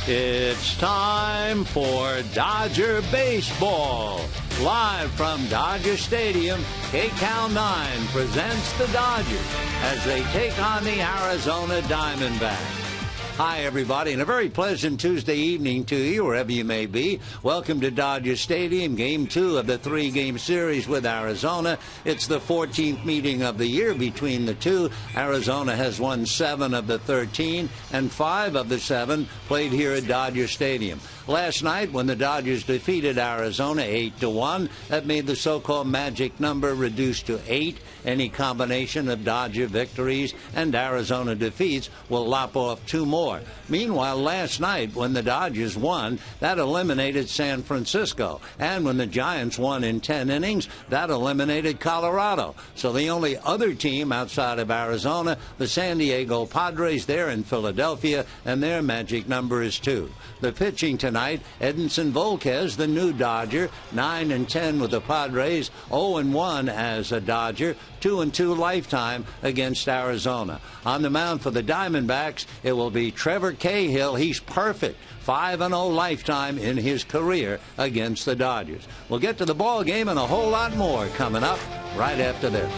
It's time for Dodger Baseball. Live from Dodger Stadium, KCAL 9 presents the Dodgers as they take on the Arizona Diamondbacks. Hi, everybody, and a very pleasant Tuesday evening to you, wherever you may be. Welcome to Dodger Stadium, Game 2 of the 3-game series with Arizona. It's the 14th meeting of the year between the two. Arizona has won 7 of the 13, and 5 of the 7 played here at Dodger Stadium. Last night, when the Dodgers defeated Arizona 8-1, that made the so-called magic number reduced to 8. Any combination of Dodger victories and Arizona defeats will lop off 2 more. Meanwhile, last night, when the Dodgers won, that eliminated San Francisco. And when the Giants won in 10 innings, that eliminated Colorado. So the only other team outside of Arizona, the San Diego Padres, they're in Philadelphia, and their magic number is 2. The pitching tonight, Edinson Volquez, the new Dodger, 9-10 with the Padres, 0-1 as a Dodger, 2-2 lifetime against Arizona. On the mound for the Diamondbacks, it will be Trevor Cahill. He's perfect. 5-0 lifetime in his career against the Dodgers. We'll get to the ball game and a whole lot more coming up right after this.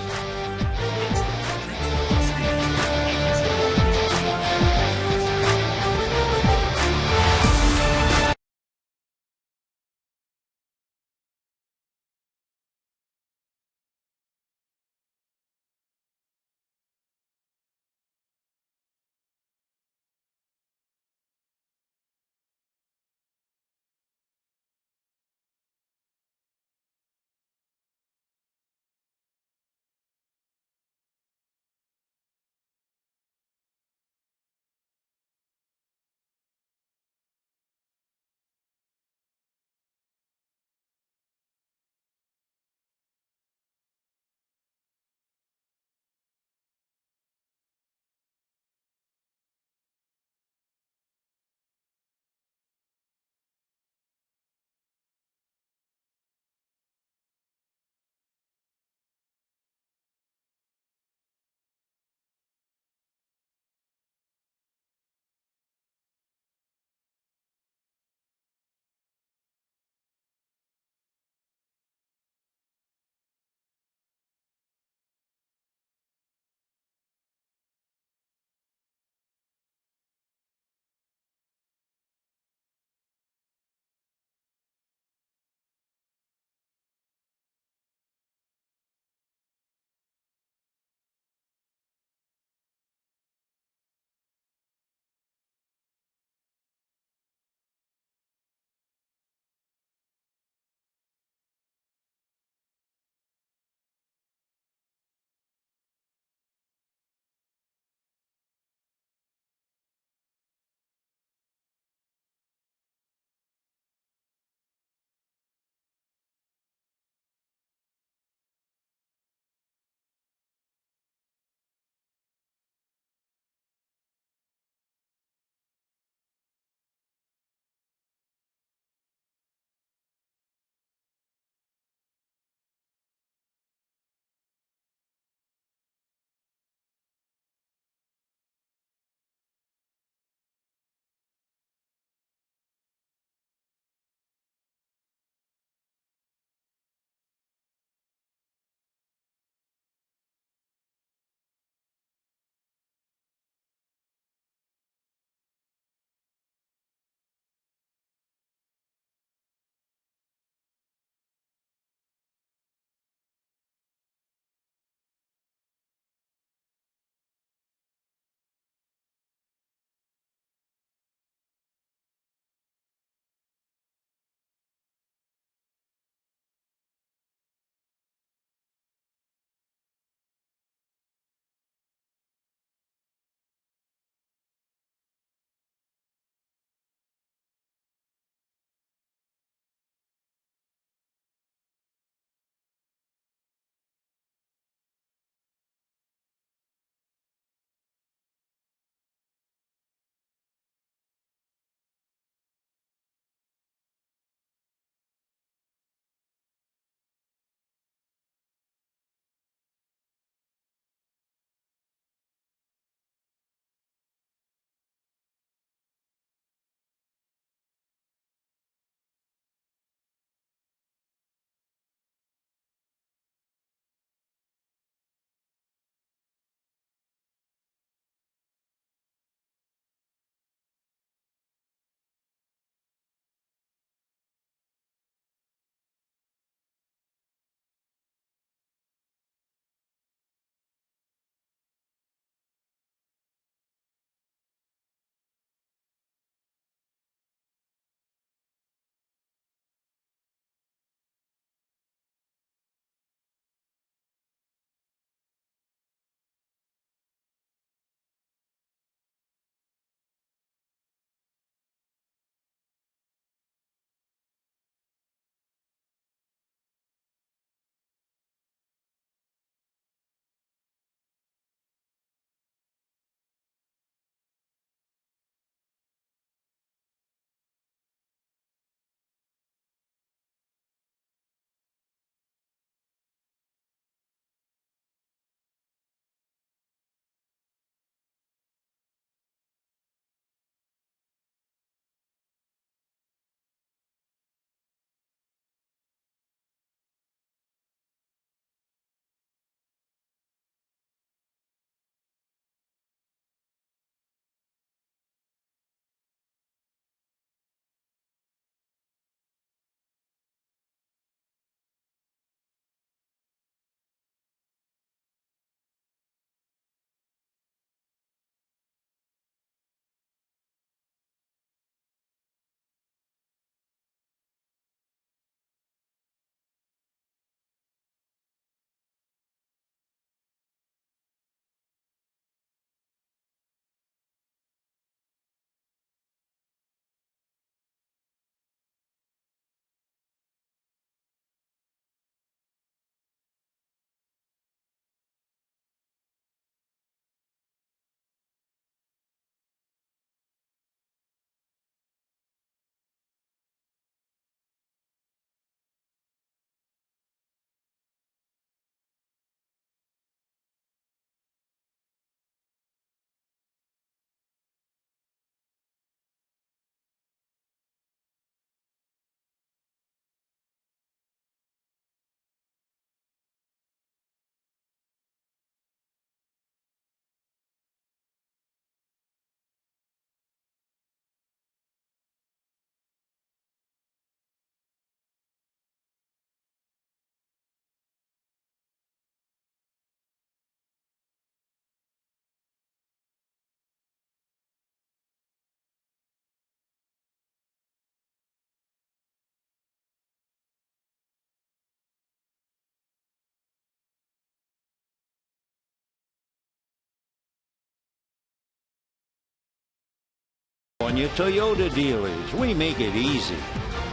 Toyota dealers, we make it easy.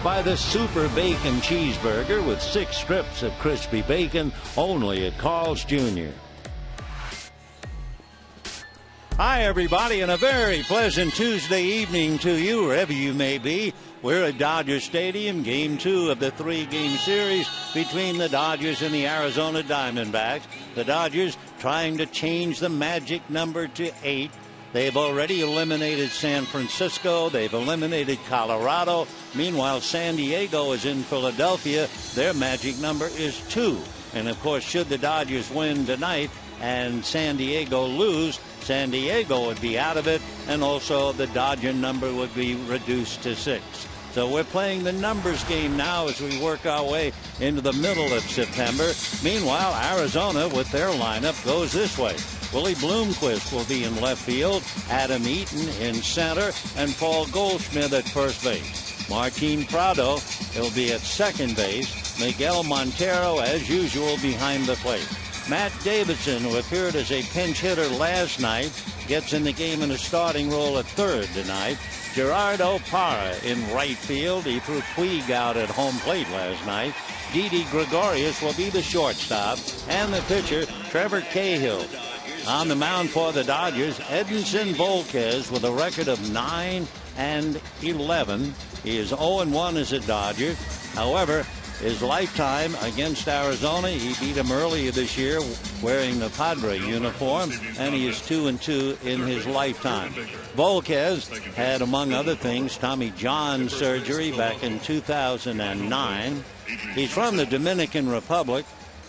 Buy the Super Bacon Cheeseburger with 6 strips of crispy bacon only at Carl's Jr. Hi, everybody, and a very pleasant Tuesday evening to you, wherever you may be. We're at Dodger Stadium, Game 2 of the 3-game series between the Dodgers and the Arizona Diamondbacks. The Dodgers trying to change the magic number to 8. They've already eliminated San Francisco. They've eliminated Colorado. Meanwhile, San Diego is in Philadelphia. Their magic number is 2. And, of course, should the Dodgers win tonight and San Diego lose, San Diego would be out of it, and also the Dodger number would be reduced to 6. So we're playing the numbers game now as we work our way into the middle of September. Meanwhile, Arizona, with their lineup, goes this way. Willie Bloomquist will be in left field, Adam Eaton in center, and Paul Goldschmidt at first base. Martin Prado will be at second base. Miguel Montero, as usual, behind the plate. Matt Davidson, who appeared as a pinch hitter last night, gets in the game in a starting role at third tonight. Gerardo Parra in right field. He threw Puig out at home plate last night. DIDI Gregorius will be the shortstop. And the pitcher, Trevor Cahill. On the mound for the Dodgers, Edinson Volquez with a record of 9-11. He is 0-1 as a Dodger. However, his lifetime against Arizona, he beat him earlier this year wearing the Padre uniform, and he is 2-2 in his lifetime. Volquez had, among other things, Tommy John surgery back in 2009. He's from the Dominican Republic.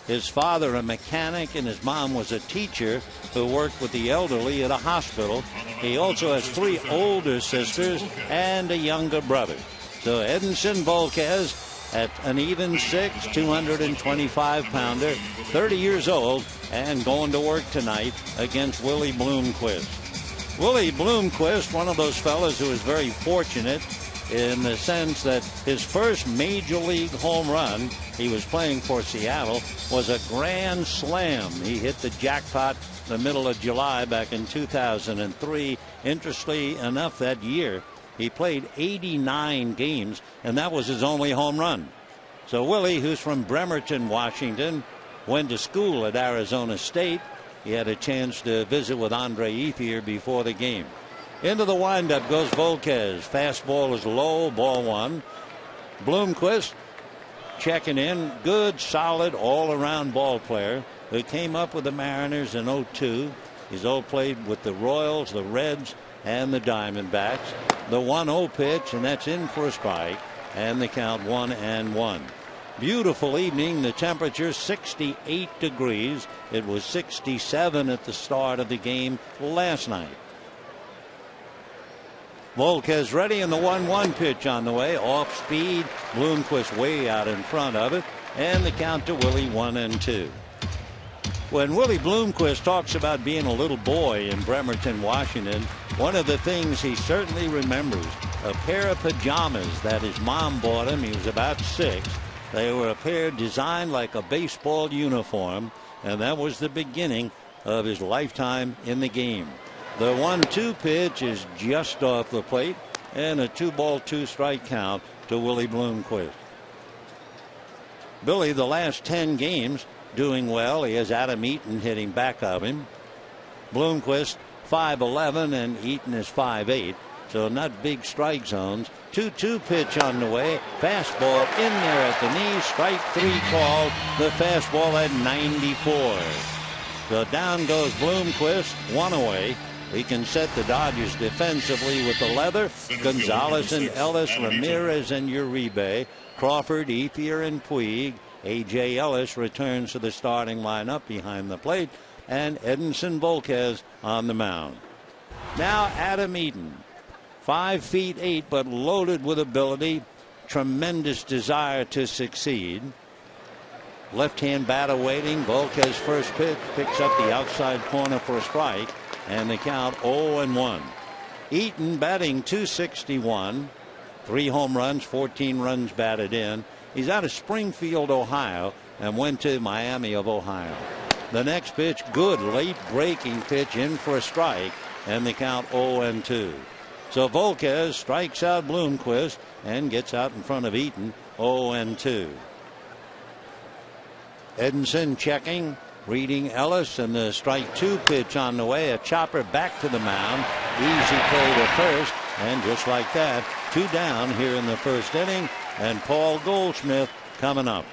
His father a mechanic and his mom was a teacher who worked with the elderly at a hospital. He also has 3 older sisters and a younger brother. So Edinson Volquez at an even 6, 225-pounder, 30 years old, and going to work tonight against Willie Bloomquist. Willie Bloomquist, one of those fellas who is very fortunate in the sense that his first major league home run, he was playing for Seattle, was a grand slam. He hit the jackpot in the middle of July back in 2003. Interestingly enough, that year, he played 89 games, and that was his only home run. So Willie, who's from Bremerton, Washington, went to school at Arizona State. He had a chance to visit with Andre Ethier before the game. Into the windup goes Volquez. Fastball is low, ball 1. Bloomquist checking in. Good, solid, all-around ball player who came up with the Mariners in 2002. He's all played with the Royals, the Reds, and the Diamondbacks. The 1-0 pitch, and that's in for a strike, and the count 1-1. Beautiful evening. The temperature 68 degrees. It was 67 at the start of the game last night. Volquez ready, and the 1-1 pitch on the way. Off speed. Bloomquist way out in front of it, and the count to Willie 1-2. When Willie Bloomquist talks about being a little boy in Bremerton, Washington, one of the things he certainly remembers, a pair of pajamas that his mom bought him. He was about 6. They were a pair designed like a baseball uniform, and that was the beginning of his lifetime in the game. The 1-2 pitch is just off the plate, and a 2-ball, 2-strike count to Willie Bloomquist. Billy, the last 10 games, doing well. He has Adam Eaton hitting back of him. Bloomquist 5-11, and Eaton is 5-8. So not big strike zones. 2-2 pitch on the way. Fastball in there at the knee. Strike 3 called. The fastball at 94. So down goes Bloomquist. 1 away. He can set the Dodgers defensively with the leather. Gonzalez and Ellis, Ramirez and Uribe, Crawford, Ethier and Puig. A.J. Ellis returns to the starting lineup behind the plate, and Edinson Volquez on the mound. Now Adam Eaton, 5'8", but loaded with ability, tremendous desire to succeed. Left-hand batter waiting. Volquez first pitch picks up the outside corner for a strike, and the count 0-1. Eaton batting .261, 3 home runs, 14 runs batted in. He's out of Springfield, Ohio, and went to Miami of Ohio. The next pitch, good late breaking pitch in for a strike, and the count 0-2. So Volquez strikes out Bloomquist and gets out in front of EATON 0-2. Edinson checking, reading Ellis, and the strike 2 pitch on the way. A chopper back to the mound. Easy play to first, and just like that, 2 down here in the first inning, and Paul Goldschmidt coming up.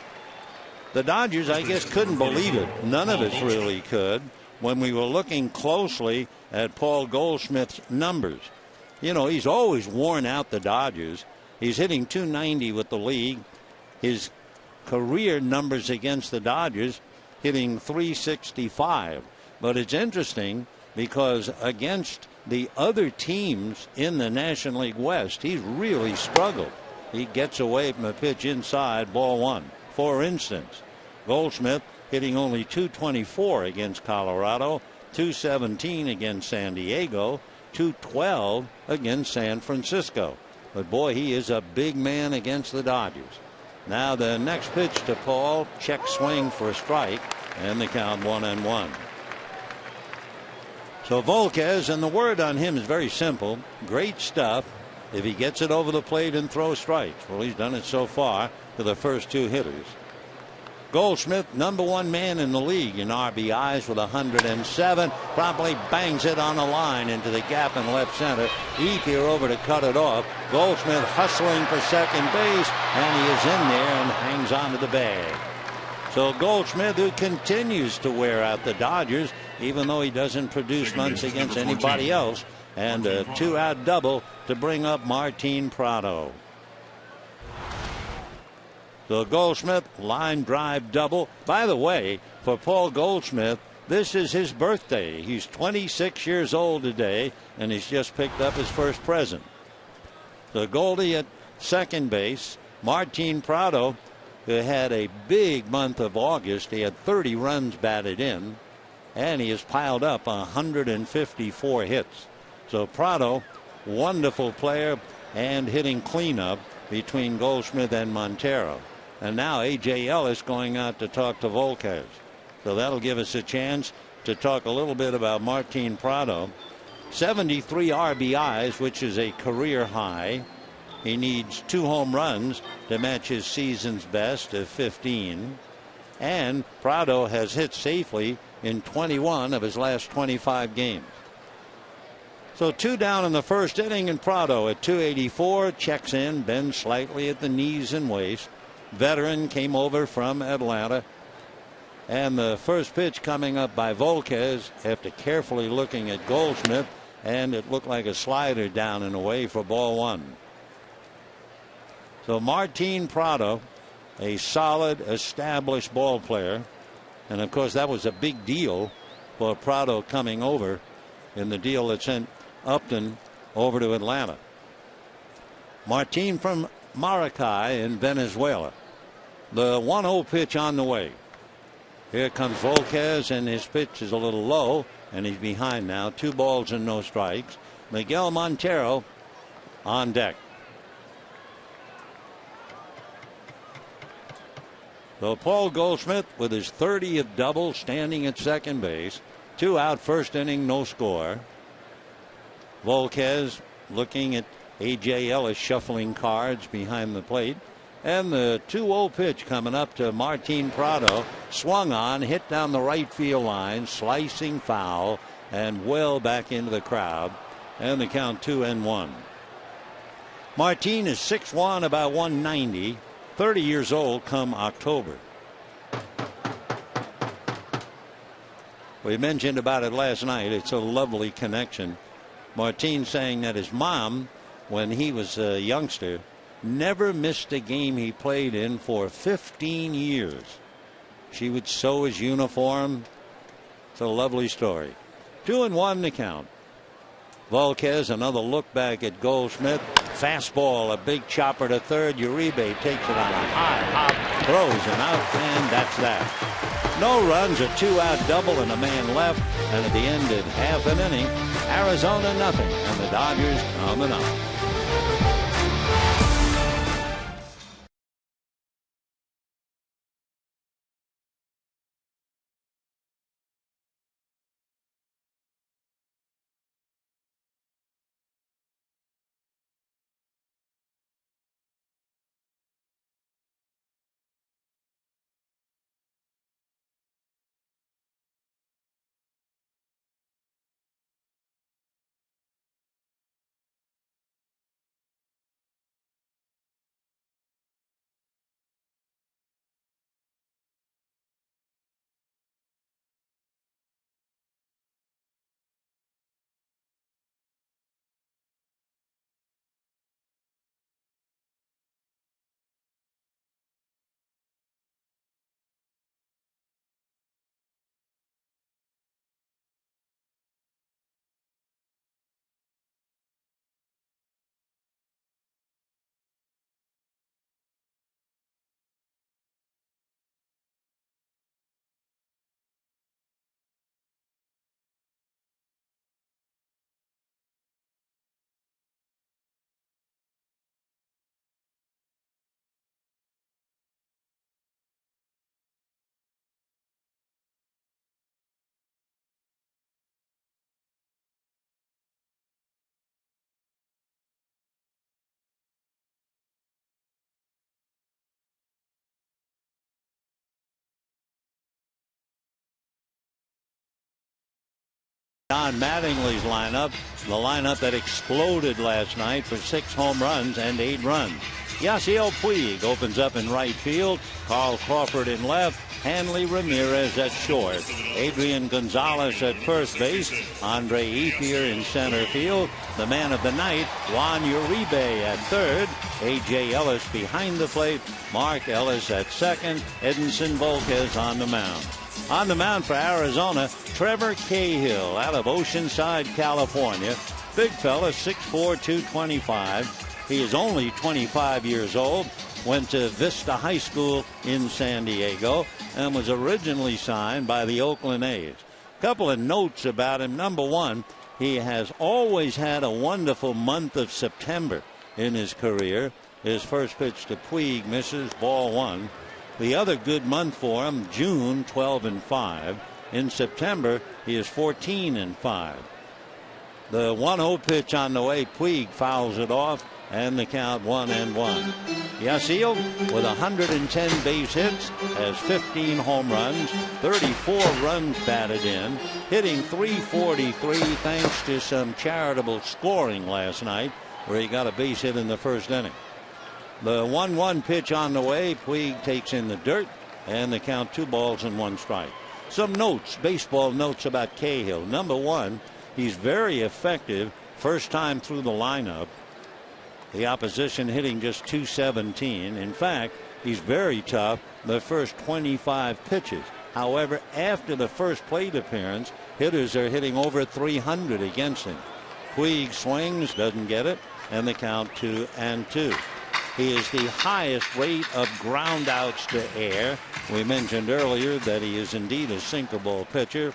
The Dodgers, I guess, couldn't believe it. None of us really could when we were looking closely at Paul Goldschmidt's numbers. You know, he's always worn out the Dodgers. He's hitting .290 with the league. His career numbers against the Dodgers hitting .365. But it's interesting because against the other teams in the National League West, he's really struggled. He gets away from a pitch inside, ball 1. For instance, Goldschmidt hitting only .224 against Colorado, .217 against San Diego, .212 against San Francisco. But boy, he is a big man against the Dodgers. Now the next pitch to Paul, check swing for a strike, and the count 1-1. So Volquez, and the word on him is very simple. Great stuff if he gets it over the plate and throws strikes. Well, he's done it so far to the first 2 hitters. Goldschmidt, #1 man in the league in RBIs with 107. Promptly bangs it on the line into the gap in left center. ETHIER over to cut it off. Goldschmidt hustling for second base, and he is in there and hangs on to the bag. So Goldschmidt, who continues to wear out the Dodgers, even though he doesn't produce runs against anybody else, and a 2-out double to bring up Martin Prado. So Goldschmidt, line drive double. By the way, for Paul Goldschmidt, this is his birthday. He's 26 years old today, and he's just picked up his first present. So Goldie at second base. Martin Prado, who had a big month of August. He had 30 runs batted in, and he has piled up 154 hits. So Prado, wonderful player and hitting cleanup between Goldschmidt and Montero. And now A.J. Ellis going out to talk to Volquez. So that'll give us a chance to talk a little bit about Martin Prado. 73 RBIs, which is a career high. He needs 2 home runs to match his season's best of 15. And Prado has hit safely in 21 of his last 25 games. So 2 down in the first inning, and Prado at .284 checks in, bends slightly at the knees and waist. Veteran came over from Atlanta. And the first pitch coming up by Volquez after carefully looking at Goldschmidt, and it looked like a slider down and away for ball 1. So Martin Prado, a solid, established ball player. And of course, that was a big deal for Prado coming over in the deal that sent Upton over to Atlanta. Martin from Maracay in Venezuela. The 1-0 pitch on the way. Here comes Volquez, and his pitch is a little low, and he's behind now. 2 balls and no strikes. Miguel Montero on deck. So Paul Goldschmidt with his 30th double, standing at second base. 2 out, first inning, no score. Volquez looking at A.J. Ellis shuffling cards behind the plate. And the 2-0 pitch coming up to Martin Prado. Swung on, hit down the right field line, slicing foul, and well back into the crowd. And the count 2-1. Martin is 6'1", about 190. 30 years old come October. We mentioned about it last night. It's a lovely connection. Martin saying that his mom, when he was a youngster, never missed a game he played in for 15 years. She would sew his uniform. It's a lovely story. 2-1 the count. Volquez, another look back at Goldschmidt. Fastball, a big chopper to third. Uribe takes it on a high hop, throws him out, and that's that. No runs, a 2-out double and a man left. And at the end of half an inning, Arizona nothing, and the Dodgers coming up. Don Mattingly's lineup, the lineup that exploded last night for 6 home runs and 8 runs. Yasiel Puig opens up in right field, Carl Crawford in left, HANLEY Ramirez at short, Adrian Gonzalez at first base, Andre Ethier in center field, the man of the night, Juan Uribe at third, A.J. Ellis behind the plate, Mark Ellis at second, Edinson Volquez on the mound. On the mound for Arizona, Trevor Cahill out of Oceanside, California. Big fella, 6'4", 225. He is only 25 years old. Went to Vista High School in San Diego and was originally signed by the Oakland A's. Couple of notes about him. Number one, he has always had a wonderful month of September in his career. His first pitch to Puig misses, ball 1. The other good month for him, June, 12-5. In September, he is 14-5. The 1-0 pitch on the way, Puig fouls it off, and the count 1-1. Yasiel, with 110 base hits, has 15 home runs, 34 runs batted in, hitting .343 thanks to some charitable scoring last night, where he got a base hit in the first inning. The 1-1 pitch on the way, Puig takes in the dirt, and the count 2 balls and 1 strike. Some notes, baseball notes about Cahill. Number one, he's very effective first time through the lineup. The opposition hitting just .217. In fact, he's very tough the first 25 pitches. However, after the first plate appearance, hitters are hitting over .300 against him. Puig swings, doesn't get it, and the count 2-2. He is the highest rate of ground outs to air. We mentioned earlier that he is indeed a sinker ball pitcher.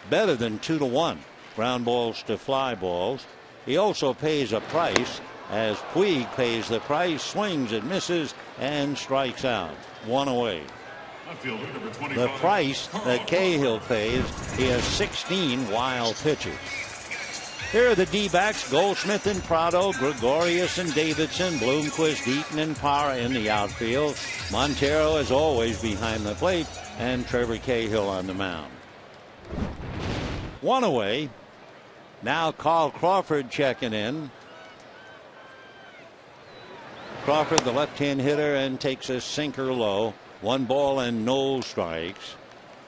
Better than 2-1 ground balls to fly balls. He also pays a price, as Puig pays the price, swings and misses, and strikes out. 1 away. The price that Cahill pays, he has 16 wild pitches. Here are the D-backs: Goldschmidt and Prado, Gregorius and Davidson, Bloomquist, Eaton and Parra in the outfield. Montero, as always, behind the plate, and Trevor Cahill on the mound. 1 away. Now Carl Crawford checking in. Crawford, the left-hand hitter, and takes a sinker low. 1 ball and no strikes.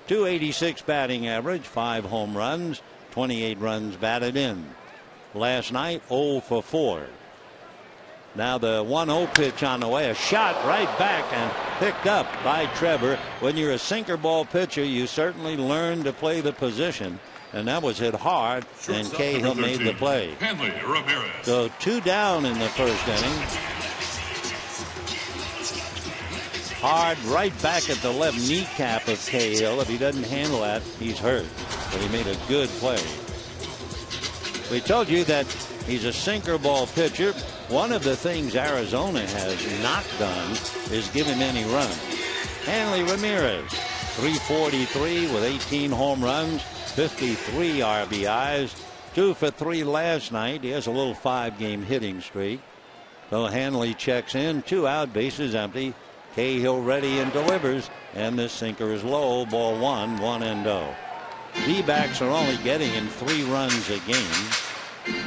.286 batting average, 5 home runs, 28 runs batted in. Last night, 0 for 4. Now the 1-0 pitch on the way, a shot right back and picked up by Trevor. When you're a sinker ball pitcher, you certainly learn to play the position, and that was hit hard, and Cahill made the play. HANLEY Ramirez. So 2 down in the first inning. Hard right back at the left kneecap of Cahill. If he doesn't handle that, he's hurt. But he made a good play. We told you that he's a sinker ball pitcher. One of the things Arizona has not done is give him any runs. HANLEY Ramirez, .343 with 18 home runs, 53 RBIs, 2 for 3 last night. He has a little 5-game hitting streak. So HANLEY checks in, 2 out, bases empty. Cahill ready and delivers, and this sinker is low, ball 1, 1-0. D-backs are only getting him 3 runs a game.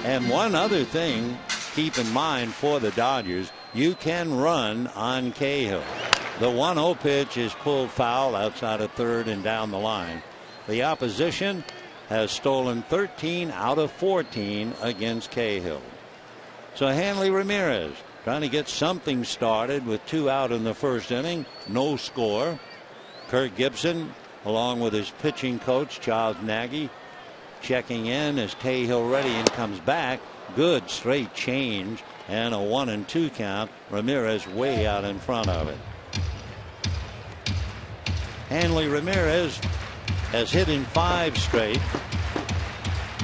And one other thing, keep in mind for the Dodgers, you can run on Cahill. The 1-0 pitch is pulled foul outside of third and down the line. The opposition has stolen 13 out of 14 against Cahill. So HANLEY Ramirez trying to get something started with 2 out in the first inning. No score. Kirk Gibson, along with his pitching coach, Charles Nagy, checking in as Cahill ready and comes back. Good straight change and a 1-2 count. Ramirez way out in front of it. HANLEY Ramirez has hit in 5 straight.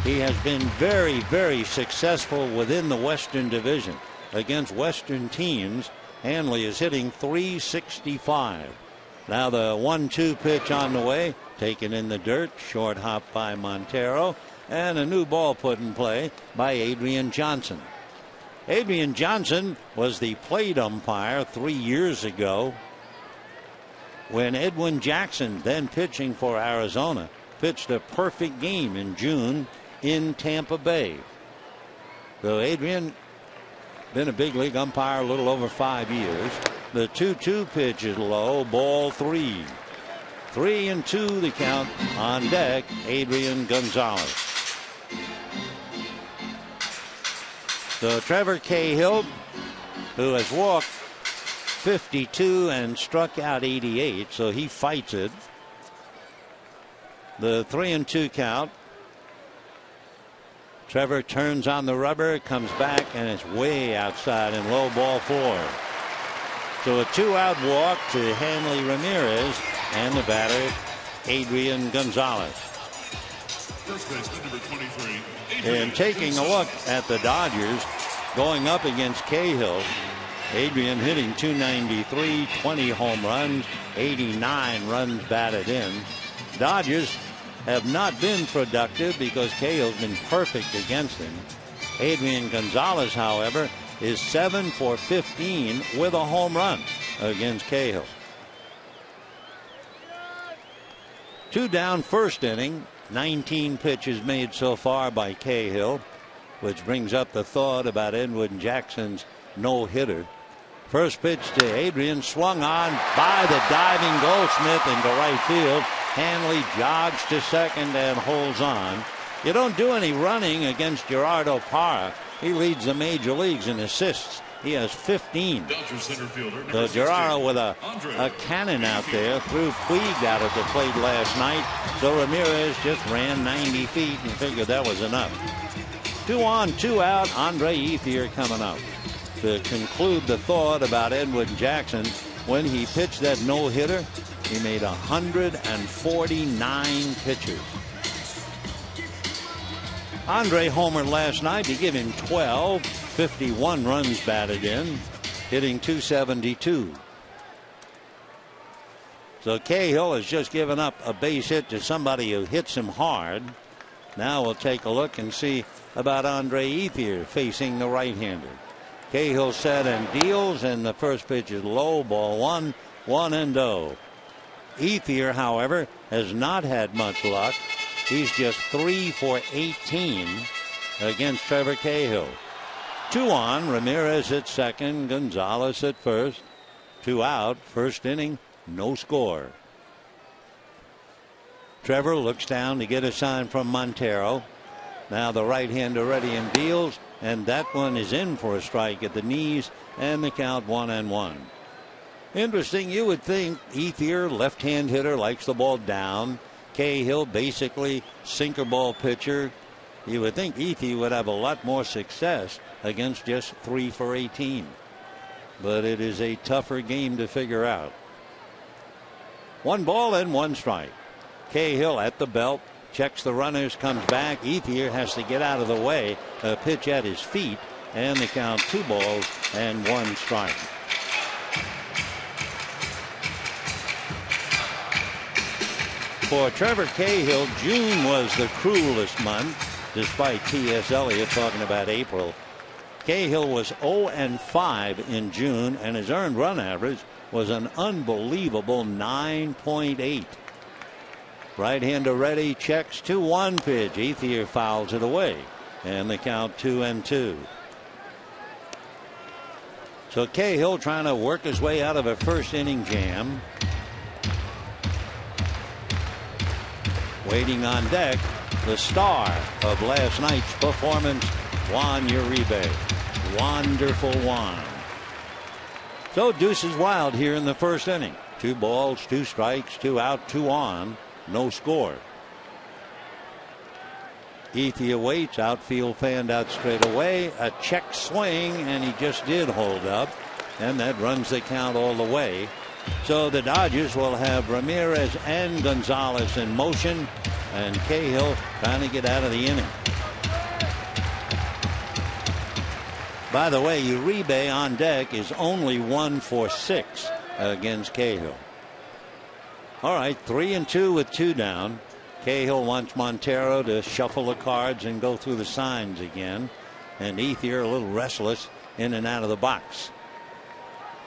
He has been very, very successful within the Western Division. Against Western teams, HANLEY is hitting .365. Now the 1-2 pitch on the way, taken in the dirt, short hop by Montero, and a new ball put in play by Adrian Johnson. Adrian Johnson was the plate umpire 3 years ago when Edwin Jackson, then pitching for Arizona, pitched a perfect game in June. in Tampa Bay. So Adrian, been a big league umpire a little over 5 years. The 2-2 pitch is low, ball 3. 3-2 the count. On deck, Adrian Gonzalez. So Trevor Cahill, who has walked 52 and struck out 88, so he fights it. The 3-2 count. Trevor turns on the rubber, comes back, and it's way outside and low, ball 4. So a 2-out walk to Hanley Ramirez and the batter, Adrian Gonzalez. First baseman, number 23. And taking a look at the Dodgers going up against Cahill, Adrian hitting .293, 20 home runs, 89 runs batted in. Dodgers have not been productive because Cahill's been perfect against him. Adrian Gonzalez, however, is 7 for 15 with a home run against Cahill. 2 down, first inning. 19 pitches made so far by Cahill, which brings up the thought about Edwin Jackson's no-hitter. First pitch to Adrian, swung on by the diving Goldschmidt into right field. Hanley jogs to second and holds on. You don't do any running against Gerardo Parra. He leads the major leagues in assists. He has 15. So Gerardo with a cannon out there threw Puig out at the plate last night. So Ramirez just ran 90 feet and figured that was enough. 2 on, 2 out. Andre Ethier coming up. To conclude the thought about Edwin Jackson, when he pitched that no-hitter, he made 149 pitches. Andre homered last night to give him 12, 51 runs batted in, hitting .272. So Cahill has just given up a base hit to somebody who hits him hard. Now we'll take a look and see about Andre Ethier facing the right-hander. Cahill set and deals, and the first pitch is low, ball 1, 1-0. Ethier, however, has not had much luck. He's just 3 for 18 against Trevor Cahill. 2 on, Ramirez at second, Gonzalez at first. 2 out, first inning, no score. Trevor looks down to get a sign from Montero. Now the right-hander ready and deals, and that one is in for a strike at the knees, and the count 1-1. Interesting, you would think Ethier, left-hand hitter, likes the ball down. Cahill, basically sinker ball pitcher. You would think Ethier would have a lot more success against just 3 for 18. But it is a tougher game to figure out. 1 ball and 1 strike. Cahill at the belt, checks the runners, comes back. Ethier has to get out of the way. A pitch at his feet, and the count 2 balls and 1 strike. For Trevor Cahill, June was the cruelest month, despite T.S. Eliot talking about April. Cahill was 0-5 in June, and his earned run average was an unbelievable 9.8. Right-hander ready, checks 2-1 pitch. Ethier fouls it away, and the count 2-2. So Cahill trying to work his way out of a first inning jam. Waiting on deck, the star of last night's performance, Juan Uribe. Wonderful Juan. So deuces wild here in the first inning. 2 balls, 2 strikes, 2 out, 2 on. No score. Ethier waits. Outfield fanned out straight away. A check swing, and he just did hold up. And that runs the count all the way. So the Dodgers will have Ramirez and Gonzalez in motion, and Cahill trying to get out of the inning. By the way, Uribe on deck is only 1 for 6 against Cahill. All right, 3-2 with 2 down. Cahill wants Montero to shuffle the cards and go through the signs again. And Ethier a little restless in and out of the box.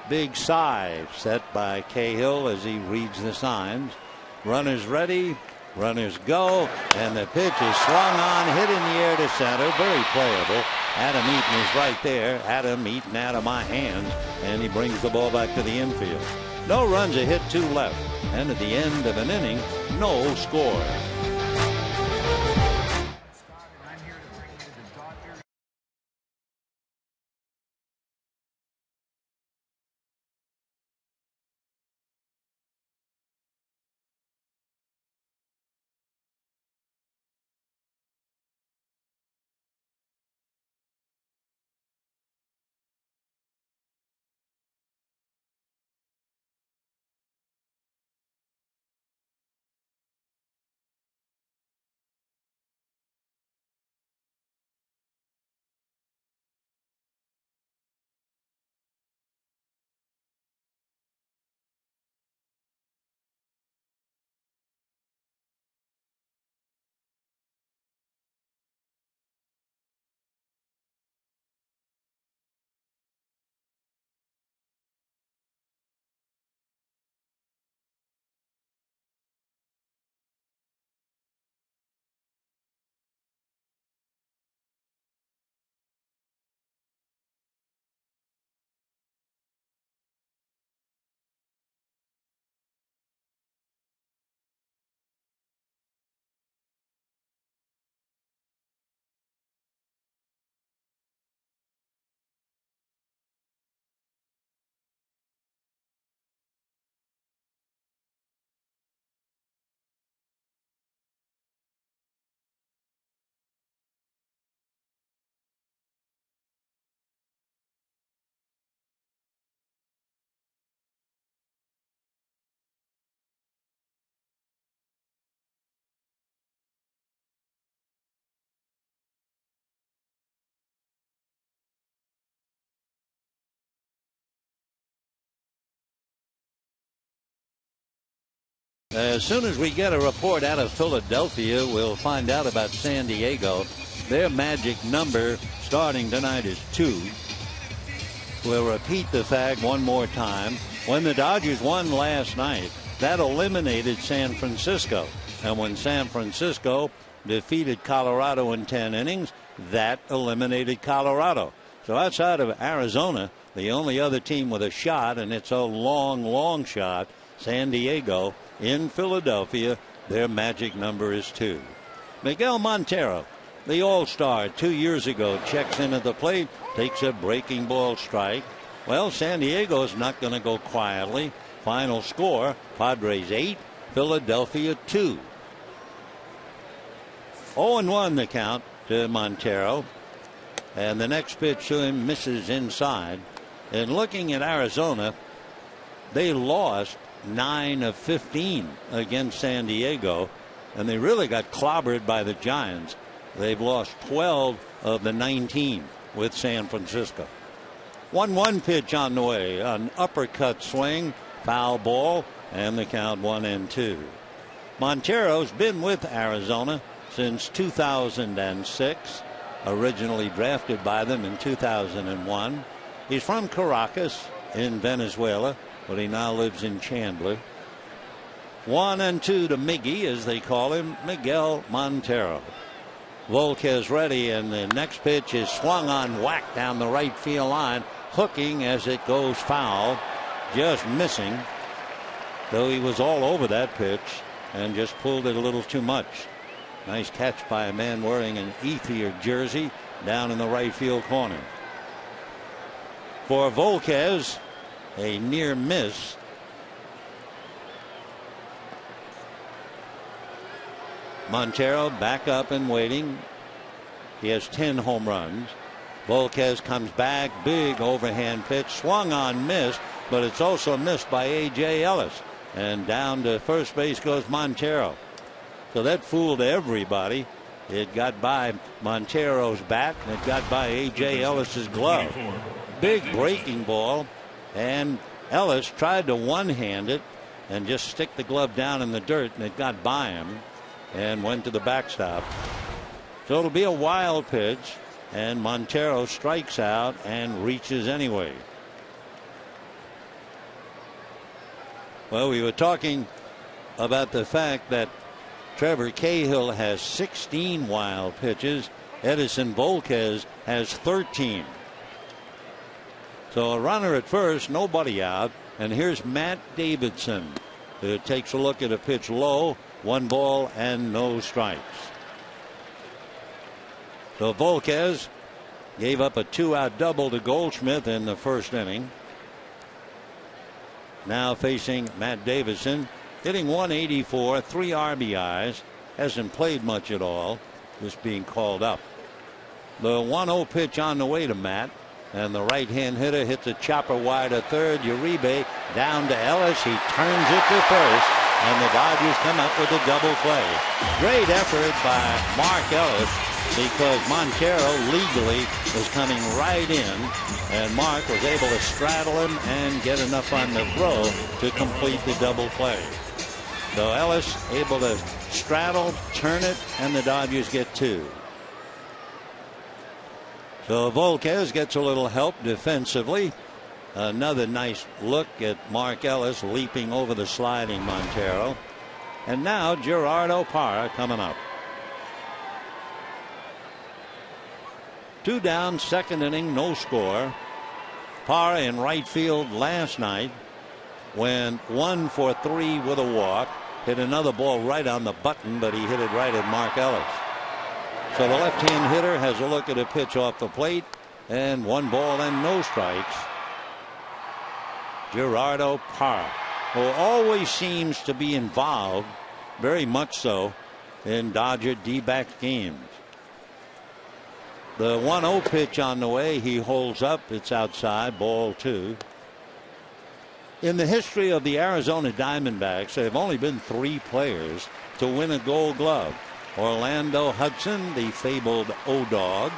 Big sigh set by Cahill as he reads the signs. Runners ready. Runners go, and the pitch is swung on, hit in the air to center. Very playable. Adam Eaton is right there. Adam Eaton out of my hands, and he brings the ball back to the infield. No runs, a hit, 2 left. And at the end of an inning, no score. As soon as we get a report out of Philadelphia, we'll find out about San Diego. Their magic number starting tonight is 2. We'll repeat the fact one more time. When the Dodgers won last night, that eliminated San Francisco. And when San Francisco defeated Colorado in 10 innings, that eliminated Colorado. So outside of Arizona, the only other team with a shot, and it's a long, long shot, San Diego in Philadelphia, their magic number is 2. Miguel Montero, the All-Star 2 years ago, checks in at the plate, takes a breaking ball strike. Well, San Diego's not going to go quietly. Final score, Padres 8, Philadelphia 2. 0-1 the count to Montero. And the next pitch to him misses inside. And looking at Arizona, they lost 9 of 15 against San Diego, and they really got clobbered by the Giants. They've lost 12 of the 19 with San Francisco. 1-1 pitch on the way, an uppercut swing, foul ball, and the count 1-2. Montero's been with Arizona since 2006, originally drafted by them in 2001. He's from Caracas in Venezuela, but he now lives in Chandler. 1-2 to Miggy, as they call him, Miguel Montero. Volquez ready, and the next pitch is swung on, whack down the right field line, hooking as it goes foul, just missing, though he was all over that pitch and just pulled it a little too much. Nice catch by a man wearing an ETHIER jersey down in the right field corner. For Volquez, a near miss. Montero back up and waiting. He has 10 home runs. Volquez comes back, big overhand pitch, swung on, missed, but it's also missed by A.J. Ellis. And down to first base goes Montero. So that fooled everybody. It got by Montero's bat, and it got by A.J. Ellis's glove. Big breaking ball, and Ellis tried to one-hand it and just stick the glove down in the dirt, and it got by him and went to the backstop. So it'll be a wild pitch, and Montero strikes out and reaches anyway. Well, we were talking about the fact that Trevor Cahill has 16 wild pitches. Edison Volquez has 13. So a runner at first, nobody out. And here's Matt Davidson, who takes a look at a pitch low. 1 ball and no strikes. So Volquez gave up a 2-out double to Goldschmidt in the first inning. Now facing Matt Davidson, hitting 184, 3 RBIs, hasn't played much at all, just being called up. The 1-0 pitch on the way to Matt, and the right-hand hitter hits a chopper wide to third. Uribe down to Ellis. He turns it to first, and the Dodgers come up with a double play. Great effort by Mark Ellis, because Montero legally was coming right in, and Mark was able to straddle him and get enough on the throw to complete the double play. So Ellis able to straddle, turn it, and the Dodgers get 2. So Volquez gets a little help defensively. Another nice look at Mark Ellis leaping over the sliding Montero. And now Gerardo Parra coming up. 2 down, second inning, no score. Parra in right field last night went 1 for 3 with a walk. Hit another ball right on the button, but he hit it right at Mark Ellis. So the left-hand hitter has a look at a pitch off the plate, and 1 ball and no strikes. Gerardo Parra, who always seems to be involved, very much so, in Dodger D-backs games. The 1-0 pitch on the way, he holds up. It's outside, ball 2. In the history of the Arizona Diamondbacks, there have only been 3 players to win a Gold Glove. Orlando Hudson, the fabled O-Dog,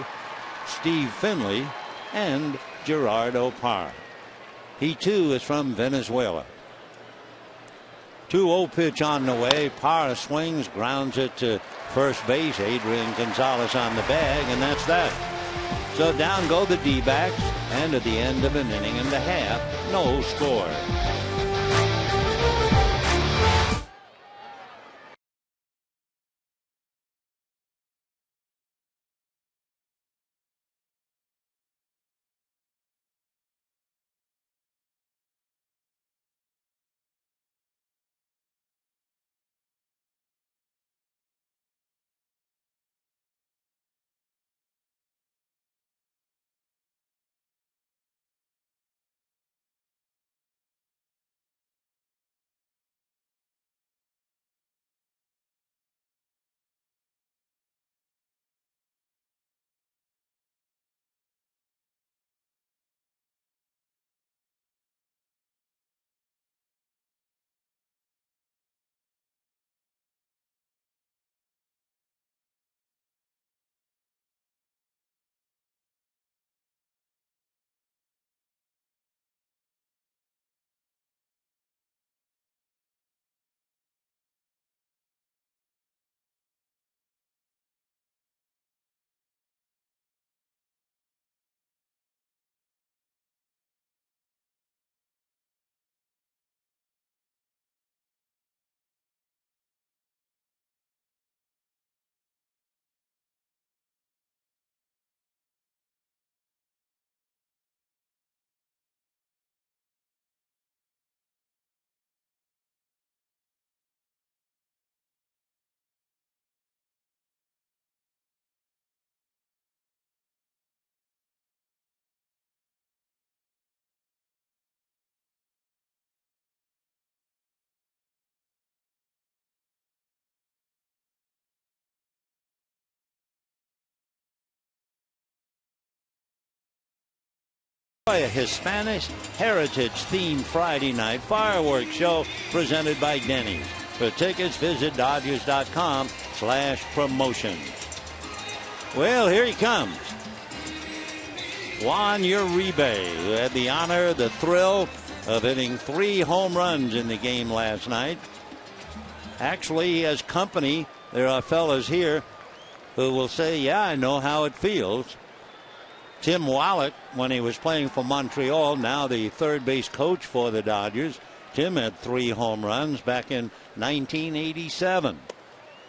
Steve Finley, and Gerardo Parra. He too is from Venezuela. 2-0 pitch on the way. Parra swings, grounds it to first base. Adrian Gonzalez on the bag, and that's that. So down go the D-backs, and at the end of an inning and a half, no score. A Hispanic Heritage themed Friday night fireworks show presented by Denny's. For tickets, visit Dodgers.com/promotion. Well, here he comes. Juan Uribe, who had the honor, the thrill of hitting 3 home runs in the game last night. Actually, he has company. There are fellas here who will say, yeah, I know how it feels. Tim Wallach, when he was playing for Montreal, now the third base coach for the Dodgers. Tim had 3 home runs back in 1987.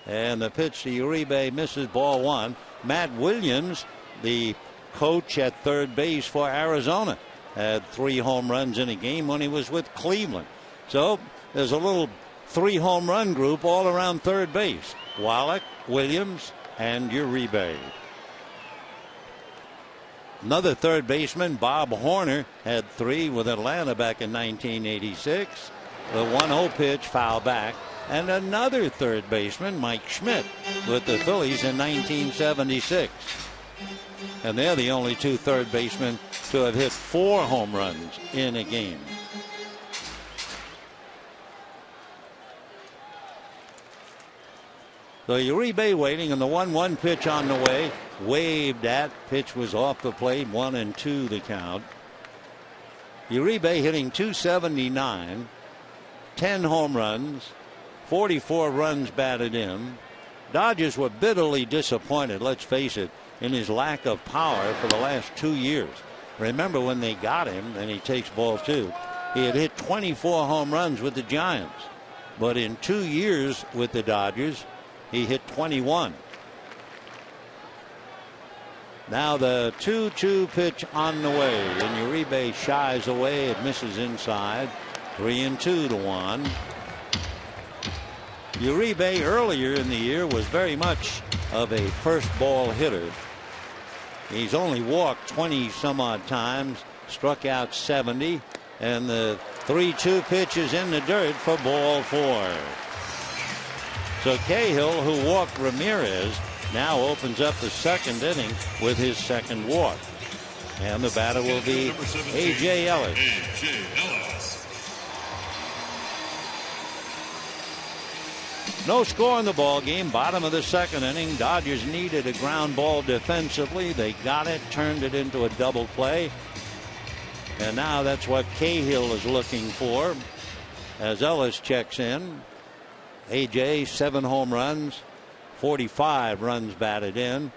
And the pitch to Uribe misses, ball one. Matt Williams, the coach at third base for Arizona, had 3 home runs in a game when he was with Cleveland. So there's a little 3 home run group all around third base. Wallach, Williams, and Uribe. Another third baseman, Bob Horner, had 3 with Atlanta back in 1986. The 1-0 pitch foul back. And another third baseman, Mike Schmidt, with the Phillies in 1976. And they're the only 2 third basemen to have hit 4 home runs in a game. So Uribe waiting, and the 1-1 pitch on the way. Waved at. Pitch was off the plate. 1-2 the count. Uribe hitting .279. 10 home runs. 44 runs batted in. Dodgers were bitterly disappointed, let's face it, in his lack of power for the last 2 years. Remember when they got him, and he takes ball 2. He had hit 24 home runs with the Giants. But in 2 years with the Dodgers, he hit 21. Now the 2-2 pitch on the way, and Uribe shies away. It misses inside. 3-2 to Juan. Uribe earlier in the year was very much of a first ball hitter. He's only walked 20 some odd times, struck out 70, and the 3-2 pitch is in the dirt for ball 4. So Cahill, who walked Ramirez, now opens up the second inning with his second walk. And the batter will be A.J. Ellis. No score in the ball game. Bottom of the second inning. Dodgers needed a ground ball defensively. They got it, turned it into a double play. And now that's what Cahill is looking for as Ellis checks in. AJ, 7 home runs, 45 runs batted in.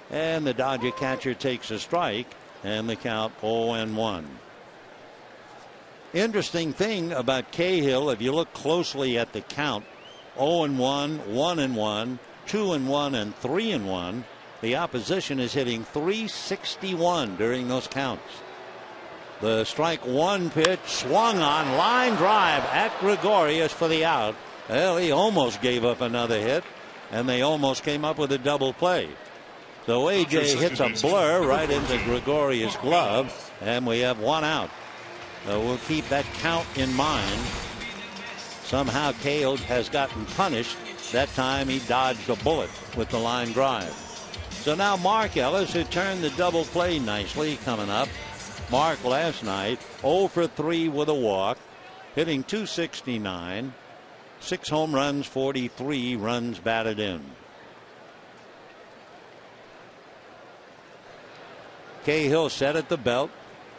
And the Dodger catcher takes a strike, and the count 0-1. Interesting thing about Cahill, if you look closely at the count, 0-1, 1-1, 2-1, and 3-1. The opposition is hitting .361 during those counts. The strike 1 pitch swung on, line drive at Gregorius for the out. Well, he almost gave up another hit, and they almost came up with a double play. So AJ hits a blur right into Gregorius' glove, and we have 1 out. We'll keep that count in mind. Somehow Cahill has gotten punished. That time he dodged a bullet with the line drive. So now Mark Ellis, who turned the double play nicely, coming up. Mark last night 0 for 3 with a walk, hitting .269, 6 home runs, 43 runs batted in. Cahill set at the belt.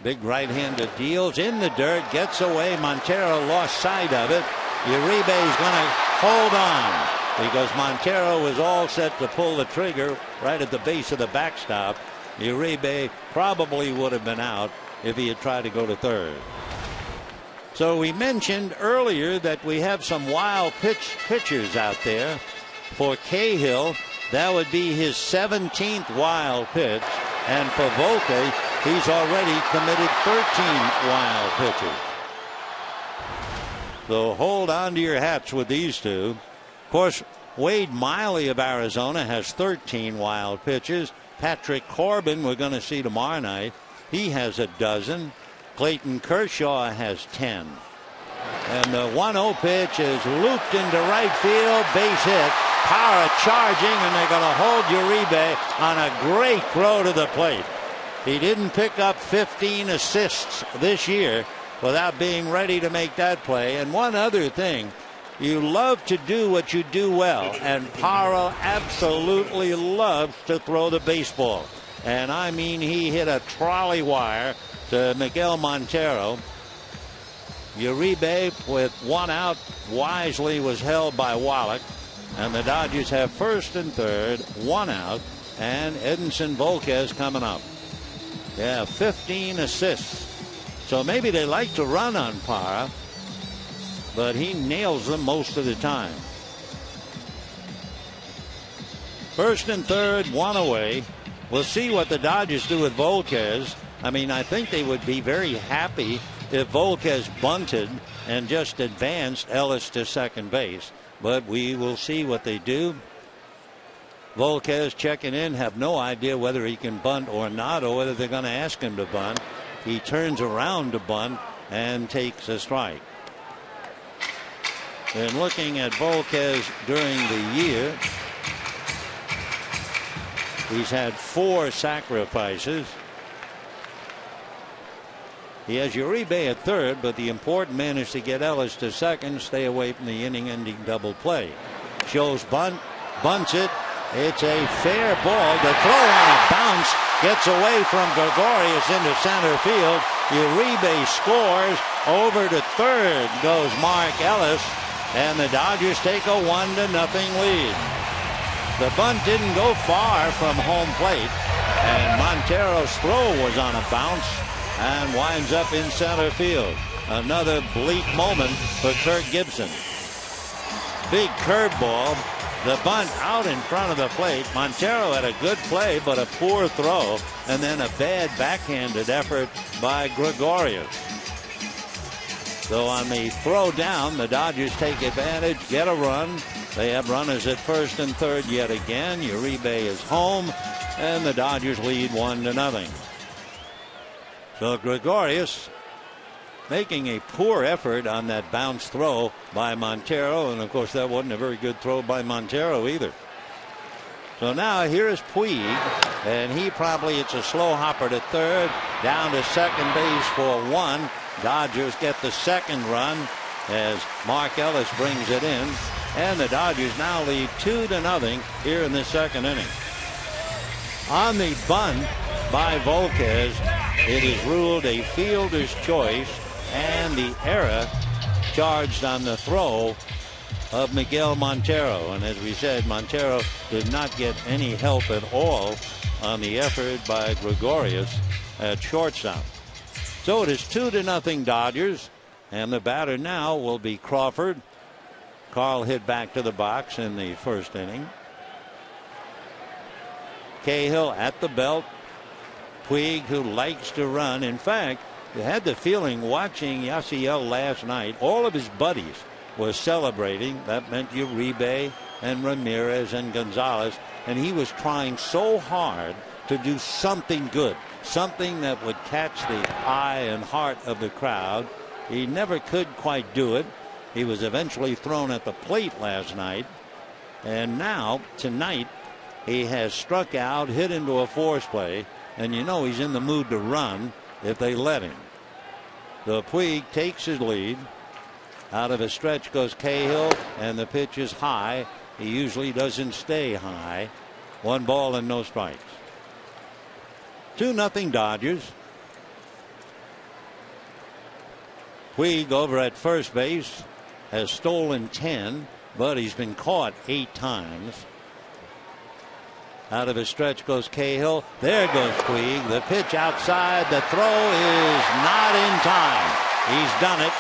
Big right-hander deals in the dirt, gets away. Montero lost sight of it. Uribe is going to hold on because Montero was all set to pull the trigger right at the base of the backstop. Uribe probably would have been out if he had tried to go to third. So we mentioned earlier that we have some wild pitchers out there. For Cahill, that would be his 17th wild pitch. And for Volpe, he's already committed 13 wild pitches. So hold on to your hats with these two. Of course, Wade Miley of Arizona has 13 wild pitches. Patrick Corbin, we're going to see tomorrow night. He has a dozen. Clayton Kershaw has 10. And the 1-0 pitch is looped into right field. Base hit. Power charging, and they're going to hold Uribe on a great throw to the plate. He didn't pick up 15 assists this year without being ready to make that play. And one other thing, you love to do what you do well, and Parra absolutely loves to throw the baseball. And I mean, he hit a trolley wire to Miguel Montero. Uribe, with 1 out, wisely was held by Wallach. And the Dodgers have first and third, 1 out, and Edinson Volquez coming up. Yeah, 15 assists. So maybe they like to run on Parra, but he nails them most of the time. First and third, one away. We'll see what the Dodgers do with Volquez. I mean, I think they would be very happy if Volquez bunted and just advanced Ellis to second base. But we will see what they do. Volquez checking in, have no idea whether he can bunt or not, or whether they're going to ask him to bunt. He turns around to bunt and takes a strike. And looking at Volquez during the year, he's had 4 sacrifices. He has Uribe at third, but the important man is to get Ellis to second, stay away from the inning-ending double play. Shows bunt, bunts it. It's a fair ball. The throw on a bounce gets away from Gregorius into center field. Uribe scores. Over to third goes Mark Ellis, and the Dodgers take a 1-0 lead. The bunt didn't go far from home plate, and Montero's throw was on a bounce and winds up in center field. Another bleak moment for Kirk Gibson. Big curveball. The bunt out in front of the plate. Montero had a good play, but a poor throw, and then a bad backhanded effort by Gregorius. So on the throw down, the Dodgers take advantage, get a run. They have runners at first and third yet again. Uribe is home, and the Dodgers lead 1-0. So Gregorius making a poor effort on that bounce throw by Montero, and of course that wasn't a very good throw by Montero either. So now here is Puig, and it's a slow hopper to third, down to second base for 1. Dodgers get the second run as Mark Ellis brings it in, and the Dodgers now lead 2-0 here in the second inning. On the bunt by Volquez, it is ruled a fielder's choice, and the error charged on the throw of Miguel Montero. And as we said, Montero did not get any help at all on the effort by Gregorius at shortstop. So it is 2-0 Dodgers, and the batter now will be Crawford. Carl hit back to the box in the first inning. Cahill at the belt. Puig, who likes to run. In fact, you had the feeling watching Yasiel last night, all of his buddies were celebrating. That meant Uribe and Ramirez and Gonzalez, and he was trying so hard to do something good, something that would catch the eye and heart of the crowd. He never could quite do it. He was eventually thrown at the plate last night, and now tonight he has struck out, hit into a force play, and you know he's in the mood to run if they let him. The Puig takes his lead. Out of a stretch goes Cahill, and the pitch is high. He usually doesn't stay high. 1 ball and no strikes. 2-0 Dodgers. Puig over at first base has stolen 10, but he's been caught 8 times. Out of his stretch goes Cahill. There goes Puig. The pitch outside. The throw is not in time. He's done it.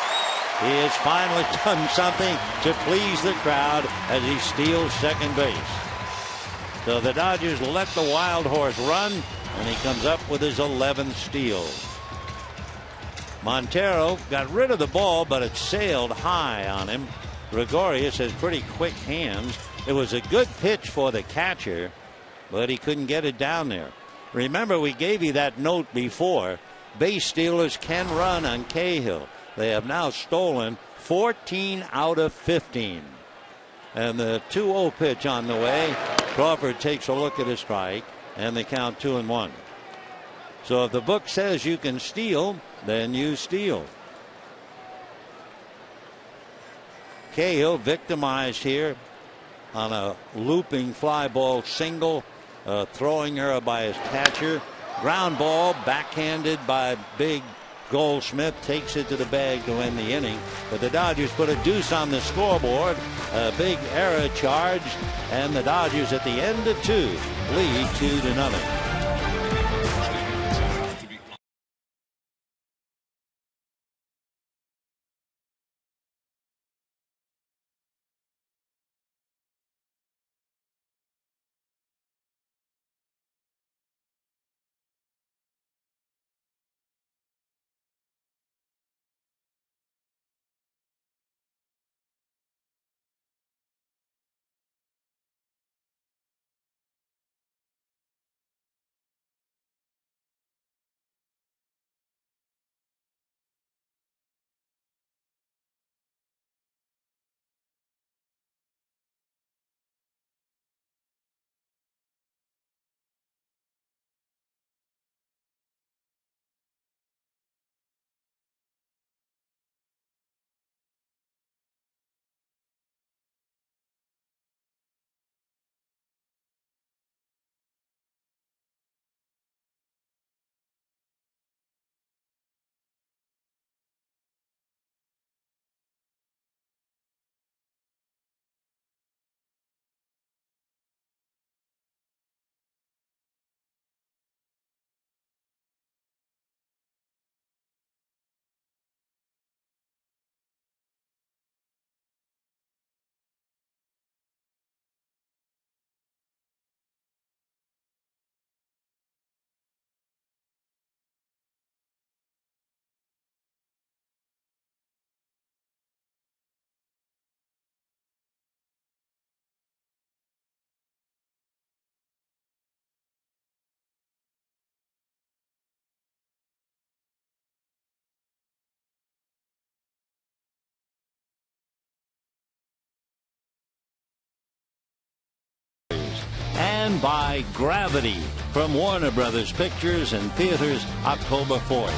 He has finally done something to please the crowd as he steals second base. So the Dodgers let the wild horse run, and he comes up with his 11th steal. Montero got rid of the ball, but it sailed high on him. Gregorius has pretty quick hands. It was a good pitch for the catcher, but he couldn't get it down there. Remember, we gave you that note before. Base stealers can run on Cahill. They have now stolen 14 out of 15. And the 2-0 pitch on the way. Crawford takes a look at a strike, and they count 2-1. So if the book says you can steal, then you steal. Cahill victimized here on a looping fly ball single, throwing error by his catcher. Ground ball backhanded by big Goldschmidt, takes it to the bag to end the inning. But the Dodgers put a deuce on the scoreboard. A big error charged, and the Dodgers at the end of 2 lead 2-0. and by Gravity from Warner Brothers Pictures and Theaters October 4th.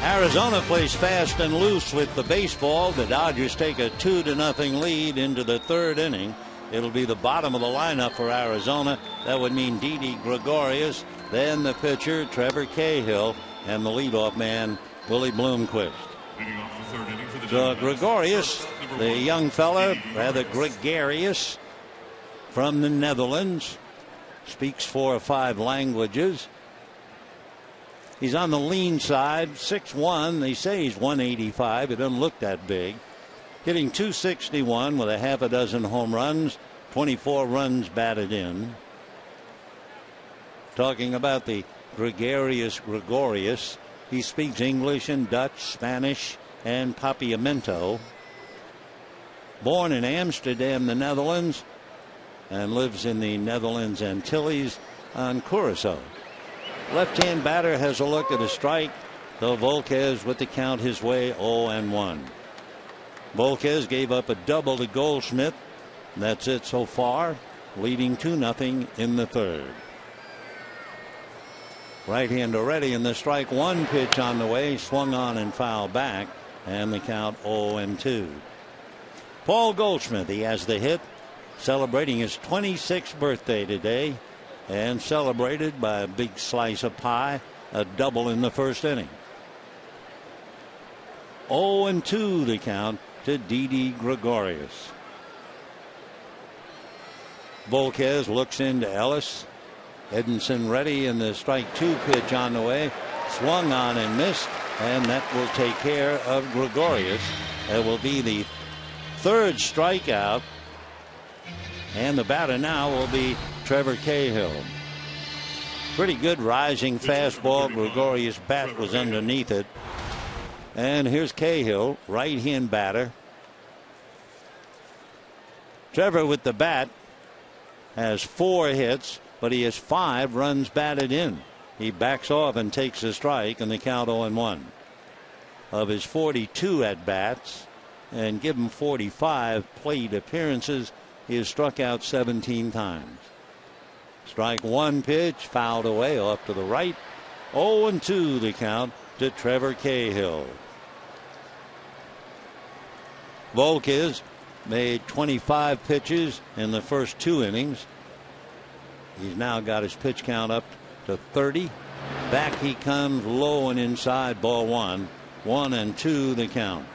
Arizona plays fast and loose with the baseball. The Dodgers take a 2-0 lead into the third inning. It'll be the bottom of the lineup for Arizona. That would mean DIDI, Gregorius, then the pitcher Trevor Cahill, and the leadoff man Willie Bloomquist. So Gregorius, the young fella, rather gregarious, from the Netherlands, speaks 4 or 5 languages. He's on the lean side, 6'1". They say he's 185. It doesn't look that big. Hitting .261 with a half a dozen home runs, 24 runs batted in. Talking about the Gregorius, he speaks English and Dutch, Spanish, and Papiamento. Born in Amsterdam, the Netherlands, and lives in the Netherlands Antilles on Curaçao. Left-hand batter has a look at a strike, though Volquez with the count his way 0-1. Volquez gave up a double to Goldschmidt. That's it so far, leading 2-0 in the third. Right-hander ready, and the strike one pitch on the way, swung on and fouled back, and the count 0-2. Paul Goldschmidt, he has the hit, celebrating his 26th birthday today, and celebrated by a big slice of pie, a double in the first inning. 0-2 the count to DIDI Gregorius. Volquez looks into Ellis. Edinson ready, and the strike 2 pitch on the way, swung on and missed, and that will take care of Gregorius. That will be the third strikeout, and the batter now will be Trevor Cahill. Pretty good rising fastball. Gregorius' bat was underneath it. And here's Cahill, right-hand batter. Trevor with the bat has 4 hits, but he has 5 runs batted in. He backs off and takes a strike, and the count 0-1. Of his 42 at-bats, and given 45 plate appearances, he has struck out 17 times. Strike 1 pitch, fouled away off to the right. 0-2 the count to Trevor Cahill. Volquez made 25 pitches in the first 2 innings. He's now got his pitch count up to 30. Back he comes, low and inside, ball 1. 1-2 the count.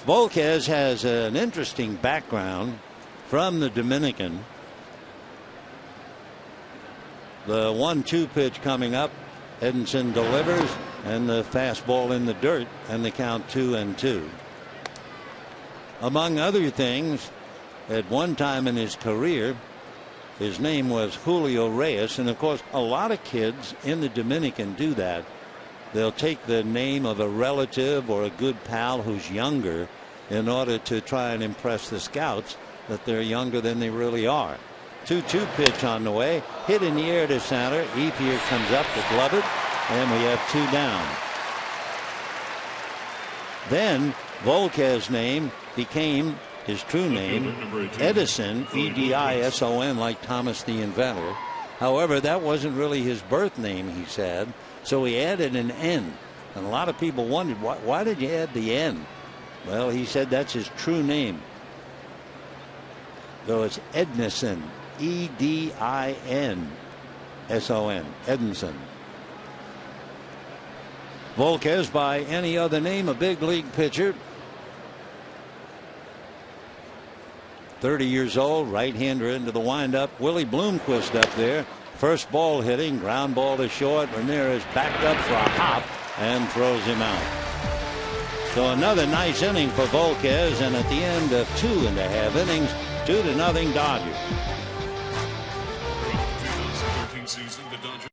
Volquez has an interesting background from the Dominican. The 1-2 pitch coming up. Edinson delivers, and the fastball in the dirt, and the count 2-2. Among other things, at one time in his career, his name was Julio Reyes, and of course a lot of kids in the Dominican do that. They'll take the name of a relative or a good pal who's younger in order to try and impress the scouts that they're younger than they really are. 2-2 pitch on the way, hit in the air to center. ETHIER comes up to glove it, and we have 2 down. Then Volquez's name became his true name, Edison, Edison, like Thomas the inventor. However, that wasn't really his birth name, he said, so he added an N. And a lot of people wondered, why did you add the N? Well, he said that's his true name. So it's Ednison, Edinson, Edinson. Volquez, by any other name, a big league pitcher. 30 years old, right-hander into the windup. Willie Bloomquist up there. First ball hitting, ground ball to short. Ramirez backed up for a hop and throws him out. So another nice inning for Volquez, and at the end of 2.5 innings, 2-0 Dodgers. Season, the Dodgers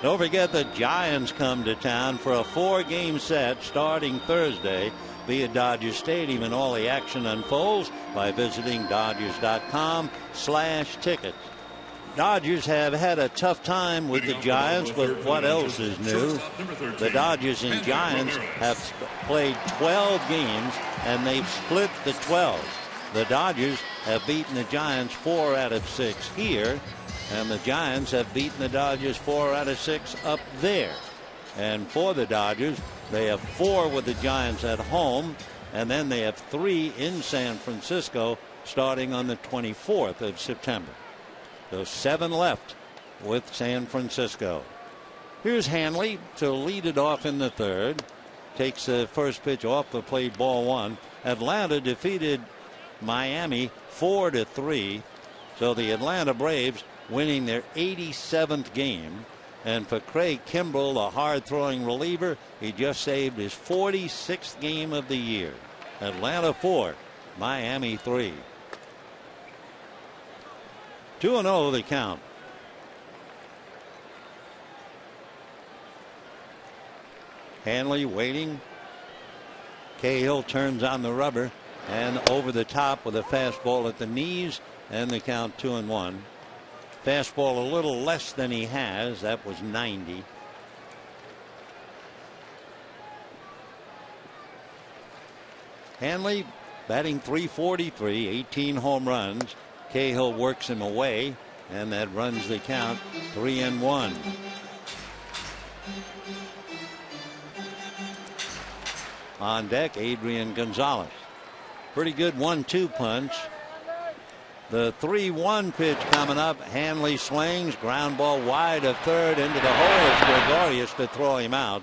Don't forget the Giants come to town for a 4-game set starting Thursday via Dodger Stadium, and all the action unfolds by visiting Dodgers.com/tickets. Dodgers have had a tough time with the Giants, but what else is new? The Dodgers and Giants have played 12 games, and they've split the 12. The Dodgers have beaten the Giants 4 out of 6 here, and the Giants have beaten the Dodgers 4 out of 6 up there. And for the Dodgers, they have 4 with the Giants at home, and then they have 3 in San Francisco starting on the 24th of September. So 7 left with San Francisco. Here's Hanley to lead it off in the third. Takes the first pitch off the plate, ball 1. Atlanta defeated Miami 4-3. So the Atlanta Braves winning their 87th game. And for Craig Kimbrell, the hard-throwing reliever, he just saved his 46th game of the year. Atlanta 4, Miami 3. 2-0 the count. Hanley waiting. Cahill turns on the rubber and over the top with a fastball at the knees, and the count 2-1. Fastball a little less than he has. That was 90. Hanley batting .343, 18 home runs. Cahill works him away, and that runs the count 3-1. On deck, Adrian Gonzalez. Pretty good 1-2 punch. The 3-1 pitch coming up. Hanley swings, ground ball wide of third into the hole. It's Gregorius to throw him out.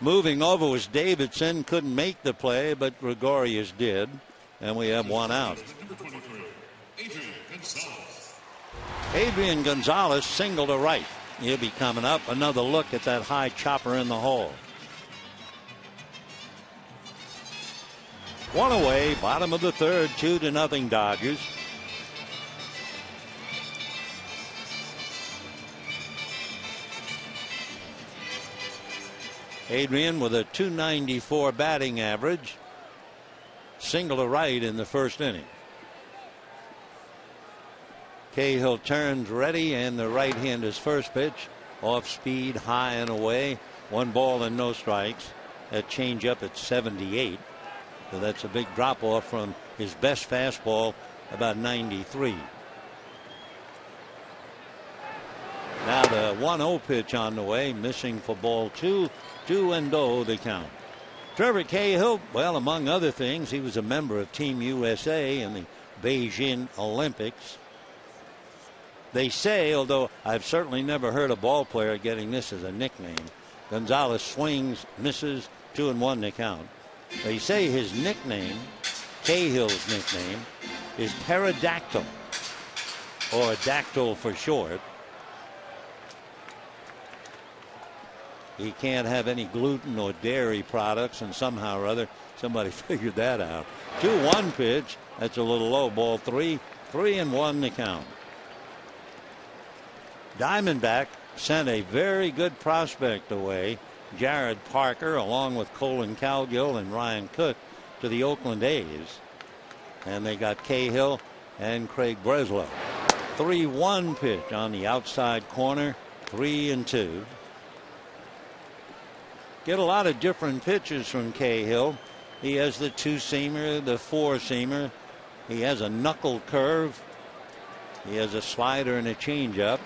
Moving over was Davidson. Couldn't make the play, but Gregorius did, and we have 1 out. Adrian Gonzalez single to right. He'll be coming up. Another look at that high chopper in the hole. 1 away, bottom of the third, 2-0 Dodgers. Adrian with a .294 batting average. Single to right in the first inning. Cahill turns ready, and the right hand is first pitch. Off speed, high and away. 1 ball and no strikes. That changeup at 78. So that's a big drop off from his best fastball, about 93. Now the 1-0 pitch on the way, missing for ball 2. 2-0 the count. Trevor Cahill, well, among other things, he was a member of Team USA in the Beijing Olympics. They say, although I've certainly never heard a ball player getting this as a nickname, Gonzalez swings, misses, 2-1 the count. They say his nickname, Cahill's nickname, is Pterodactyl, or Dactyl for short. He can't have any gluten or dairy products, and somehow or other somebody figured that out. 2-1 pitch. That's a little low. Ball 3. 3-1 the count. Diamondback sent a very good prospect away, Jared Parker, along with Colin Cowgill and Ryan Cook, to the Oakland A's. And they got Cahill and Craig Breslow. 3-1 pitch on the outside corner. 3-2. Get a lot of different pitches from Cahill. He has the 2-seamer, the 4-seamer. He has a knuckle curve. He has a slider and a changeup.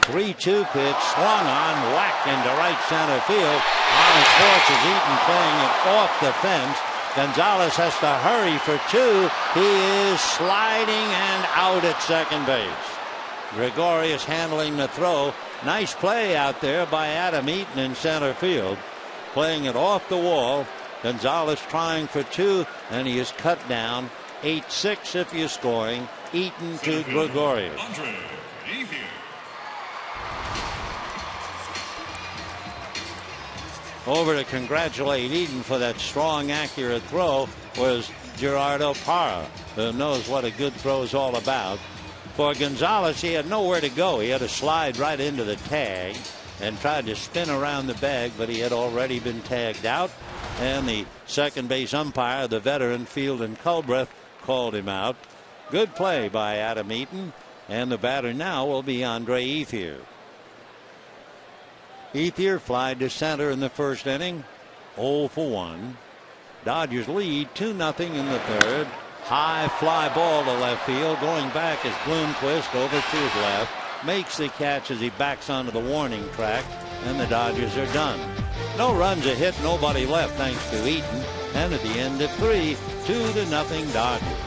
3-2 pitch, swung on, whacked into right center field. On his horse is Eaton, playing it off the fence. Gonzalez has to hurry for 2. He is sliding and out at second base. Gregorius handling the throw. Nice play out there by Adam Eaton in center field. Playing it off the wall. Gonzalez trying for 2, and he is cut down. 8-6 if you're scoring. Eaton to Gregorius. Over to congratulate Eaton for that strong, accurate throw was Gerardo Parra, who knows what a good throw is all about. For Gonzalez, he had nowhere to go. He had to slide right into the tag. and tried to spin around the bag, but he had already been tagged out, and the second base umpire, the veteran Field and Culbreth, called him out. Good play by Adam Eaton, and the batter now will be Andre Ethier. Ethier flied to center in the first inning, 0 for 1. Dodgers lead 2-0 in the third. High fly ball to left field. Going back is Bloomquist over to his left. Makes the catch as he backs onto the warning track, and the Dodgers are done. No runs are hit, nobody left thanks to Eaton. And at the end of 3, 2-0 Dodgers.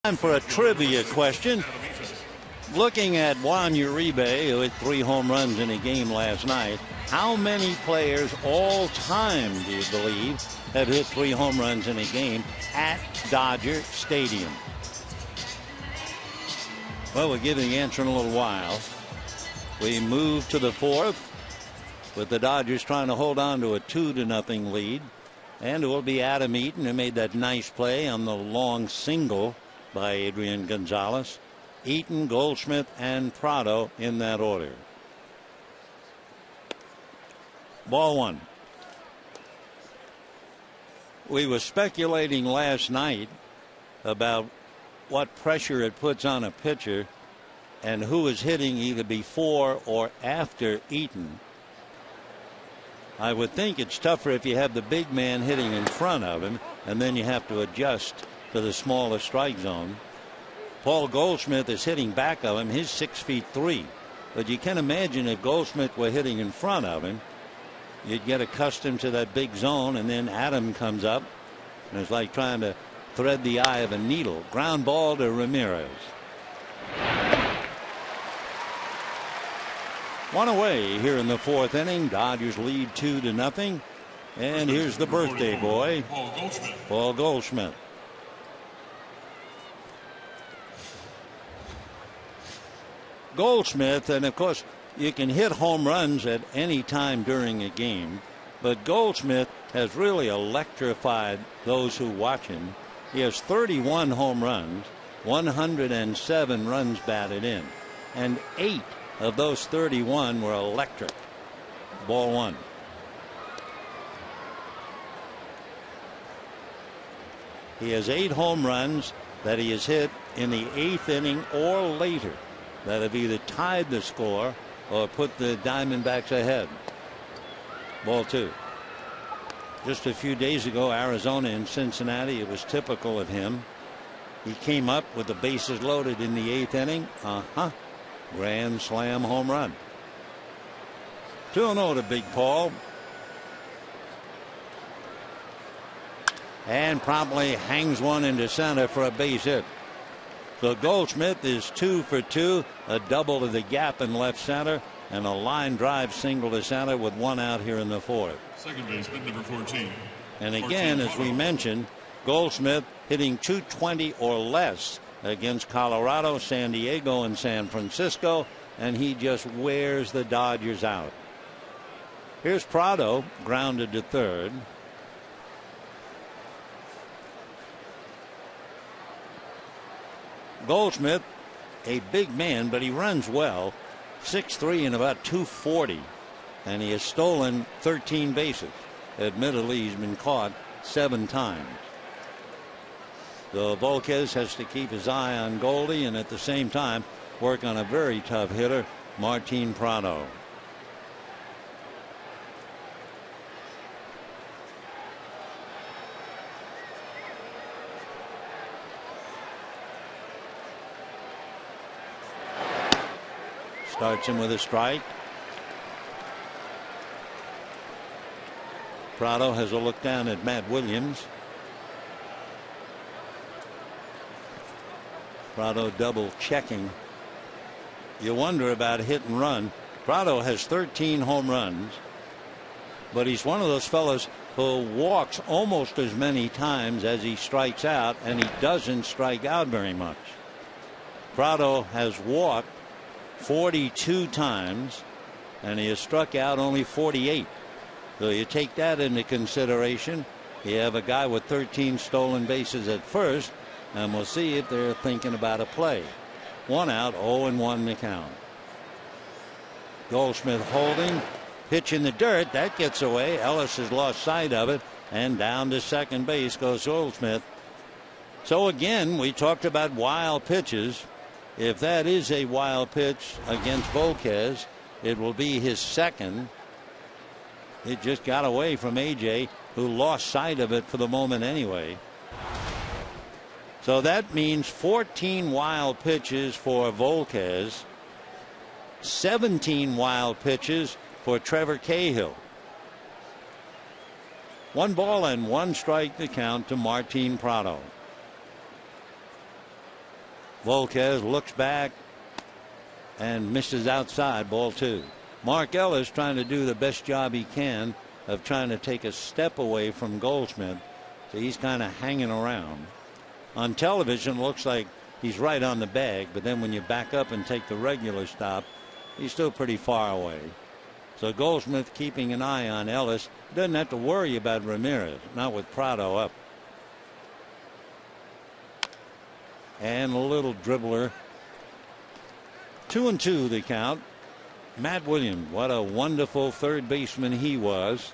Time for a trivia question. Looking at Juan Uribe, who hit 3 home runs in a game last night, how many players all time do you believe have hit 3 home runs in a game at Dodger Stadium? Well, we'll give you the answer in a little while. We move to the 4th with the Dodgers trying to hold on to a 2-0 lead. And it will be Adam Eaton who made that nice play on the long single by Adrian Gonzalez. Eaton, Goldschmidt, and Prado in that order. Ball 1. We were speculating last night about what pressure it puts on a pitcher and who is hitting either before or after Eaton. I would think it's tougher if you have the big man hitting in front of him, and then you have to adjust to the smaller strike zone. Paul Goldschmidt is hitting back of him. He's 6'3". But you can imagine if Goldschmidt were hitting in front of him, you'd get accustomed to that big zone, and then Adam comes up, and it's like trying to thread the eye of a needle. Ground ball to Ramirez. 1 away here in the 4th inning. Dodgers lead 2-0. And here's the birthday boy, Paul Goldschmidt. Goldschmidt, and of course you can hit home runs at any time during a game, but Goldschmidt has really electrified those who watch him. He has 31 home runs, 107 runs batted in, and 8 of those 31 were electric. Ball 1. He has 8 home runs that he has hit in the 8th inning or later that have either tied the score or put the Diamondbacks ahead. Ball 2. Just a few days ago, Arizona and Cincinnati, it was typical of him. He came up with the bases loaded in the 8th inning. Grand slam home run. 2-0 to Big Paul. And promptly hangs one into center for a base hit. So Goldschmidt is 2 for 2, a double to the gap in left center, and a line drive single to center with 1 out here in the 4th. Second baseman, number 14. And again, as we mentioned, Goldschmidt hitting .220 or less against Colorado, San Diego, and San Francisco, and he just wears the Dodgers out. Here's Prado, grounded to third. Goldschmidt, a big man, but he runs well, 6'3" and about 240, and he has stolen 13 bases. Admittedly, he's been caught 7 times. So Volquez has to keep his eye on Goldie and at the same time work on a very tough hitter, Martin Prado. Starts him with a strike. Prado has a look down at Matt Williams. Prado double checking. You wonder about hit and run. Prado has 13 home runs, but he's one of those fellows who walks almost as many times as he strikes out, and he doesn't strike out very much. Prado has walked 42 times, and he has struck out only 48. So you take that into consideration. You have a guy with 13 stolen bases at first, and we'll see if they're thinking about a play. 1 out, 0-1 the count. Goldschmidt holding, pitch in the dirt, that gets away. Ellis has lost sight of it, and down to second base goes Goldschmidt. So again, we talked about wild pitches. If that is a wild pitch against Volquez, it will be his second. It just got away from AJ, who lost sight of it for the moment anyway. So that means 14 wild pitches for Volquez, 17 wild pitches for Trevor Cahill. 1 ball and 1 strike to count to Martin Prado. Volquez looks back and misses outside, ball 2. Mark Ellis trying to do the best job he can of trying to take a step away from Goldschmidt. So he's kind of hanging around. On television, looks like he's right on the bag, but then when you back up and take the regular stop, he's still pretty far away. So Goldschmidt keeping an eye on Ellis. Doesn't have to worry about Ramirez, not with Prado up. And a little dribbler. 2-2 the count. Matt Williams, what a wonderful third baseman he was.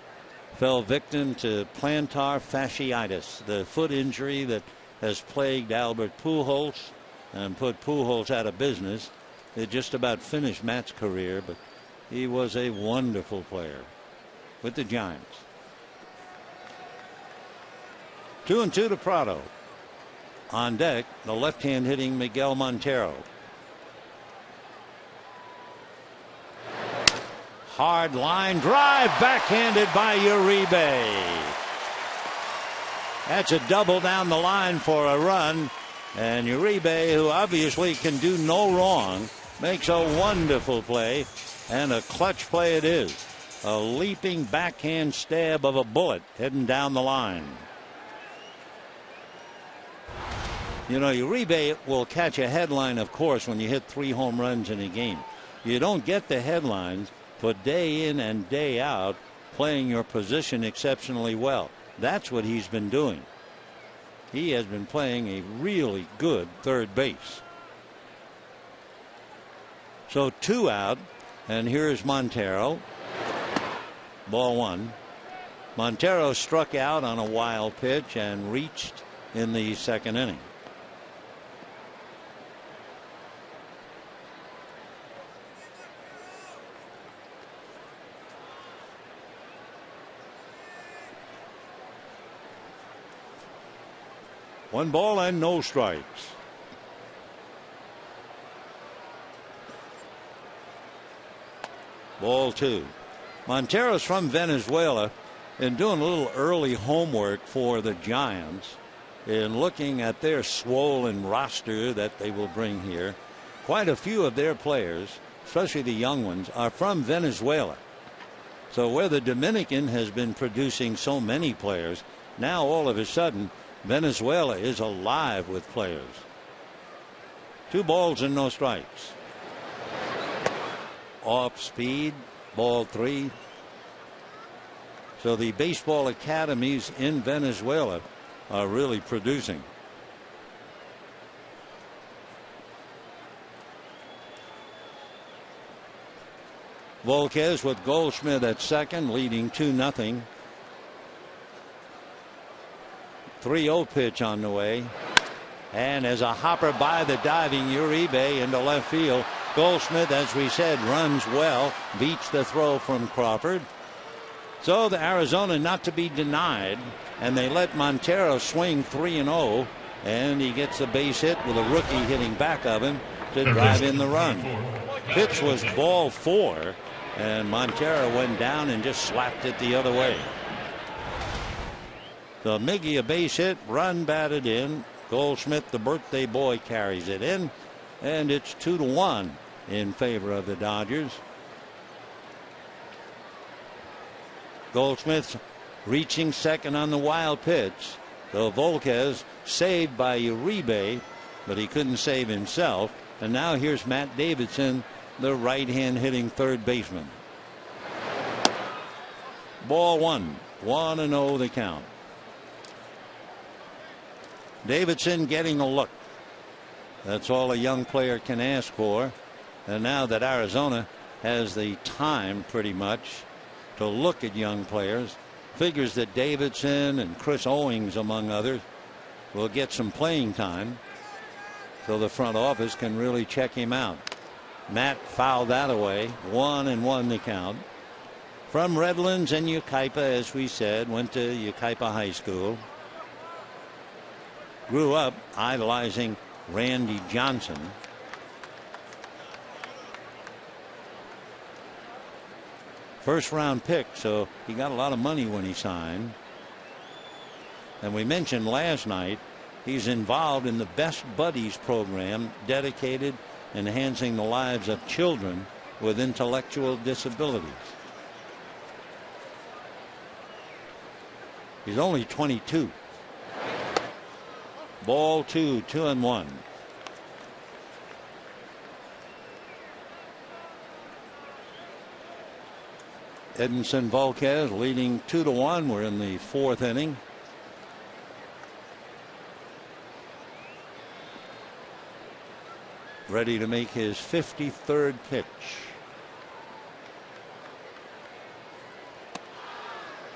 Fell victim to plantar fasciitis, the foot injury that has plagued Albert Pujols and put Pujols out of business. It just about finished Matt's career, but he was a wonderful player with the Giants. 2-2 to Prado. On deck, the left-hand hitting Miguel Montero. Hard line drive, backhanded by Uribe. That's a double down the line for a run, and Uribe, who obviously can do no wrong, makes a wonderful play, and a clutch play it is. A leaping backhand stab of a bullet heading down the line. You know, Uribe will catch a headline, of course, when you hit 3 home runs in a game. You don't get the headlines for day in and day out playing your position exceptionally well. That's what he's been doing. He has been playing a really good third base. So 2 out, and here's Montero. Ball 1. Montero struck out on a wild pitch and reached in the second inning. One ball and no strikes. Ball 2. Montero's from Venezuela and doing a little early homework for the Giants in looking at their swollen roster that they will bring here. Quite a few of their players, especially the young ones, are from Venezuela. So where the Dominican has been producing so many players, Now all of a sudden Venezuela is alive with players. 2 balls and no strikes. Off speed, ball 3. So the baseball academies in Venezuela are really producing. Volquez with Goldschmidt at second, leading 2-0. 3-0 pitch on the way. And as a hopper by the diving Uribe into left field, Goldschmidt, as we said, runs well, beats the throw from Crawford. So the Arizona not to be denied, and they let Montero swing 3-0, and he gets a base hit with a rookie hitting back of him to drive in the run. Pitch was ball 4, and Montero went down and just slapped it the other way. So Miggy a base hit, run batted in. Goldschmidt, the birthday boy, carries it in, and it's 2-1 in favor of the Dodgers. Goldschmidt's reaching second on the wild pitch. So Volquez saved by Uribe, but he couldn't save himself. And now here's Matt Davidson, the right-hand hitting third baseman. Ball 1, 1-0 the count. Davidson getting a look. That's all a young player can ask for. And now that Arizona has the time pretty much to look at young players, figures that Davidson and Chris Owings, among others, will get some playing time, so the front office can really check him out. Matt fouled that away. 1-1 the count. From Redlands and Yucaipa, as we said, went to Yucaipa High School. Grew up idolizing Randy Johnson. First round pick, so he got a lot of money when he signed. And we mentioned last night he's involved in the Best Buddies program, dedicated enhancing the lives of children with intellectual disabilities. He's only 22. Ball 2, 2-1. Edinson Volquez leading 2-1. We're in the 4th inning. Ready to make his 53rd pitch.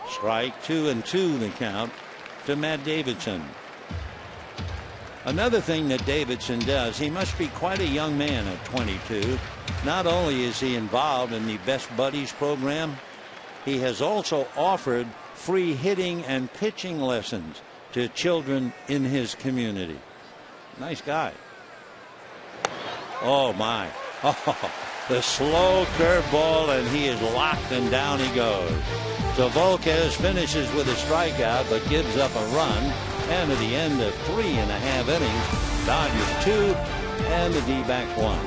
Strike 2-2 the count to Matt Davidson. Another thing that Davidson does, he must be quite a young man at 22. Not only is he involved in the Best Buddies program, he has also offered free hitting and pitching lessons to children in his community. Nice guy. Oh my. Oh, the slow curveball, and he is locked, and down he goes. So Volquez finishes with a strikeout but gives up a run. And at the end of 3.5 innings, Dodgers 2 and the D-backs 1.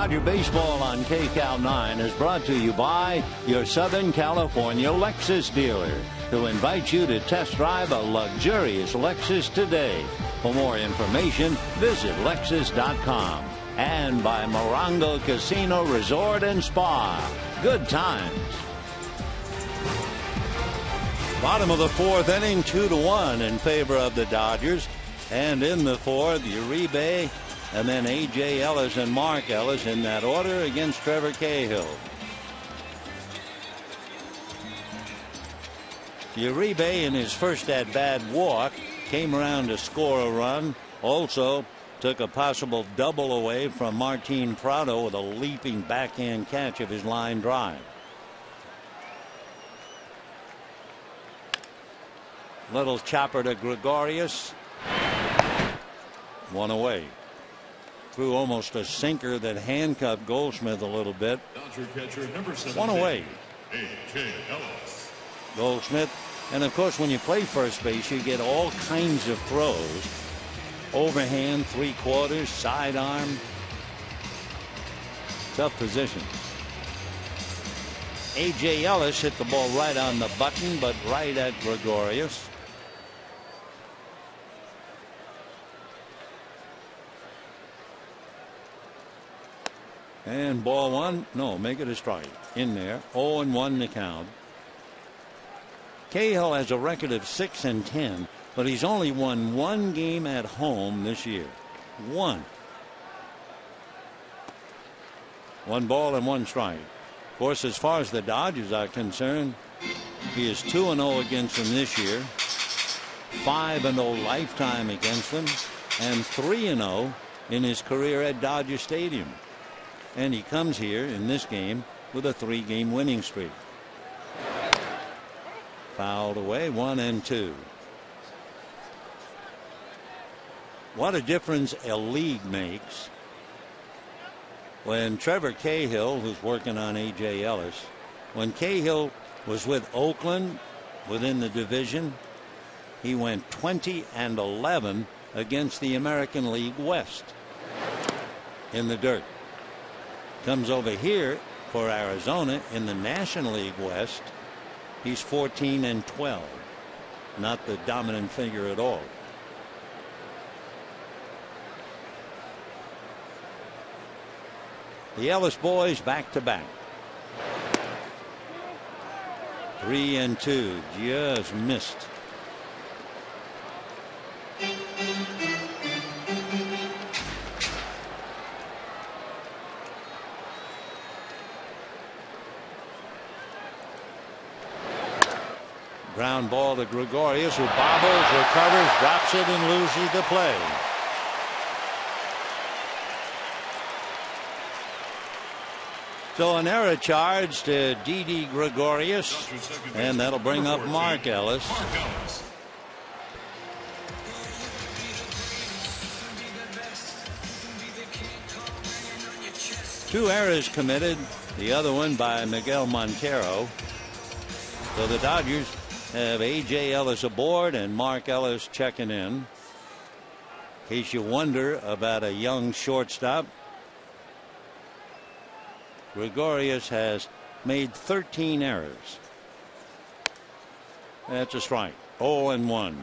Dodger Baseball on KCAL 9 is brought to you by your Southern California Lexus dealer, who invites you to test drive a luxurious Lexus today. For more information, visit Lexus.com. And by Morongo Casino Resort and Spa. Good times. Bottom of the fourth inning, 2-1 in favor of the Dodgers. And in the fourth, Uribe and then A.J. Ellis and Mark Ellis in that order against Trevor Cahill. Uribe in his first at-bat walk came around to score a run. Also took a possible double away from Martin Prado with a leaping backhand catch of his line drive. Little chopper to Gregorius. One away. Threw almost a sinker that handcuffed Goldschmidt a little bit. Dodger catcher number 17, one away. A.J. Ellis. Goldschmidt. And of course, when you play first base, you get all kinds of throws. Overhand, three-quarters, sidearm. Tough position. A.J. Ellis hit the ball right on the button, but right at Gregorius. And ball one. No, make it a strike. In there. 0-1 the count. Cahill has a record of 6-10, but he's only won one game at home this year. One ball and one strike. Of course, as far as the Dodgers are concerned, he is 2-0 against them this year, 5-0 lifetime against them, and 3-0 in his career at Dodger Stadium. And he comes here in this game with a 3-game winning streak. Fouled away, 1-2. What a difference a league makes. When Trevor Cahill, who's working on A.J. Ellis, when Cahill was with Oakland within the division, he went 20-11 against the American League West in the dirt. Comes over here for Arizona in the National League West. He's 14-12. Not the dominant figure at all. The Ellis boys back to back. 3-2. Just missed. Ground ball to Gregorius, who bobbles, recovers, drops it, and loses the play. So an error charge to DIDI Gregorius, and that'll bring up Mark Ellis. Two errors committed, the other one by Miguel Montero. So the Dodgers have A.J. Ellis aboard and Mark Ellis checking in. In case you wonder about a young shortstop, Gregorius has made 13 errors. That's a strike. 0-1.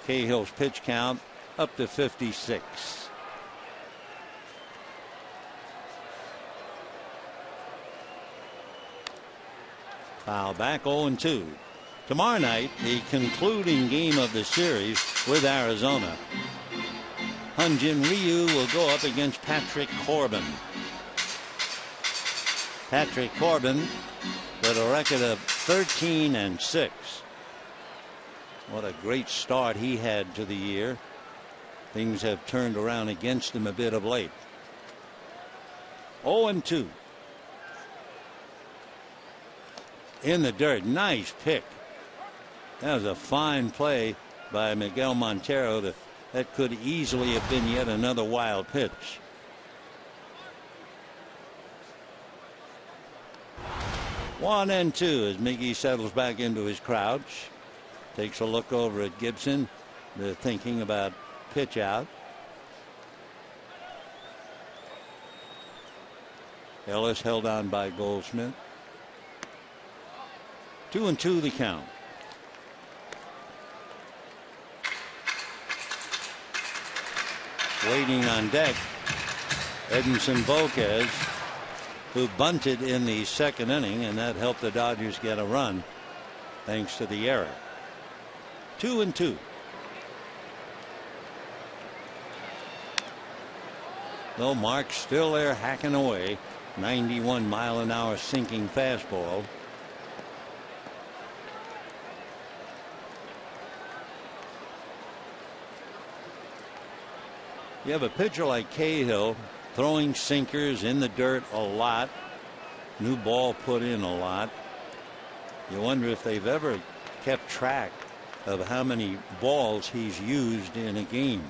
Cahill's pitch count up to 56. Foul back, 0-2. Tomorrow night, the concluding game of the series with Arizona. Hyun-Jin Ryu will go up against Patrick Corbin. Patrick Corbin with a record of 13-6. What a great start he had to the year. Things have turned around against him a bit of late. 0-2. In the dirt. Nice pick. That was a fine play by Miguel Montero. That could easily have been yet another wild pitch. One and two as Miggy settles back into his crouch. Takes a look over at Gibson. They're thinking about pitch out. Ellis held on by Goldschmidt. 2-2 the count. Waiting on deck, Edinson Volquez, who bunted in the second inning, and that helped the Dodgers get a run thanks to the error. 2-2. Though Mark's still there hacking away. 91-mile-an-hour sinking fastball. You have a pitcher like Cahill throwing sinkers in the dirt a lot. New ball put in a lot. You wonder if they've ever kept track of how many balls he's used in a game.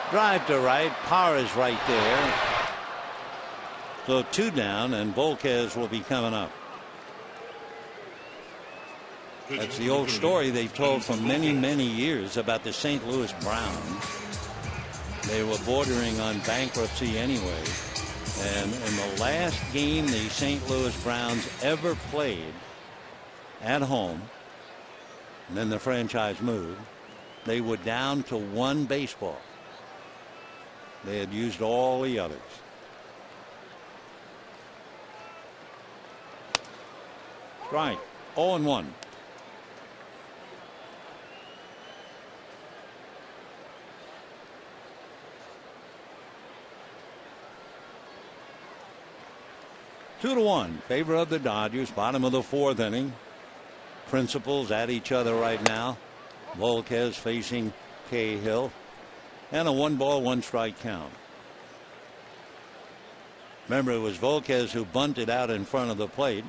Drive to right. Power is right there. So 2 down, and Volquez will be coming up. That's the old story they've told for many, many years about the St. Louis Browns. They were bordering on bankruptcy anyway. And in the last game the St. Louis Browns ever played at home, and then the franchise moved, they were down to 1 baseball. They had used all the others. Strike. 0-1. Two to 1 favor of the Dodgers. Bottom of the 4th inning. Principals at each other right now. Volquez facing Cahill, and a 1-ball 1-strike count. Remember, it was Volquez who bunted out in front of the plate,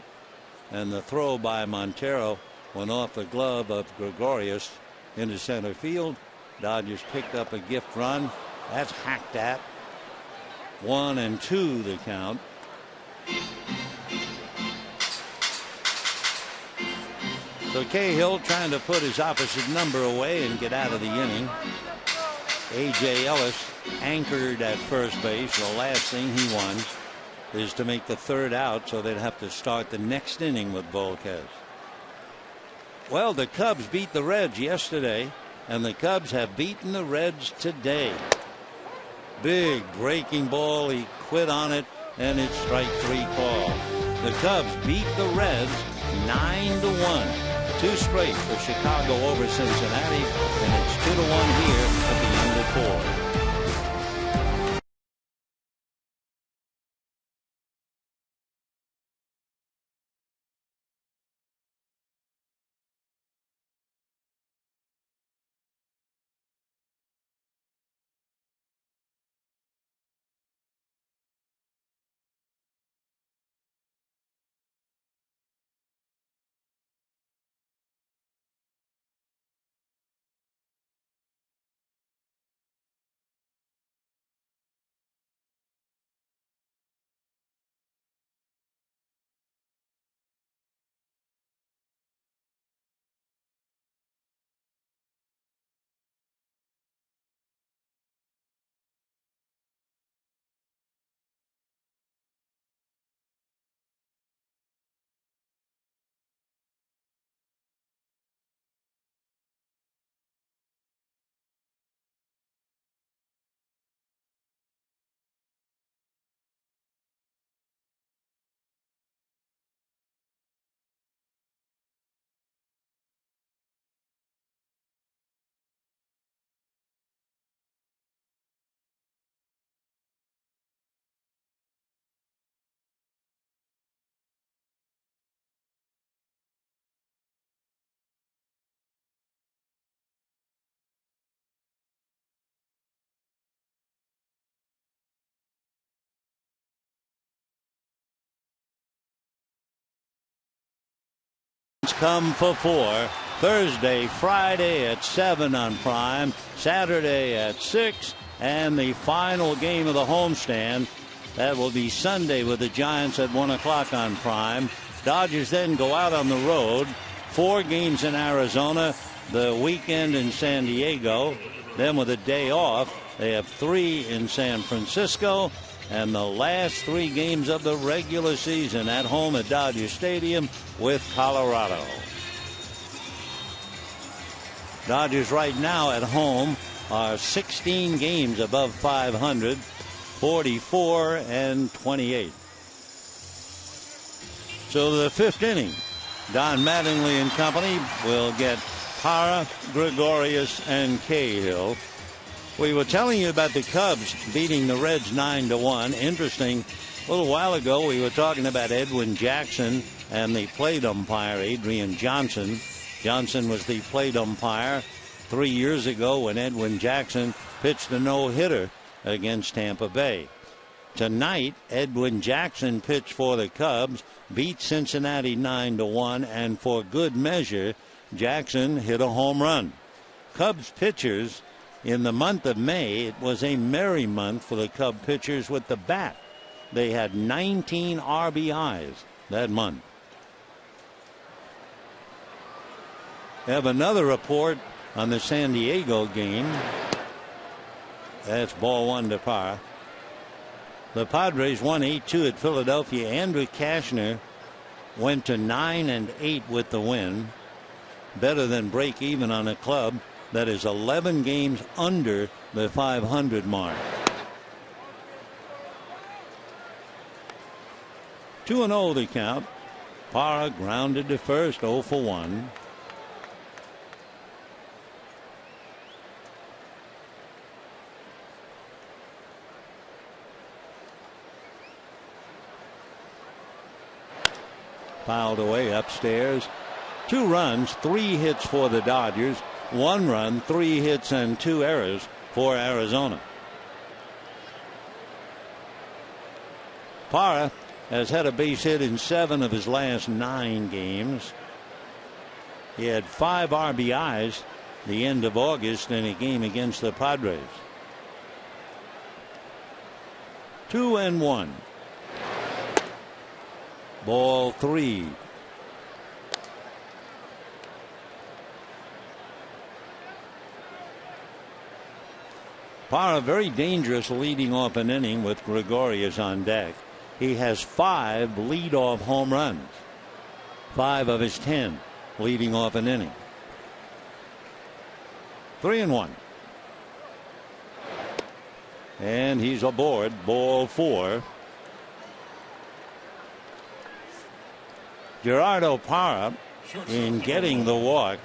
and the throw by Montero went off the glove of Gregorius into center field. Dodgers picked up a gift run. That's hacked at. 1-2 the count. So Cahill trying to put his opposite number away and get out of the inning. A.J. Ellis anchored at first base. The last thing he wants is to make the 3rd out, so they'd have to start the next inning with Volquez. Well, the Cubs beat the Reds yesterday, and the Cubs have beaten the Reds today. Big breaking ball. He quit on it, and it's strike 3 call. The Cubs beat the Reds 9-1. 2 straight for Chicago over Cincinnati, and it's 2-1 here at the end of 4. Come for 4 Thursday, Friday at 7 on Prime, Saturday at 6, and the final game of the homestand that will be Sunday with the Giants at 1 o'clock on Prime. Dodgers then go out on the road 4 games in Arizona, the weekend in San Diego. Then with a day off, they have 3 in San Francisco. And the last 3 games of the regular season at home at Dodger Stadium with Colorado. Dodgers right now at home are 16 games above 500, 44 and 28. So the 5th inning, Don Mattingly and company will get Parra, Gregorius, and Cahill. We were telling you about the Cubs beating the Reds 9-1. Interesting. A little while ago, we were talking about Edwin Jackson and the plate umpire, Adrian Johnson. Johnson was the plate umpire 3 years ago when Edwin Jackson pitched a no-hitter against Tampa Bay. Tonight, Edwin Jackson pitched for the Cubs, beat Cincinnati 9-1, and for good measure, Jackson hit a home run. Cubs pitchers, in the month of May, it was a merry month for the Cub pitchers with the bat. They had 19 RBIs that month. I have another report on the San Diego game. That's ball 1 to Parra. The Padres won 8-2 at Philadelphia. Andrew Cashner went to 9-8 with the win. Better than break even on a club that is 11 games under the 500 mark. 2-0 the count. Parra grounded to first, 0 for 1. Fouled away upstairs. 2 runs, 3 hits for the Dodgers. 1 run, 3 hits, and 2 errors for Arizona. Parra has had a base hit in 7 of his last 9 games. He had 5 RBIs the end of August in a game against the Padres. 2-1. Ball 3. Parra very dangerous leading off an inning with Gregorius on deck. He has 5 leadoff home runs. 5 of his 10 leading off an inning. 3-1. And he's aboard. Ball 4. Gerardo Parra, in getting the walk,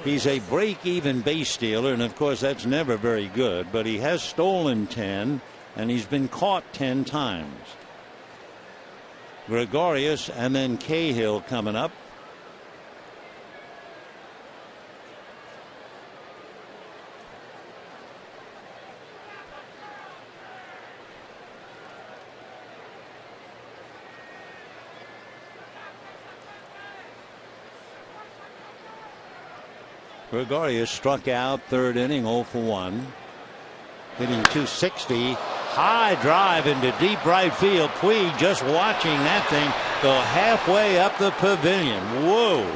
he's a break-even base stealer, and of course that's never very good, but he has stolen 10 and he's been caught 10 times. Gregorius and then Cahill coming up. Gregorius struck out 3rd inning, 0 for 1. Hitting .260. High drive into deep right field. Puig just watching that thing go halfway up the pavilion. Whoa.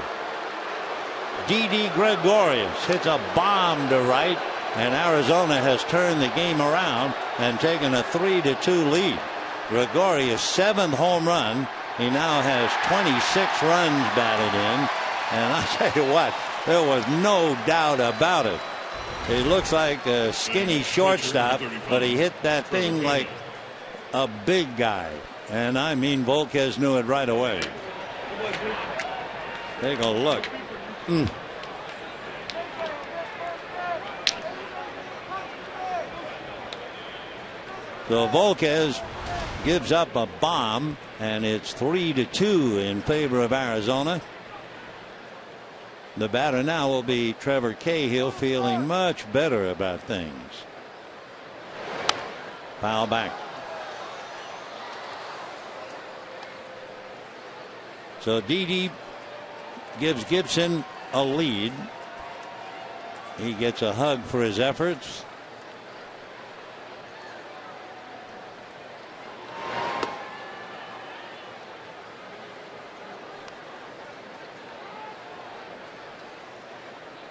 DD Gregorius hits a bomb to right, and Arizona has turned the game around and taken a 3-2 lead. Gregorius' 7th home run. He now has 26 runs batted in, and I'll tell you what, there was no doubt about it. He looks like a skinny shortstop, but he hit that thing like a big guy. And I mean, Volquez knew it right away. Take a look. So Volquez gives up a bomb, and it's 3-2 in favor of Arizona. The batter now will be Trevor Cahill, feeling much better about things. Foul back. So Didi gives Gibson a lead. He gets a hug for his efforts.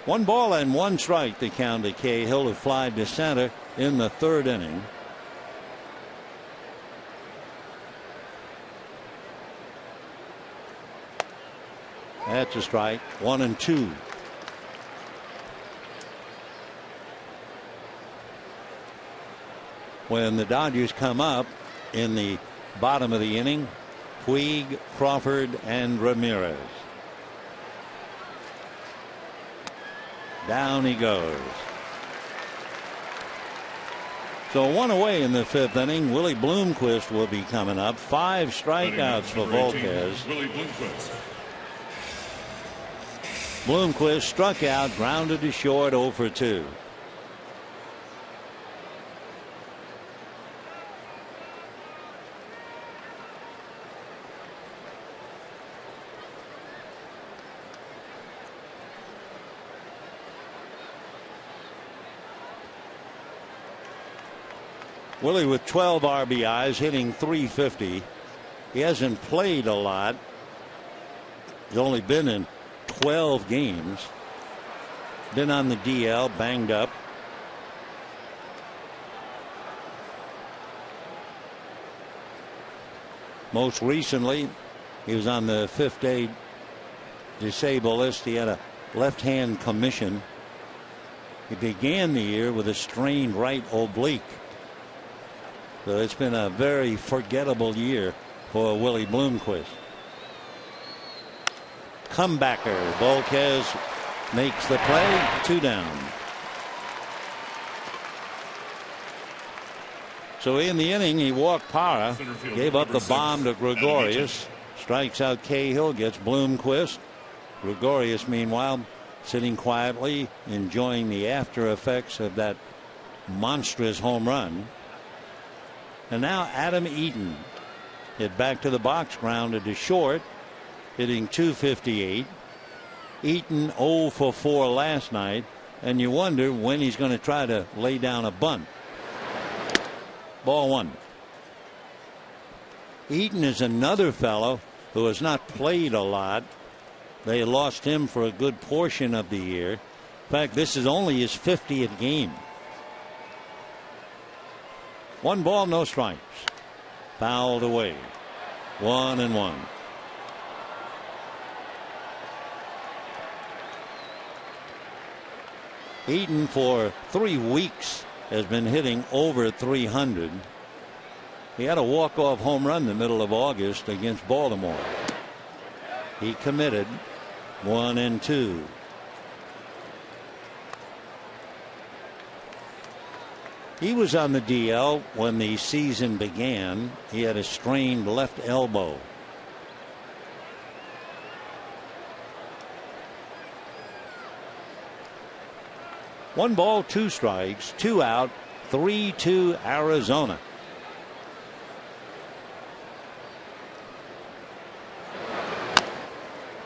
1 ball and 1 strike the count to Cahill, who flied to center in the 3rd inning. That's a strike. 1-2. When the Dodgers come up in the bottom of the inning, Puig, Crawford, and Ramirez. Down he goes. So 1 away in the 5th inning. Willie Bloomquist will be coming up. 5 strikeouts for Volquez. Willie Bloomquist. Bloomquist struck out, grounded to short, 0 for 2. Willie with 12 RBIs, hitting .350. He hasn't played a lot. He's only been in 12 games. Been on the DL, banged up. Most recently, he was on the 5th-day disabled list. He had a left-hand commission. He began the year with a strained right oblique. So it's been a very forgettable year for Willie Bloomquist. Comebacker. Volquez makes the play. 2 down. So in the inning, he walked Parra, gave up the bomb to Gregorius, strikes out Cahill, gets Bloomquist. Gregorius, meanwhile, sitting quietly, enjoying the after effects of that monstrous home run. And now Adam Eaton hit back to the box, grounded to short, hitting .258. Eaton 0 for 4 last night, and you wonder when he's going to try to lay down a bunt. Ball 1. Eaton is another fellow who has not played a lot. They lost him for a good portion of the year. In fact, this is only his 50th game. 1 ball, no strikes. Fouled away. 1-1. Eaton for 3 weeks has been hitting over .300. He had a walk-off home run in the middle of August against Baltimore. He committed. 1-2. He was on the DL when the season began. He had a strained left elbow. One ball, 2 strikes, 2 out, 3-2 Arizona.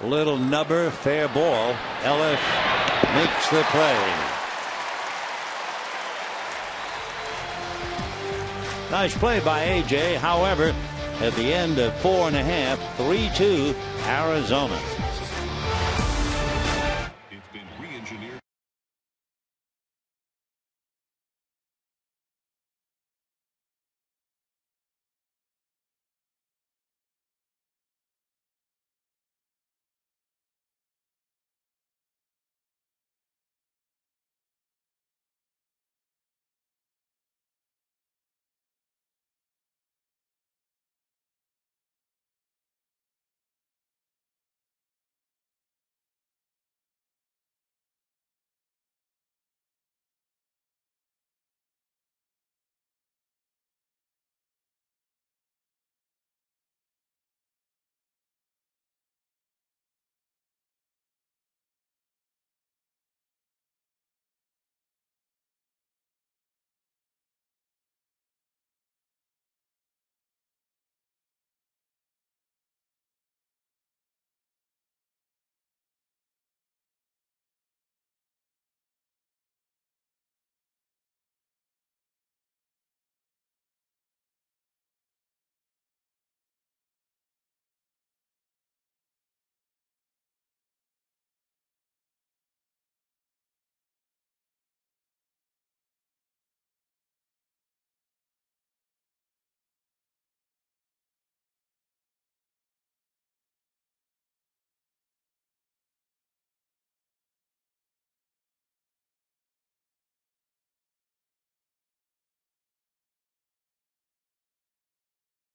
Little nubber, fair ball. Ellis makes the play. Nice play by AJ. However, at the end of 4.5, 3-2 Arizona.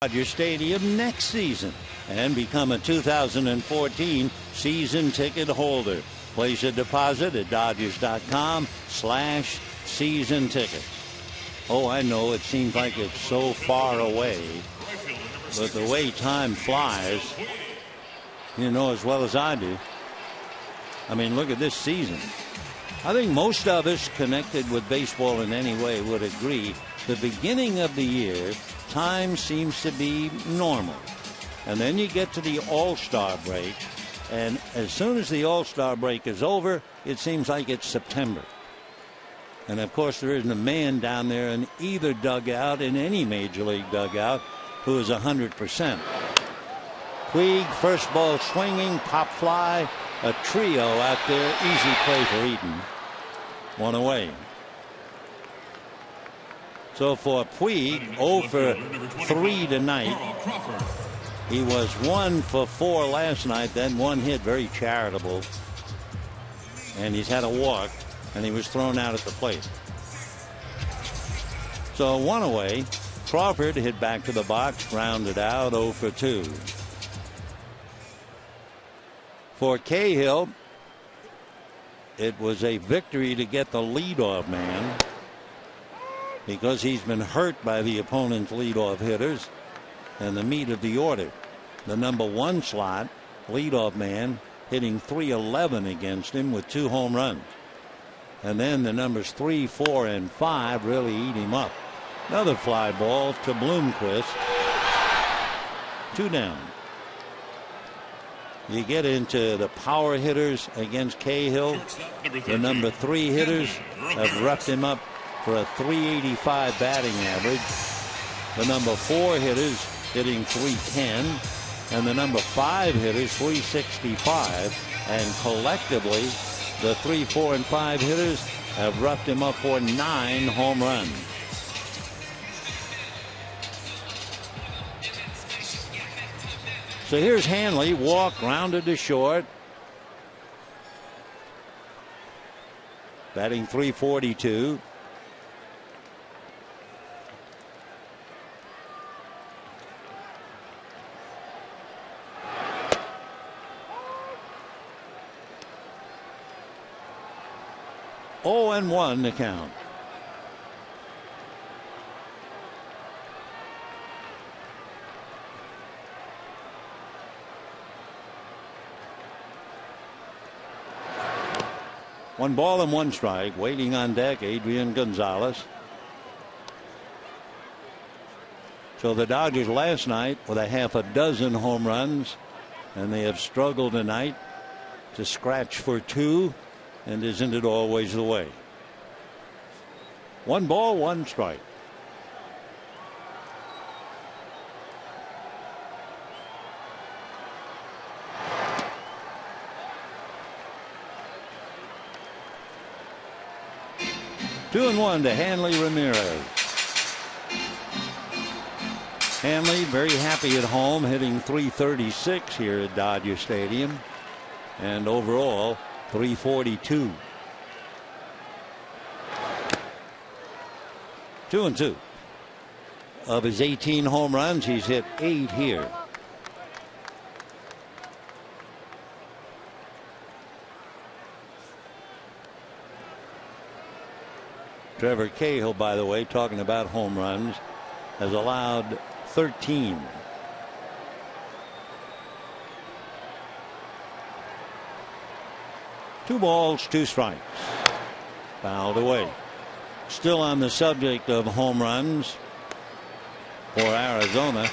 Dodger Stadium next season and become a 2014 season ticket holder. Place a deposit at Dodgers.com/season tickets. Oh, I know it seems like it's so far away, but the way time flies, you know as well as I do. I mean, look at this season. I think most of us connected with baseball in any way would agree the beginning of the year, time seems to be normal. And then you get to the All-Star break, and as soon as the All-Star break is over, it seems like it's September. And of course, there isn't a man down there in either dugout, in any major league dugout, who is 100%. Puig, first ball swinging, pop fly, a trio out there, easy play for Eaton. One away. So for Puig, 0 for 3 tonight. He was 1 for 4 last night, then 1 hit, very charitable. And he's had a walk, and he was thrown out at the plate. So 1 away. Crawford hit back to the box, grounded out, 0 for 2. For Cahill, it was a victory to get the leadoff man, because he's been hurt by the opponent's leadoff hitters and the meat of the order. The number 1 slot leadoff man hitting .311 against him with 2 home runs. And then the numbers 3, 4, and 5 really eat him up. Another fly ball to Bloomquist. 2 down. You get into the power hitters against Cahill. The number 3 hitters have roughed him up for a .385 batting average. The number 4 hitters hitting .310, and the number 5 hitters .365, and collectively the 3, 4, and 5 hitters have roughed him up for 9 home runs. So here's Hanley, walk, grounded to short, batting .342. Oh, and 1 to count. One ball and 1 strike. Waiting on deck, Adrian Gonzalez. So the Dodgers last night with a half a dozen home runs, and they have struggled tonight to scratch for 2. And isn't it always the way? 1 ball, 1 strike. Two and 1 to Hanley Ramirez. Hanley very happy at home, hitting .336 here at Dodger Stadium, and overall .342. 2 and 2. Of his 18 home runs, he's hit 8 here. Trevor Cahill, by the way, talking about home runs, has allowed 13. Two balls, 2 strikes. Fouled away. Still on the subject of home runs for Arizona,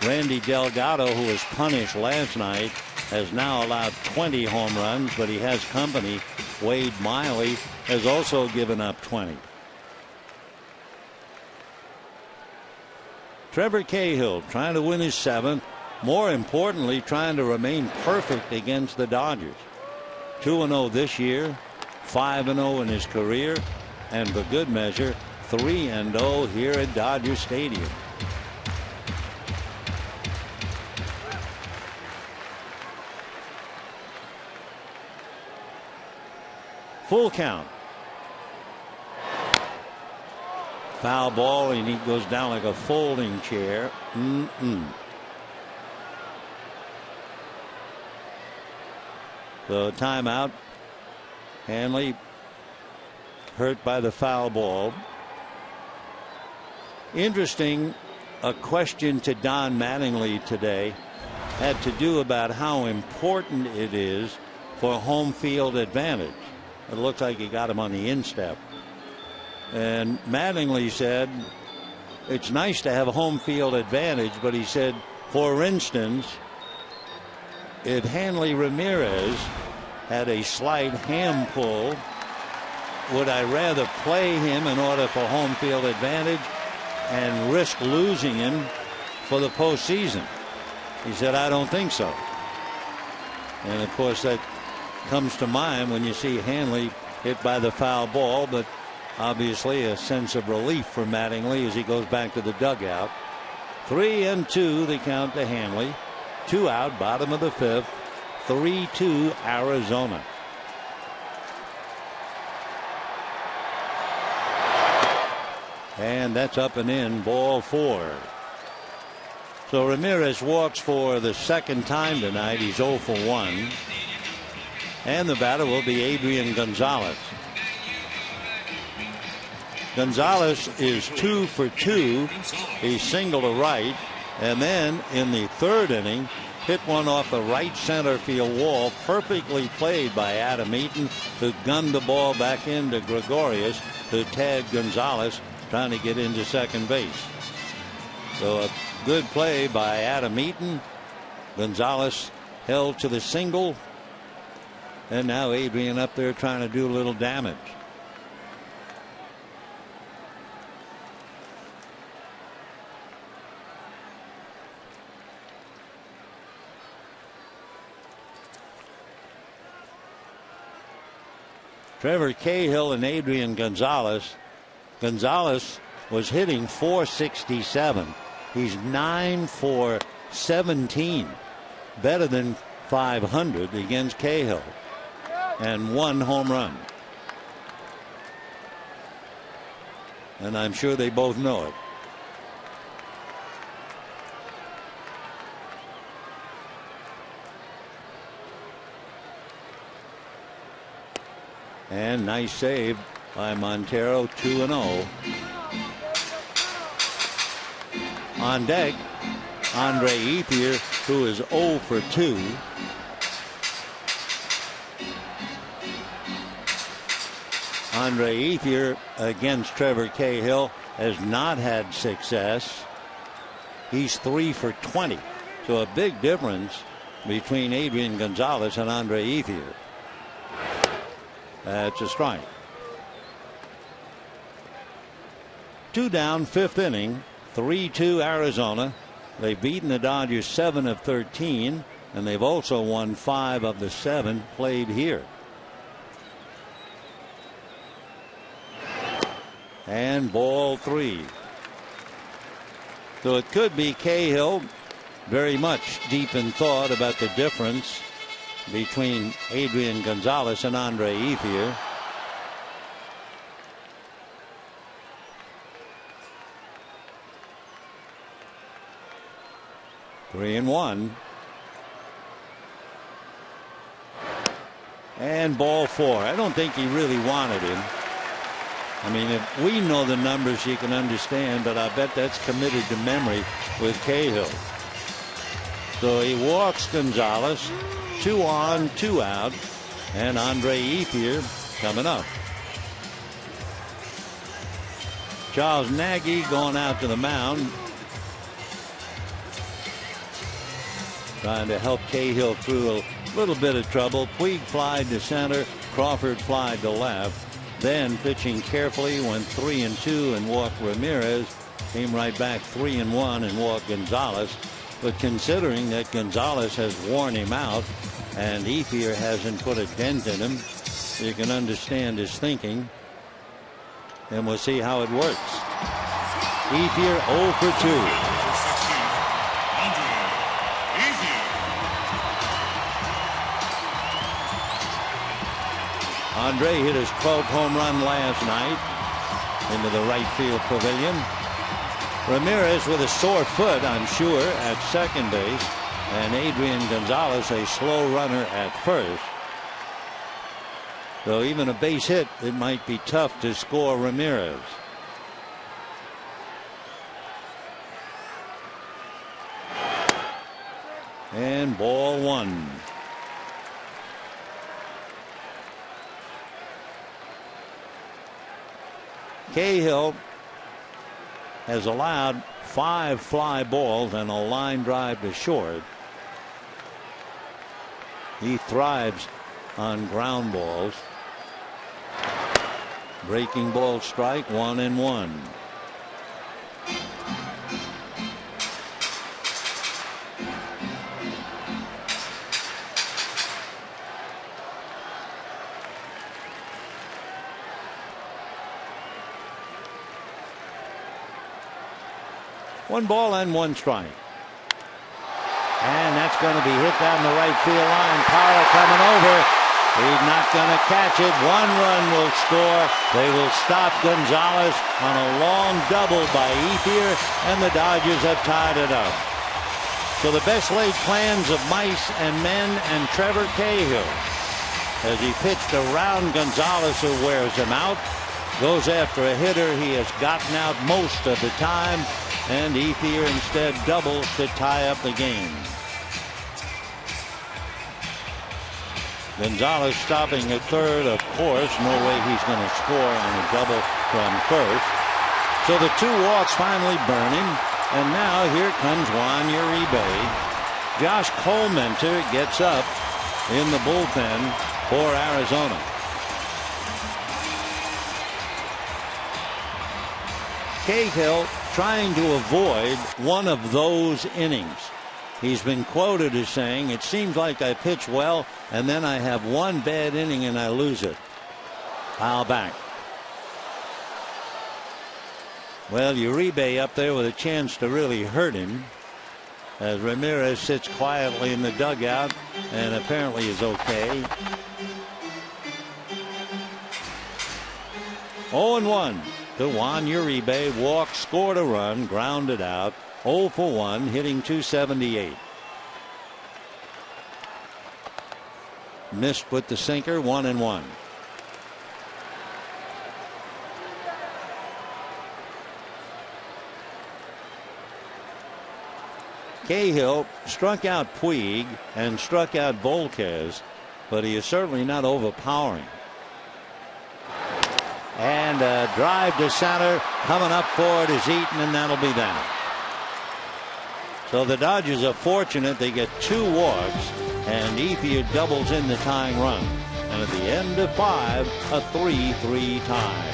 Randy Delgado, who was punished last night, has now allowed 20 home runs, but he has company. Wade Miley has also given up 20. Trevor Cahill trying to win his 7th. More importantly, trying to remain perfect against the Dodgers. 2-0 this year, 5-0 in his career, and for good measure, 3-0 here at Dodger Stadium. Full count. Foul ball, and he goes down like a folding chair. So timeout. Hanley hurt by the foul ball. Interesting, a question to Don Mattingly today had to do about how important it is for home field advantage. It looks like he got him on the instep. And Mattingly said it's nice to have a home field advantage, but he said, for instance, if Hanley Ramirez had a slight ham pull, would I rather play him in order for home field advantage and risk losing him for the postseason? He said, I don't think so. And of course, that comes to mind when you see Hanley hit by the foul ball, but obviously a sense of relief for Mattingly as he goes back to the dugout. 3-2 the count to Hanley. 2 out, bottom of the 5th. 3-2 Arizona. And that's up and in, ball 4. So Ramirez walks for the second time tonight. He's 0 for 1. And the batter will be Adrian Gonzalez. Gonzalez is 2 for 2. He singled to right, and then in the 3rd inning hit one off the right center field wall, perfectly played by Adam Eaton, who gunned the ball back into Gregorius, who tagged Gonzalez trying to get into second base. So a good play by Adam Eaton. Gonzalez held to the single, and now Adrian up there trying to do a little damage. Trevor Cahill and Adrian Gonzalez. Gonzalez was hitting .467. He's 9 for 17, better than .500 against Cahill, and 1 home run. And I'm sure they both know it. And nice save by Montero, 2-0. On deck, Andre Ethier, who is 0 for 2. Andre Ethier against Trevor Cahill has not had success. He's 3 for 20. So a big difference between Adrian Gonzalez and Andre Ethier. That's a strike. 2 down, 5th inning. 3-2 Arizona. They've beaten the Dodgers 7 of 13, and they've also won 5 of the 7 played here. And ball 3. So it could be Cahill very much deep in thought about the difference between Adrian Gonzalez and Andre Ethier. Three and 1. And ball 4. I don't think he really wanted him. I mean, if we know the numbers, you can understand, but I bet that's committed to memory with Cahill. So he walks Gonzalez. 2 on, 2 out, and Andre Ethier coming up. Charles Nagy going out to the mound, trying to help Cahill through a little bit of trouble. Puig fly to center, Crawford fly to left. Then pitching carefully, went 3-2 and walked Ramirez. Came right back 3-1 and walked Gonzalez. But considering that Gonzalez has worn him out and Ethier hasn't put a dent in him, you can understand his thinking. And we'll see how it works. Ethier 0 for 2. Andre hit his 12th home run last night. into the right field pavilion. Ramirez with a sore foot, I'm sure, at second base, and Adrian Gonzalez a slow runner at first. So even a base hit, it might be tough to score Ramirez. And ball one. Cahill has allowed 5 fly balls and a line drive to short. He thrives on ground balls. Breaking ball strike, 1-1. One ball and 1 strike. And that's going to be hit down the right field line. Parra coming over. He's not going to catch it. 1 run will score. They will stop Gonzalez on a long double by ETHIER, and the Dodgers have tied it up. So the best laid plans of mice and men and Trevor Cahill, as he pitched around Gonzalez, who wears him out, goes after a hitter he has gotten out most of the time, and ETHIER instead doubles to tie up the game. Gonzalez stopping at third, of course. No way he's going to score on a double from first. So the 2 walks finally burning, and now here comes Juan Uribe. Josh Colmenter gets up in the bullpen for Arizona. Cahill trying to avoid one of those innings. He's been quoted as saying, "It seems like I pitch well, and then I have one bad inning and I lose it. Foul back." Well, Uribe up there with a chance to really hurt him, as Ramirez sits quietly in the dugout and apparently is okay. 0-1 to Juan Uribe. Walk, scored a run, grounded out. 0 for 1, hitting .278. Missed with the sinker, 1-1. Cahill struck out Puig and struck out Volquez, but he is certainly not overpowering. And a drive to center, coming up for it is Eaton, and that'll be that. So the Dodgers are fortunate. They get 2 walks, and ETHIER doubles in the tying run. And at the end of 5, a 3-3 tie.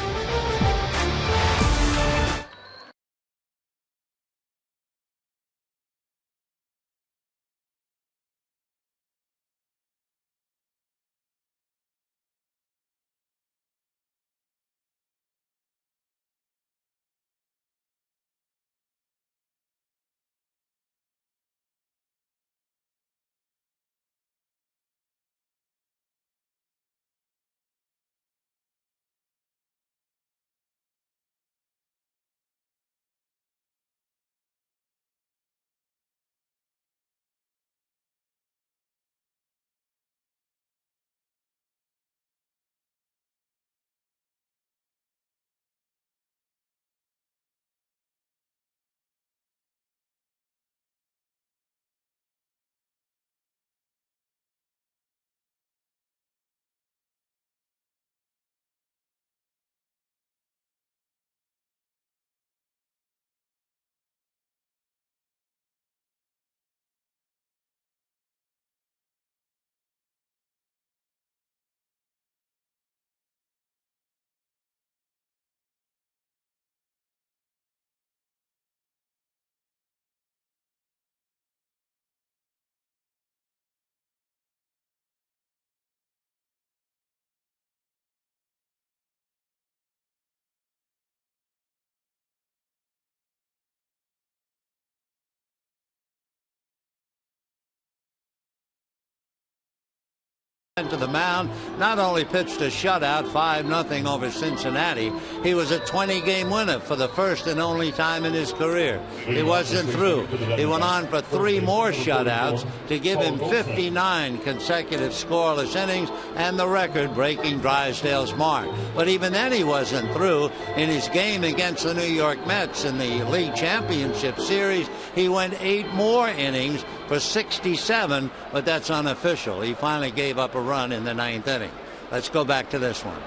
to the mound, not only pitched a shutout 5-0 over Cincinnati, he was a 20-game winner for the first and only time in his career. He wasn't through. He went on for 3 more shutouts to give him 59 consecutive scoreless innings and the record-breaking Drysdale's mark. But even then he wasn't through. In his game against the New York Mets in the League Championship Series, he went 8 more innings for 67, but that's unofficial. He finally gave up a run in the 9th inning. Let's go back to this one.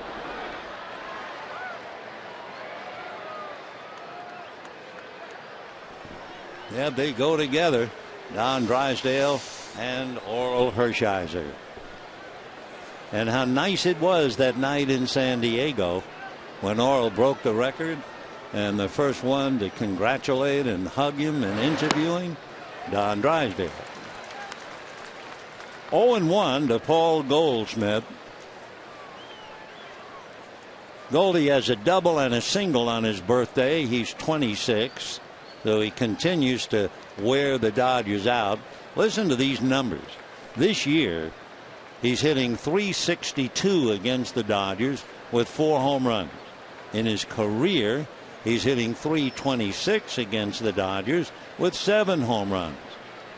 Yeah, they go together, Don Drysdale and Oral Hershiser. And how nice it was that night in San Diego when Oral broke the record, and the first one to congratulate and hug him and interview him, Don Drysdale. 0-1 to Paul Goldschmidt. Goldie has a double and a single on his birthday. He's 26, so he continues to wear the Dodgers out. Listen to these numbers. This year, he's hitting .362 against the Dodgers with 4 home runs. In his career, he's hitting .326 against the Dodgers with 7 home runs.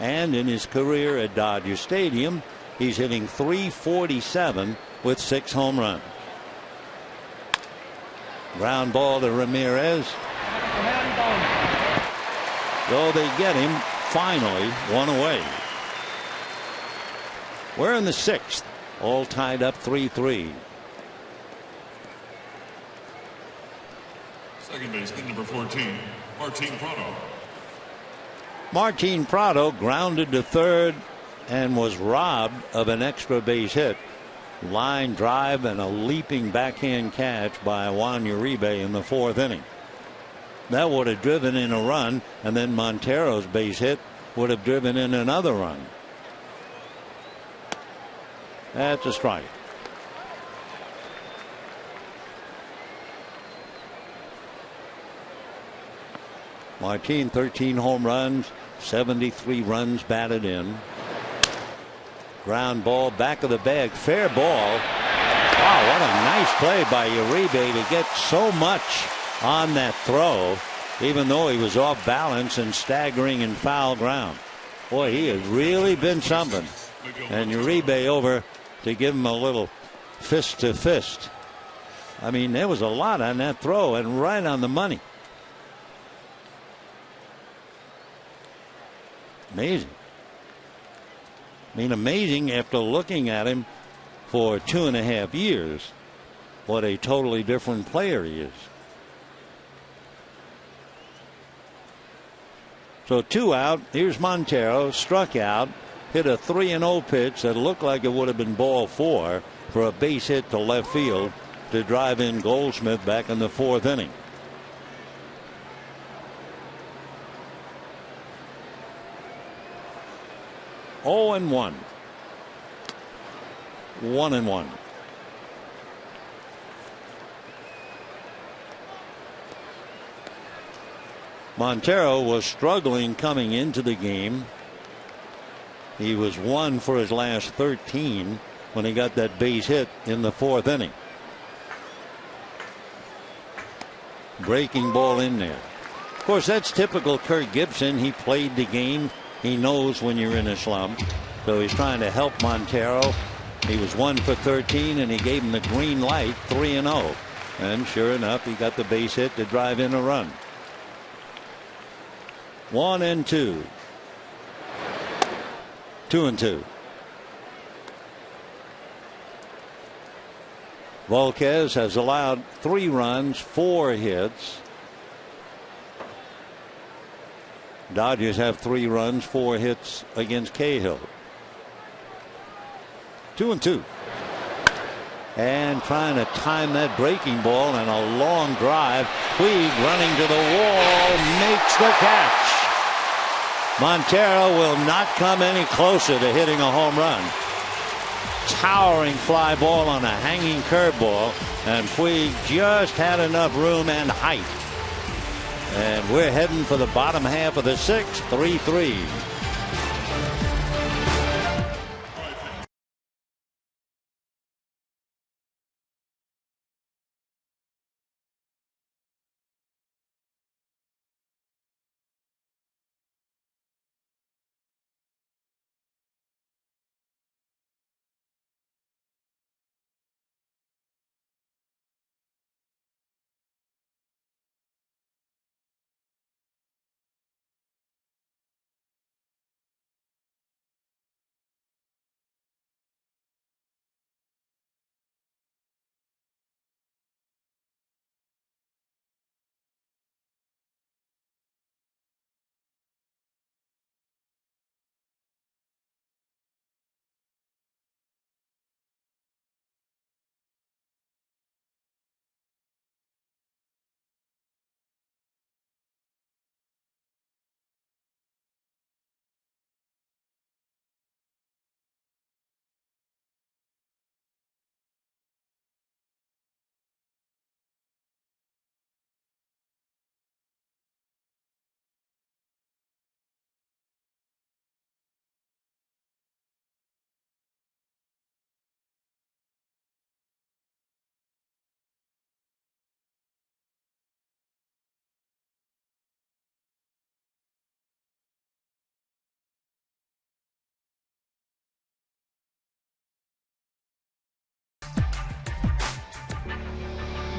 And in his career at Dodger Stadium, he's hitting .347 with 6 home runs. Ground ball to Ramirez. So they get him finally 1 away. We're in the 6th, all tied up 3-3. Second baseman, number 14, Martin Prado. Martin Prado grounded to third and was robbed of an extra base hit. Line drive and a leaping backhand catch by Juan Uribe in the 4th inning. That would have driven in a run, and then Montero's base hit would have driven in another run. That's a strike. Martin, 13 home runs, 73 runs batted in. Ground ball, back of the bag, fair ball. Wow, what a nice play by Uribe to get so much on that throw, even though he was off balance and staggering in foul ground. Boy, he has really been something. And Uribe over to give him a little fist to fist. I mean, there was a lot on that throw and right on the money. Amazing. I mean, amazing after looking at him for 2.5 years. What a totally different player he is. So 2 out. Here's Montero, struck out, hit a 3-0 pitch that looked like it would have been ball 4 for a base hit to left field to drive in Goldschmidt back in the 4th inning. Oh and 1. 1-1. Montero was struggling coming into the game. He was 1 for his last 13 when he got that base hit in the 4th inning. Breaking ball in there. Of course, that's typical Kirk Gibson. He played the game. He knows when you're in a slump. So he's trying to help Montero. He was 1 for 13 and he gave him the green light, 3-0. And sure enough, he got the base hit to drive in a run. 1-2. 2-2. Volquez has allowed 3 runs, 4 hits. Dodgers have 3 runs, 4 hits against Cahill. 2-2. And trying to time that breaking ball and a long drive. Puig running to the wall makes the catch. Montero will not come any closer to hitting a home run. Towering fly ball on a hanging curveball, and Puig just had enough room and height. And we're heading for the bottom half of the 6th, 3-3.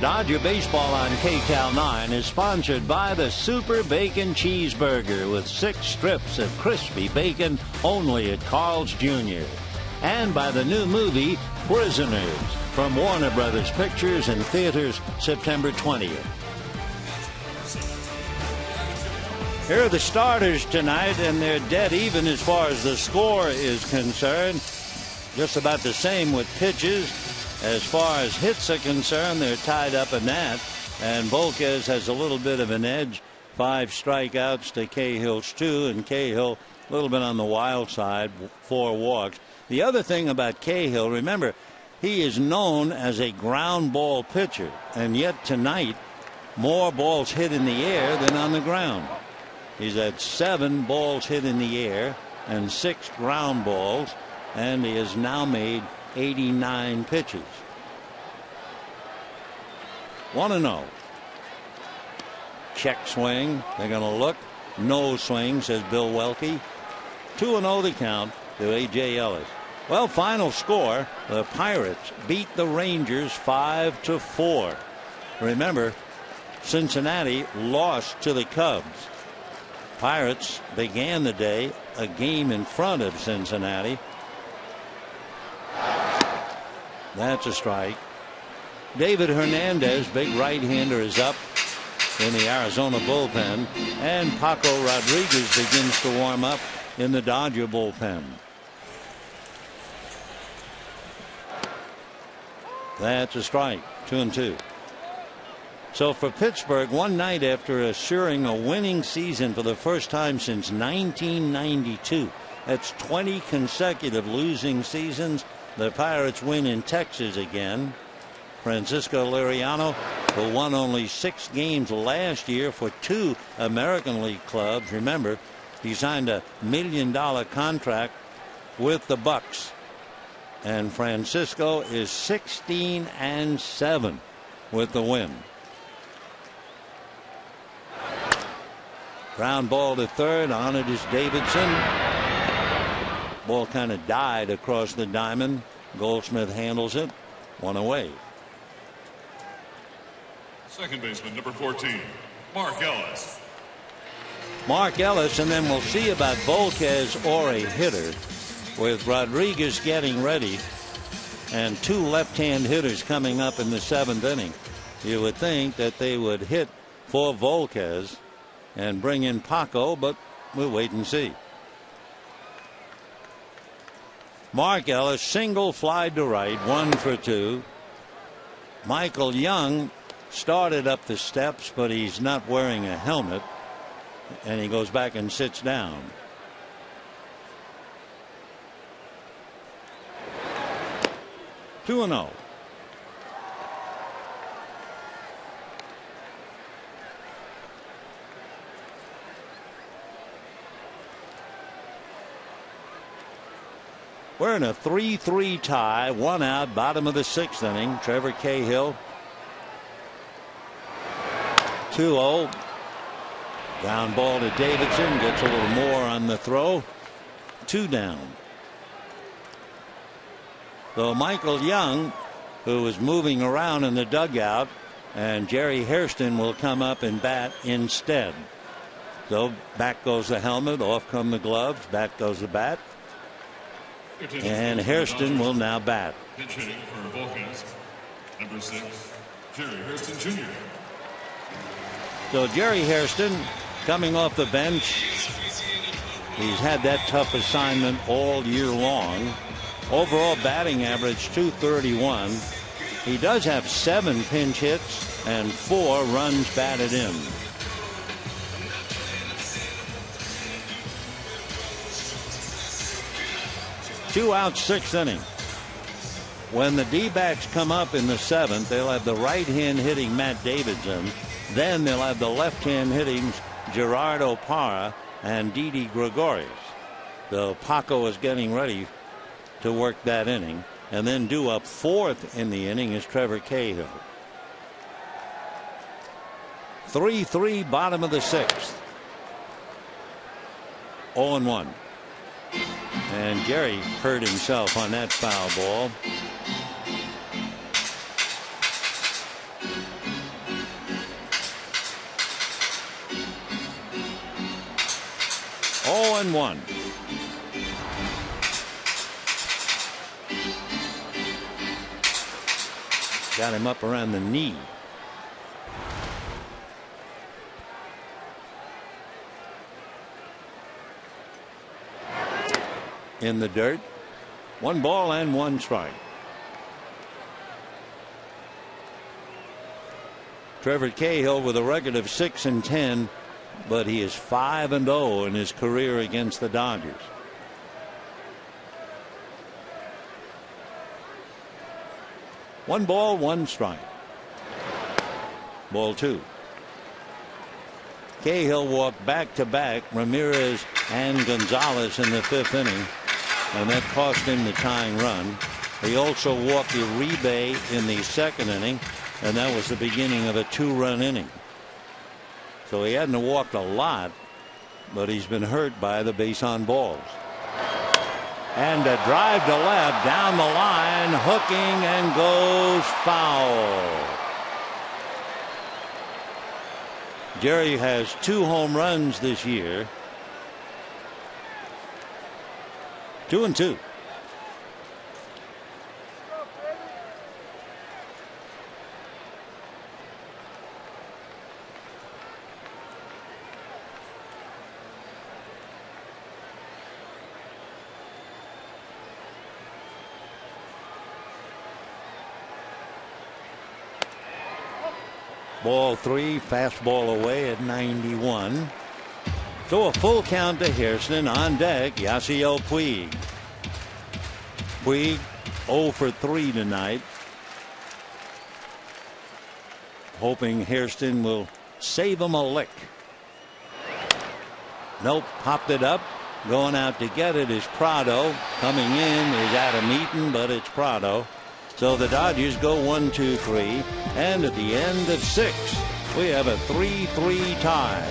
Dodger Baseball on KCAL 9 is sponsored by the Super Bacon Cheeseburger with 6 strips of crispy bacon only at Carl's Jr. And by the new movie Prisoners from Warner Brothers Pictures in theaters September 20th. Here are the starters tonight, and they're dead even as far as the score is concerned. Just about the same with pitches. As far as hits are concerned, they're tied up in that. And Volquez has a little bit of an edge. 5 strikeouts to Cahill's 2, and Cahill a little bit on the wild side, 4 walks. The other thing about Cahill, remember, he is known as a ground ball pitcher, and yet tonight more balls hit in the air than on the ground. He's had 7 balls hit in the air and 6 ground balls, and he has now made 89 pitches. 1-0. Check swing. They're going to look. No swing, says Bill Welke. 2-0 the count to A.J. Ellis. Well, final score, the Pirates beat the Rangers 5-4. Remember, Cincinnati lost to the Cubs. Pirates began the day a game in front of Cincinnati. That's a strike. David Hernandez, big right-hander, is up in the Arizona bullpen, and Paco Rodriguez begins to warm up in the Dodger bullpen. That's a strike. 2-2. So for Pittsburgh, one night after assuring a winning season for the first time since 1992, that's 20 consecutive losing seasons. The Pirates win in Texas again. Francisco Liriano, who won only 6 games last year for 2 American League clubs. Remember, he signed a $1 million contract with the Bucks. And Francisco is 16-7 with the win. Ground ball to third. On it is Davidson. Ball kind of died across the diamond. Goldschmidt handles it. 1 away. Second baseman, number 14, Mark Ellis. Mark Ellis, and then we'll see about Volquez or a hitter, with Rodriguez getting ready and 2 left-hand hitters coming up in the 7th inning. You would think that they would hit for Volquez and bring in Paco, but we'll wait and see. Mark Ellis, single, fly to right, 1 for 2. Michael Young started up the steps, but he's not wearing a helmet, and he goes back and sits down. Two and 0. We're in a 3-3 tie, 1 out, bottom of the 6th inning. Trevor Cahill. 2-0. Ground ball to Davidson, gets a little more on the throw. 2 down. So Michael Young, who was moving around in the dugout, and Jerry Hairston will come up and bat instead. So back goes the helmet, off come the gloves, back goes the bat. And Hairston will now bat. Pitch hitting for Volquez, number 6, Jerry Hairston Jr. So Jerry Hairston coming off the bench. He's had that tough assignment all year long. Overall batting average .231. He does have 7 pinch hits and 4 runs batted in. Two out, 6th inning. When the D-backs come up in the 7th, they'll have the right-hand hitting Matt Davidson. Then they'll have the left-hand hitting Gerard O'Para and Didi Gregorius. So Paco is getting ready to work that inning. And then due up 4th in the inning is Trevor Cahill. 3-3, bottom of the 6th. 0-1. And Jerry hurt himself on that foul ball. 0-1. Got him up around the knee. In the dirt. 1 ball and 1 strike. Trevor Cahill with a record of 6-10, but he is 5-0 in his career against the Dodgers. One ball, 1 strike. Ball 2. Cahill walked back-to-back Ramirez and Gonzalez in the 5th inning, and that cost him the tying run. He also walked Uribe in the 2nd inning, and that was the beginning of a 2-run inning. So he hadn't walked a lot, but he's been hurt by the base on balls. And a drive to left down the line, hooking and goes foul. Jerry has 2 home runs this year. 2-2. Ball 3, fastball away at 91. So a full count to Hairston. On deck, Yasiel Puig. Puig 0 for 3 tonight. Hoping Hairston will save him a lick. Nope, popped it up. Going out to get it is Prado. Coming in is Adam Eaton, but it's Prado. So the Dodgers go 1-2-3, and at the end of 6, we have a 3-3 tie.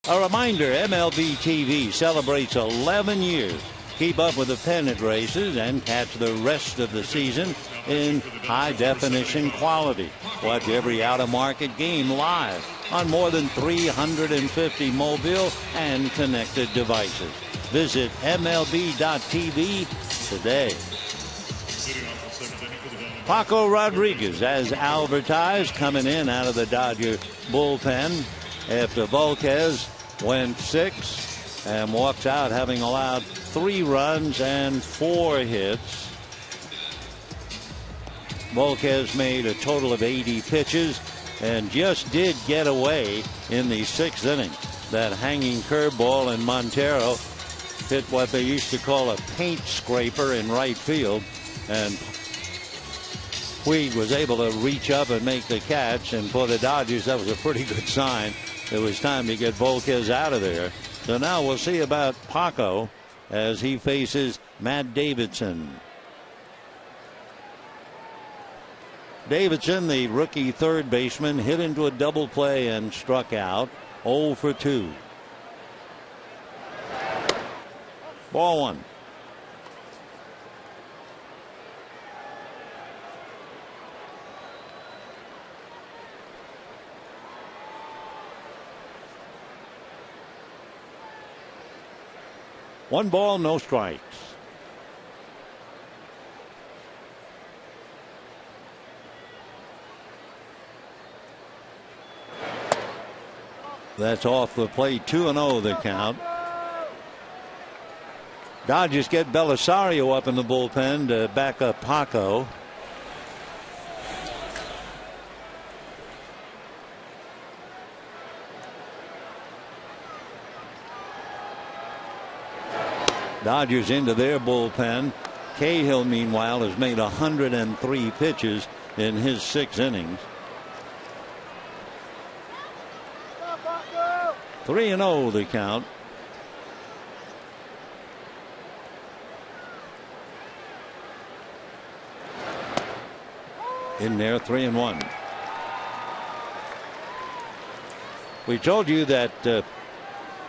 A reminder, MLB TV celebrates 11 years. Keep up with the pennant races and catch the rest of the season in high-definition quality. Watch every out-of-market game live on more than 350 mobile and connected devices. Visit MLB.tv today. Paco Rodriguez, as advertised, coming in out of the Dodger bullpen after Volquez went 6 and walks out having allowed 3 runs and 4 hits. Volquez made a total of 80 pitches and just did get away in the 6th inning. That hanging curveball, in Montero hit what they used to call a paint scraper in right field, and Puig was able to reach up and make the catch, and for the Dodgers that was a pretty good sign. It was time to get Volquez out of there. So now we'll see about Paco as he faces Matt Davidson. Davidson, the rookie third baseman, hit into a double play and struck out. 0 for 2. Ball 1. One ball, no strikes. That's off the plate. 2-0 the count. Dodgers get Belisario up in the bullpen to back up Paco. Dodgers into their bullpen. Cahill, meanwhile, has made 103 pitches in his 6 innings. 3-0 the count. In there, 3-1. We told you that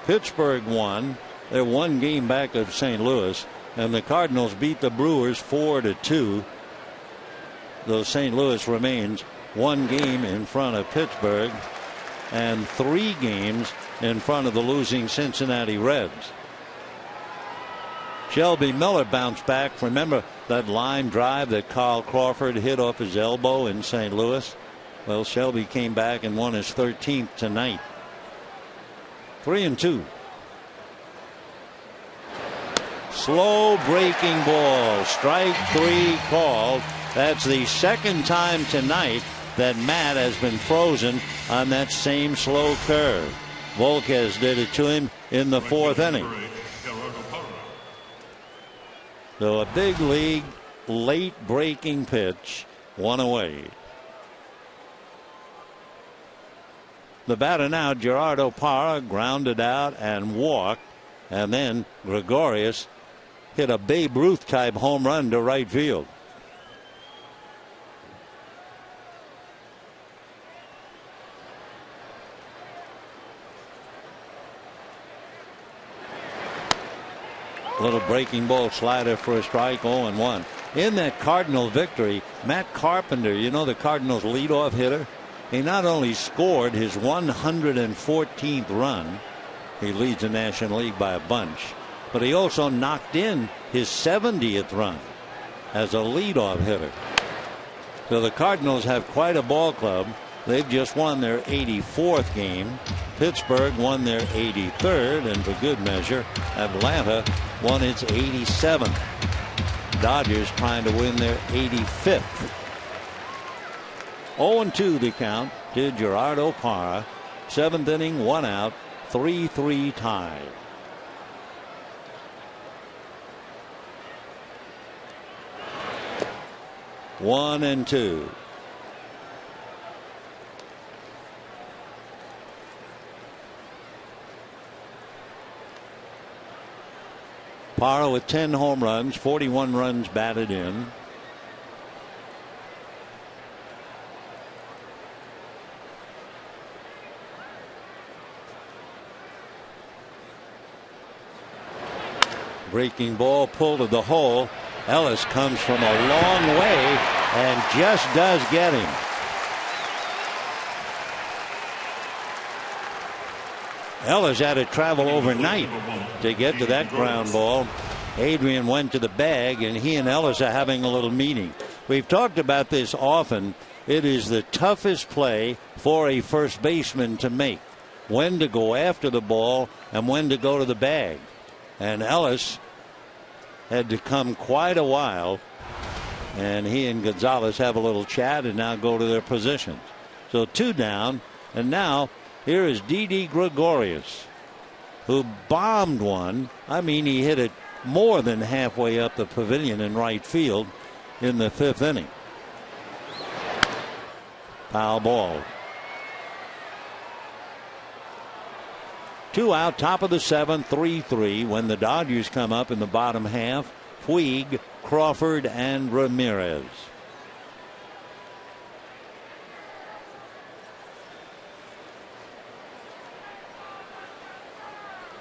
Pittsburgh won. They're 1 game back of St. Louis, and the Cardinals beat the Brewers 4-2. Though St. Louis remains 1 game in front of Pittsburgh and 3 games in front of the losing Cincinnati Reds. Shelby Miller bounced back. Remember that line drive that Carl Crawford hit off his elbow in St. Louis? Well, Shelby came back and won his 13th tonight. 3-2. Slow breaking ball. Strike 3 called. That's the second time tonight that Matt has been frozen on that same slow curve. Volquez did it to him in the 4th inning. So a big league late breaking pitch, 1 away. The batter now, Gerardo Parra, grounded out and walked, and then Gregorius hit a Babe Ruth type home run to right field. Little breaking ball slider for a strike. 0-1. In that Cardinal victory, Matt Carpenter, you know, the Cardinals leadoff hitter, he not only scored his 114th run, he leads the National League by a bunch, but he also knocked in his 70th run as a leadoff hitter. So the Cardinals have quite a ball club. They've just won their 84th game. Pittsburgh won their 83rd, and for good measure, Atlanta won its 87th. Dodgers trying to win their 85th. 0-2 the count to Gerardo Parra. 7th inning, 1 out, 3-3 tie. One and two. Parra with 10 home runs, 41 runs batted in. Breaking ball pulled to the hole. Ellis comes from a long way and just does get him. Ellis had to travel overnight to get to that ground ball. Adrian went to the bag, and he and Ellis are having a little meeting. We've talked about this often. It is the toughest play for a first baseman to make, when to go after the ball and when to go to the bag. And Ellis had to come quite a while, and he and Gonzalez have a little chat and now go to their positions. So 2 down, and now here is DIDI Gregorius, who bombed one. I mean, he hit it more than halfway up the pavilion in right field in the 5th inning. Foul ball. 2 out, top of the 7th, 3-3 when the Dodgers come up in the bottom half. Puig, Crawford, and Ramirez.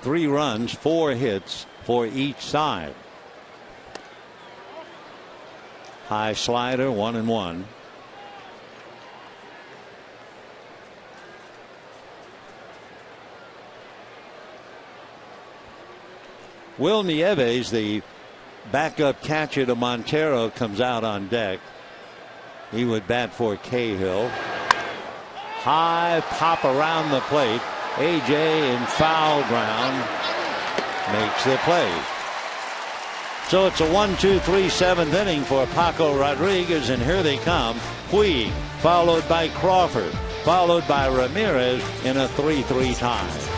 3 runs, 4 hits for each side. High slider, 1-1. Will Nieves, the backup catcher to Montero, comes out on deck. He would bat for Cahill. High pop around the plate. AJ in foul ground makes the play. So it's a 1-2-3 7th inning for Paco Rodriguez, and here they come. Puig followed by Crawford, followed by Ramirez in a 3-3 tie.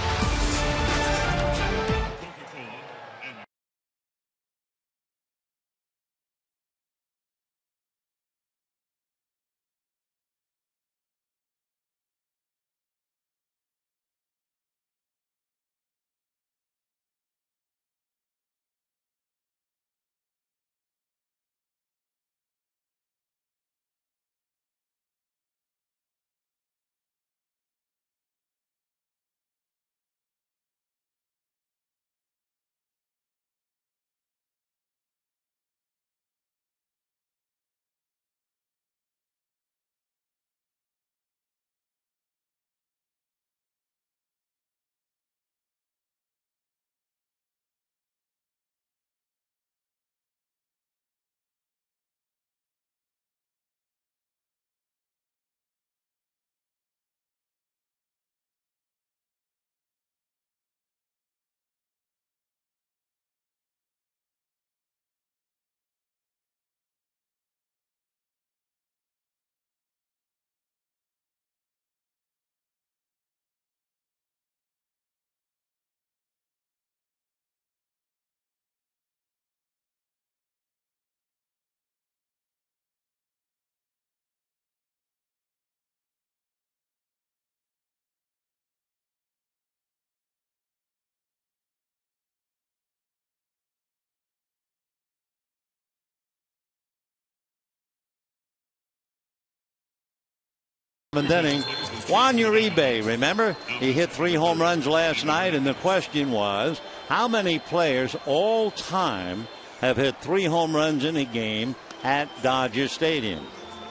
Inning. Juan Uribe, remember, he hit 3 home runs last night, and the question was, how many players all time have hit 3 home runs in a game at Dodger Stadium?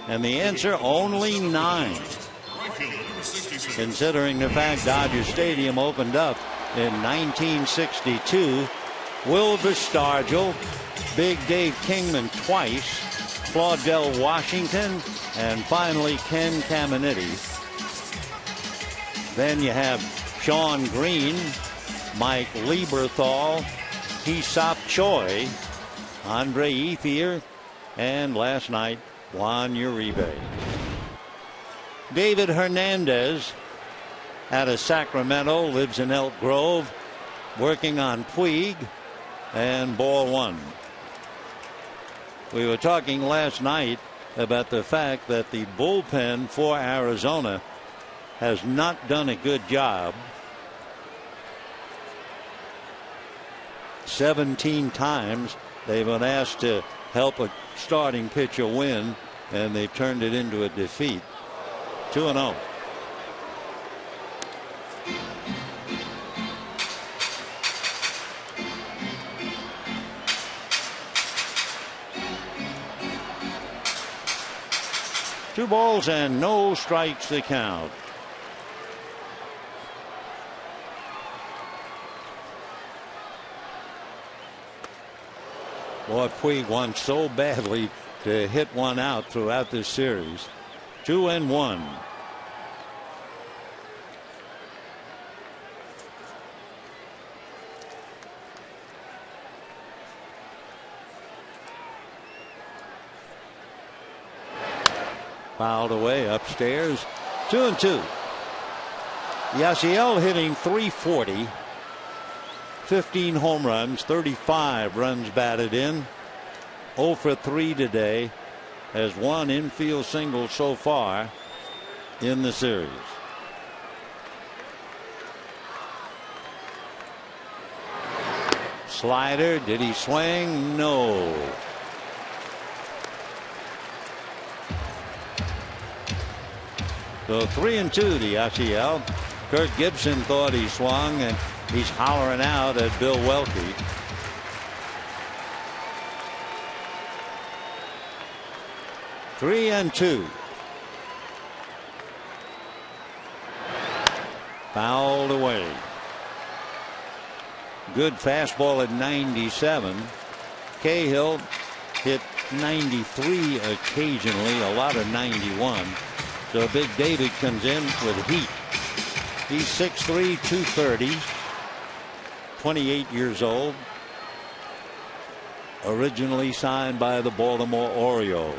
And the answer, only 9. Considering the fact Dodger Stadium opened up in 1962, Wilbur Stargell, Big Dave Kingman twice, Claudell Washington, and finally Ken Caminiti. Then you have Sean Green, Mike Lieberthal, Hee-Sop Choi, Andre Ethier, and last night Juan Uribe. David Hernandez out of Sacramento, lives in Elk Grove, working on Puig, and ball 1. We were talking last night about the fact that the bullpen for Arizona has not done a good job. 17 times they've been asked to help a starting pitcher win, and they've turned it into a defeat. 2-0. Two balls and no strikes the count. Boy, Puig wants so badly to hit one out throughout this series. 2-1. Fouled away upstairs. 2-2. Yasiel hitting .340. 15 home runs, 35 runs batted in. 0 for 3 today. Has 1 infield single so far in the series. Slider, did he swing? No. So 3-2 to Yasiel. Kirk Gibson thought he swung, and he's hollering out at Bill Welke. Three and two. Fouled away. Good fastball at 97. Cahill hit 93 occasionally, a lot of 91. So Big David comes in with heat. He's 6'3", 230, 28 years old. Originally signed by the Baltimore Orioles.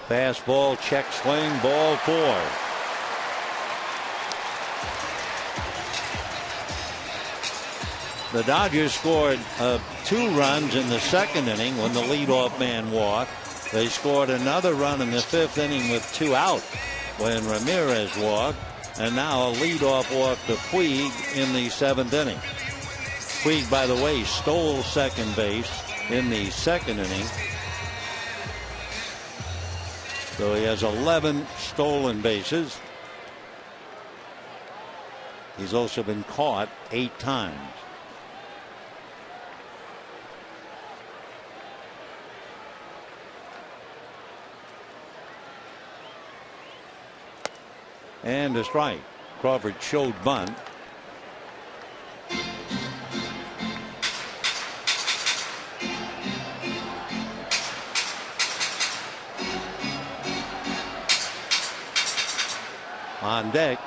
Fastball, check swing, ball 4. The Dodgers scored 2 runs in the second inning when the leadoff man walked. They scored another run in the 5th inning with 2 out when Ramirez walked, and now a leadoff walk to Puig in the 7th inning. Puig, by the way, stole second base in the second inning. So he has 11 stolen bases. He's also been caught 8 times. And a strike. Crawford showed bunt. On deck,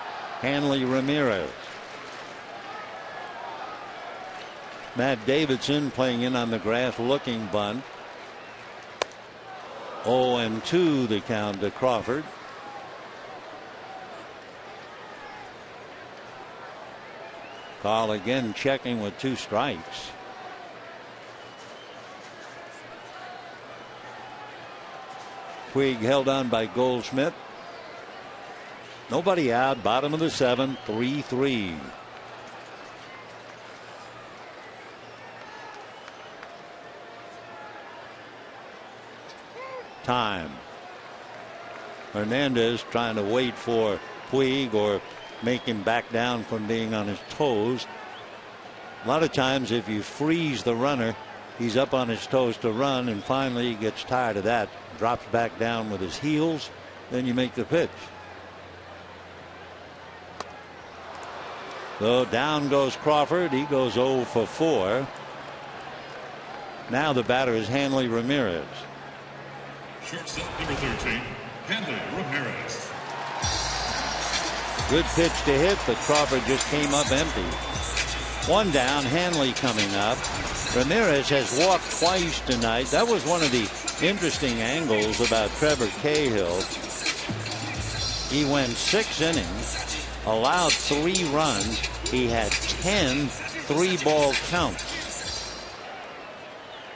Hanley, Ramirez. Matt Davidson playing in on the grass, looking bunt. 0-2 the count to Crawford. Carl again checking with 2 strikes. Puig held on by Goldschmidt. Nobody out, bottom of the 7th, 3-3. Time. Hernandez trying to wait for Puig or make him back down from being on his toes. A lot of times if you freeze the runner, he's up on his toes to run, and finally he gets tired of that, drops back down with his heels, then you make the pitch. So down goes Crawford. He goes 0 for 4. Now the batter is Hanley Ramirez. Shortstop number 13, Hanley Ramirez. Good pitch to hit, but Crawford just came up empty. 1 down, Hanley coming up. Ramirez has walked twice tonight. That was one of the interesting angles about Trevor Cahill. He went 6 innings, allowed 3 runs. He had 10 3-ball counts.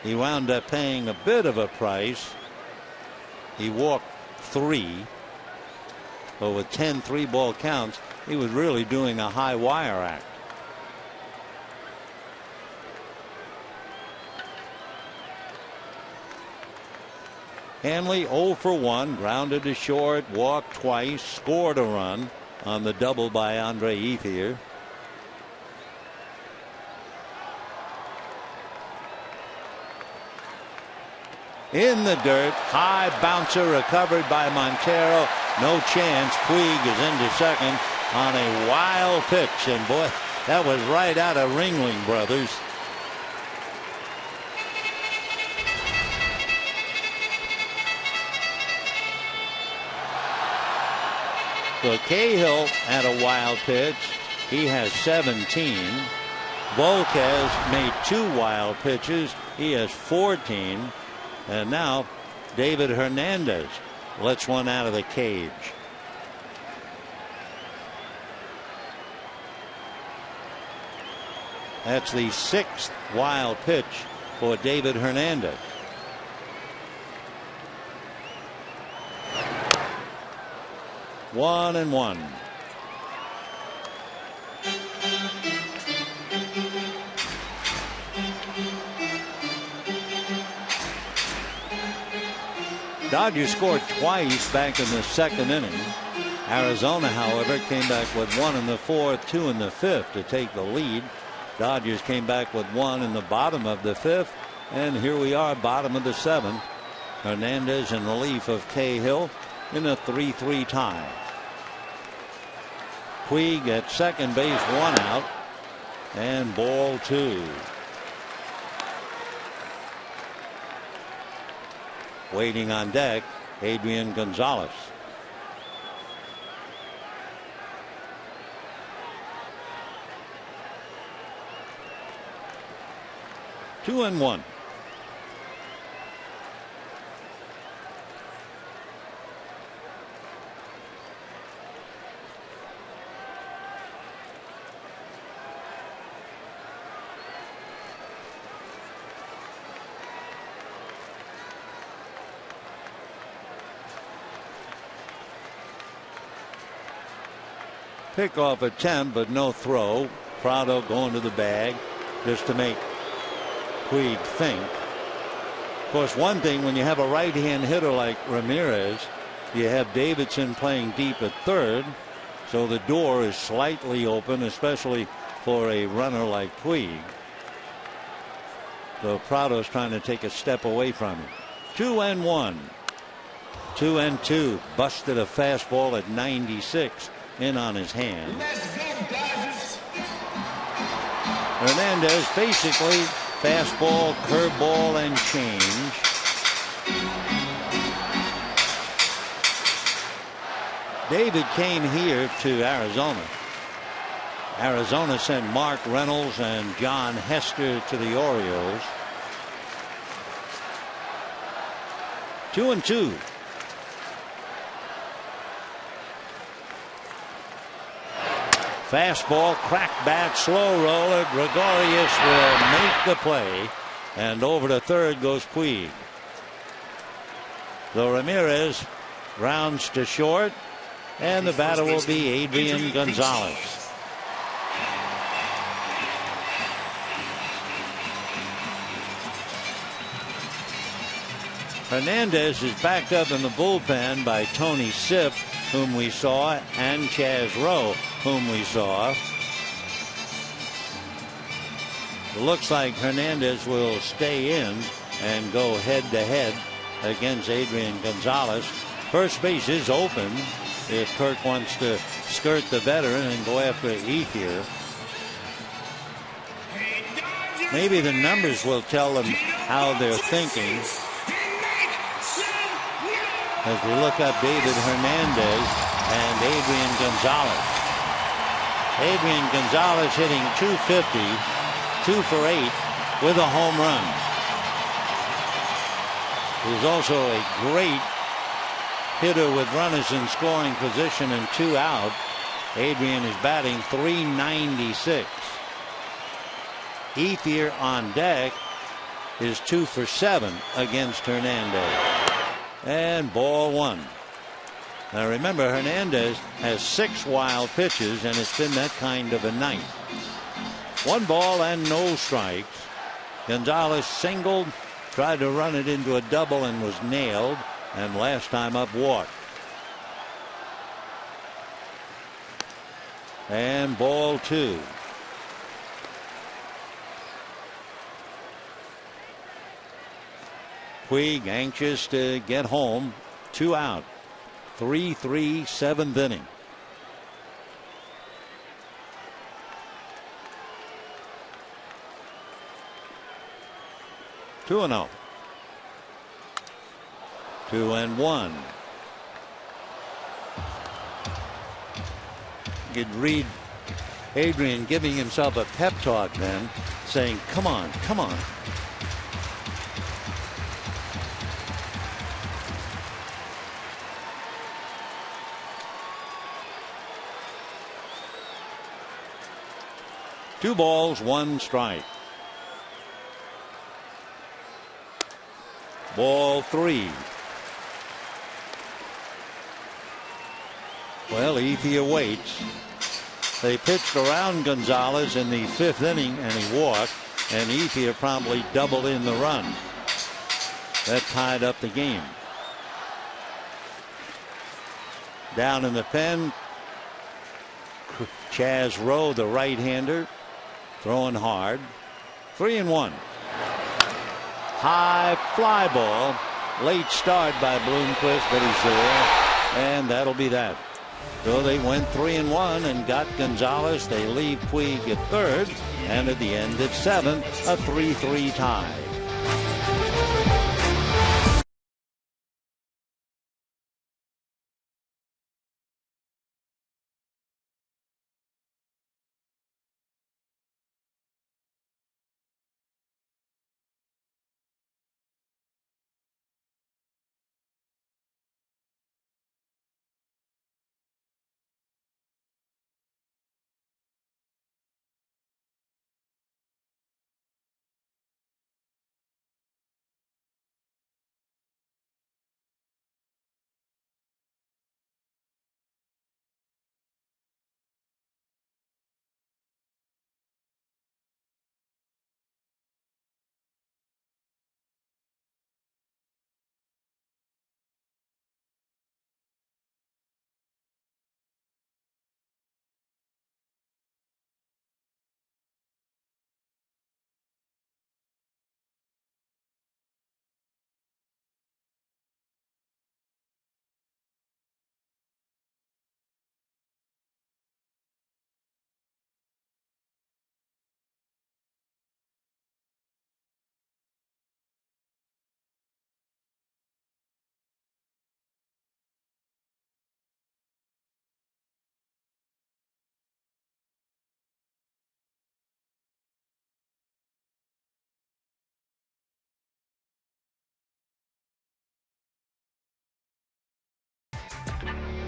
He wound up paying a bit of a price. He walked 3. But with 10 3-ball counts, he was really doing a high wire act. Hanley 0 for 1, grounded to short, walked twice, scored a run on the double by Andre Ethier. In the dirt, high bouncer recovered by Montero. No chance. Puig is into second on a wild pitch, and boy, that was right out of Ringling Brothers. So Cahill had a wild pitch. He has 17. Volquez made 2 wild pitches. He has 14. And now David Hernandez lets one out of the cage. That's the 6th wild pitch for David Hernandez. One and one. Dodgers scored twice back in the second inning. Arizona, however, came back with 1 in the 4th, 2 in the 5th to take the lead. Dodgers came back with 1 in the bottom of the 5th, and here we are, bottom of the 7th. Hernandez in relief of Cahill in a 3-3 tie. Puig at second base, 1 out, and ball 2. Waiting on deck, Adrian Gonzalez. Two and one. Pickoff attempt, but no throw. Prado going to the bag just to make Puig think. Of course, one thing, when you have a right-hand hitter like Ramirez, you have Davidson playing deep at third, so the door is slightly open, especially for a runner like Puig. So Prado's trying to take a step away from him. 2-1. 2-2. Busted a fastball at 96 in on his hand. Hernandez basically fastball, curveball, and change. David came here to Arizona. Arizona sent Mark Reynolds and John Hester to the Orioles. 2-2. Fastball, crack bat, slow roller. Gregorius will make the play, and over to third goes Puig. So Ramirez rounds to short, and the batter will be Adrian Gonzalez. Hernandez is backed up in the bullpen by Tony Sipp, whom we saw, and Chaz Rowe, whom we saw. It looks like Hernandez will stay in and go head-to-head against Adrian Gonzalez. First base is open if Kirk wants to skirt the veteran and go after ETHIER. Maybe the numbers will tell them how they're thinking. As we look up David Hernandez and Adrian Gonzalez. Adrian Gonzalez hitting .250, 2 for 8 with a home run. He's also a great hitter with runners in scoring position and 2 out. Adrian is batting .396. ETHIER on deck is 2 for 7 against Hernandez. And ball 1. Now remember, Hernandez has 6 wild pitches, and it's been that kind of a night. 1 ball and no strikes. Gonzalez singled, tried to run it into a double and was nailed, and last time up walked. And ball 2. Puig anxious to get home. 2 out. 3-3, 7th inning. Two and 0. 2-1. You could read Adrian giving himself a pep talk then, saying, "Come on, come on." Two balls, 1 strike. Ball 3. Well, ETHIER waits. They pitched around Gonzalez in the 5th inning, and he walked, and ETHIER promptly doubled in the run. That tied up the game. Down in the pen, Chaz Rowe, the right-hander, throwing hard. 3-1. High fly ball. Late start by Bloomquist, but he's there, and that'll be that. So they went 3-1 and got Gonzalez. They leave Puig at third, and at the end at seventh, a 3-3 tie.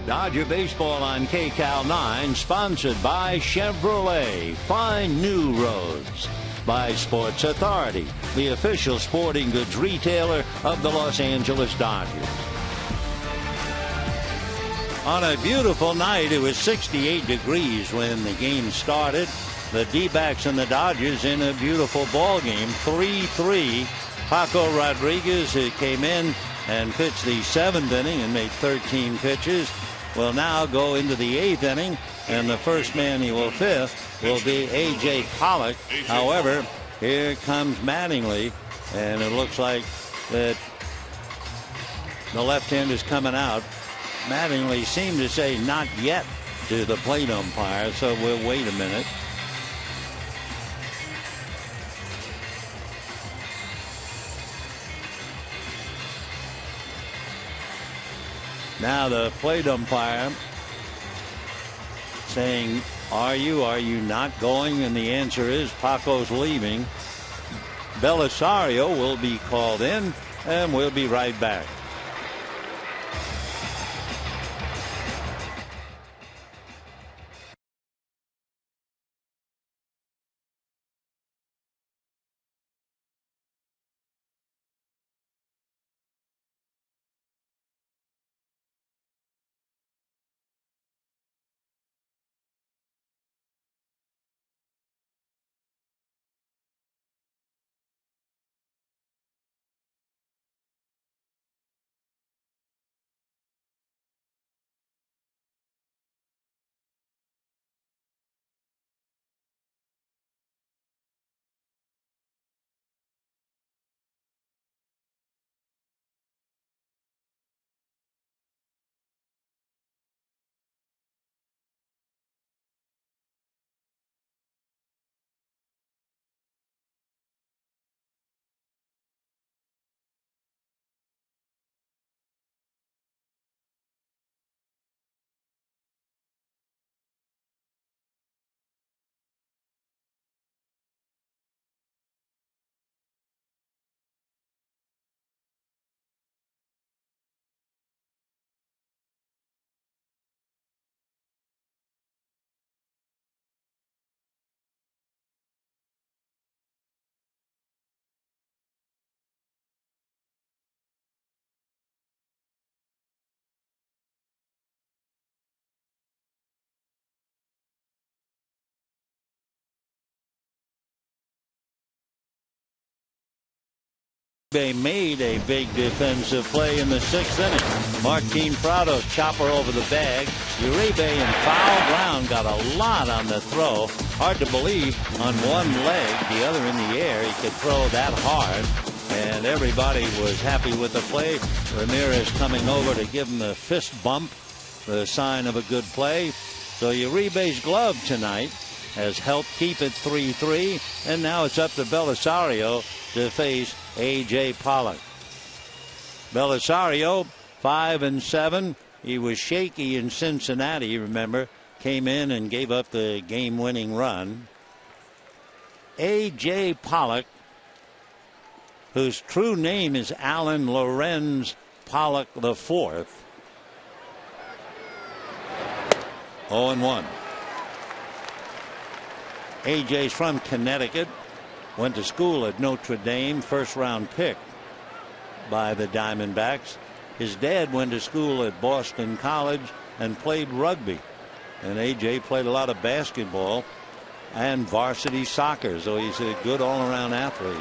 Dodger Baseball on KCAL 9, sponsored by Chevrolet. Find new roads. By Sports Authority, the official sporting goods retailer of the Los Angeles Dodgers. On a beautiful night, it was 68 degrees when the game started. The D-backs and the Dodgers in a beautiful ball game, 3-3. Paco Rodriguez, who came in and pitched the seventh inning and made 13 pitches, will now go into the eighth inning, and the first man he will fifth will be A.J. Pollock. However, here comes Mattingly, and it looks like that the left-hand is coming out. Mattingly seemed to say not yet to the plate umpire, so we'll wait a minute. Now the plate umpire saying, are you not going? And the answer is Paco's leaving. Belisario will be called in, and we'll be right back. They made a big defensive play in the 6th inning. Martin Prado chopper over the bag. Uribe in foul ground got a lot on the throw. Hard to believe on one leg, the other in the air, he could throw that hard. And everybody was happy with the play. Ramirez coming over to give him the fist bump, the sign of a good play. So Uribe's glove tonight has helped keep it 3-3. And now it's up to Belisario to face A.J. Pollock. Belisario 5-7. He was shaky in Cincinnati, remember. Came in and gave up the game-winning run. A.J. Pollock, whose true name is Alan Lorenz Pollock IV. 0-1. A.J.'s from Connecticut. Went to school at Notre Dame, first-round pick by the Diamondbacks. His dad went to school at Boston College and played rugby. And A.J. played a lot of basketball and varsity soccer, so he's a good all-around athlete.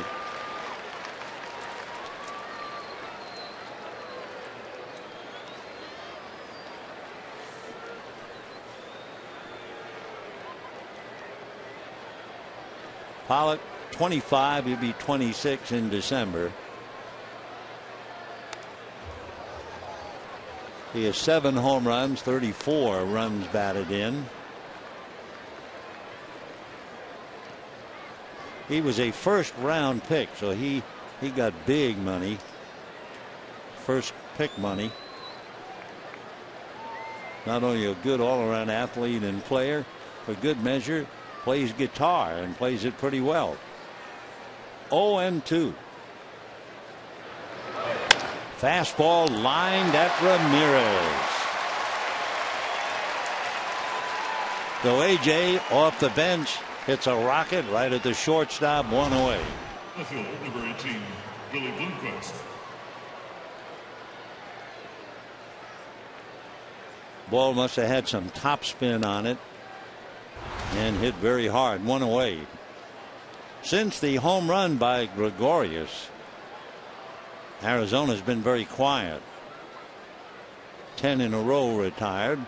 Pollock 25, he'll be 26 in December. He has 7 home runs, 34 runs batted in. He was a first-round pick, so he got big money, first pick money. Not only a good all-around athlete and player, for good measure, plays guitar and plays it pretty well. 0-2. Fastball lined at Ramirez. So A.J. off the bench hits a rocket right at the shortstop, 1 away. Left field, number 18, Billy Bloomquist. Ball must have had some topspin on it and hit very hard, 1 away. Since the home run by Gregorius, Arizona's been very quiet. 10 in a row retired.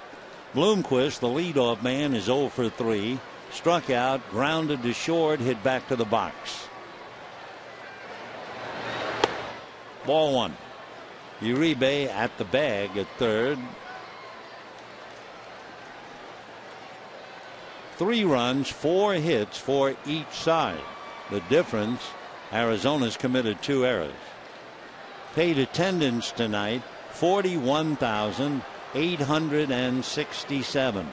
Bloomquist, the leadoff man, is 0 for 3. Struck out, grounded to short, hit back to the box. Ball 1. Uribe at the bag at third. 3 runs, 4 hits for each side. The difference, Arizona's committed 2 errors. Paid attendance tonight, 41,867.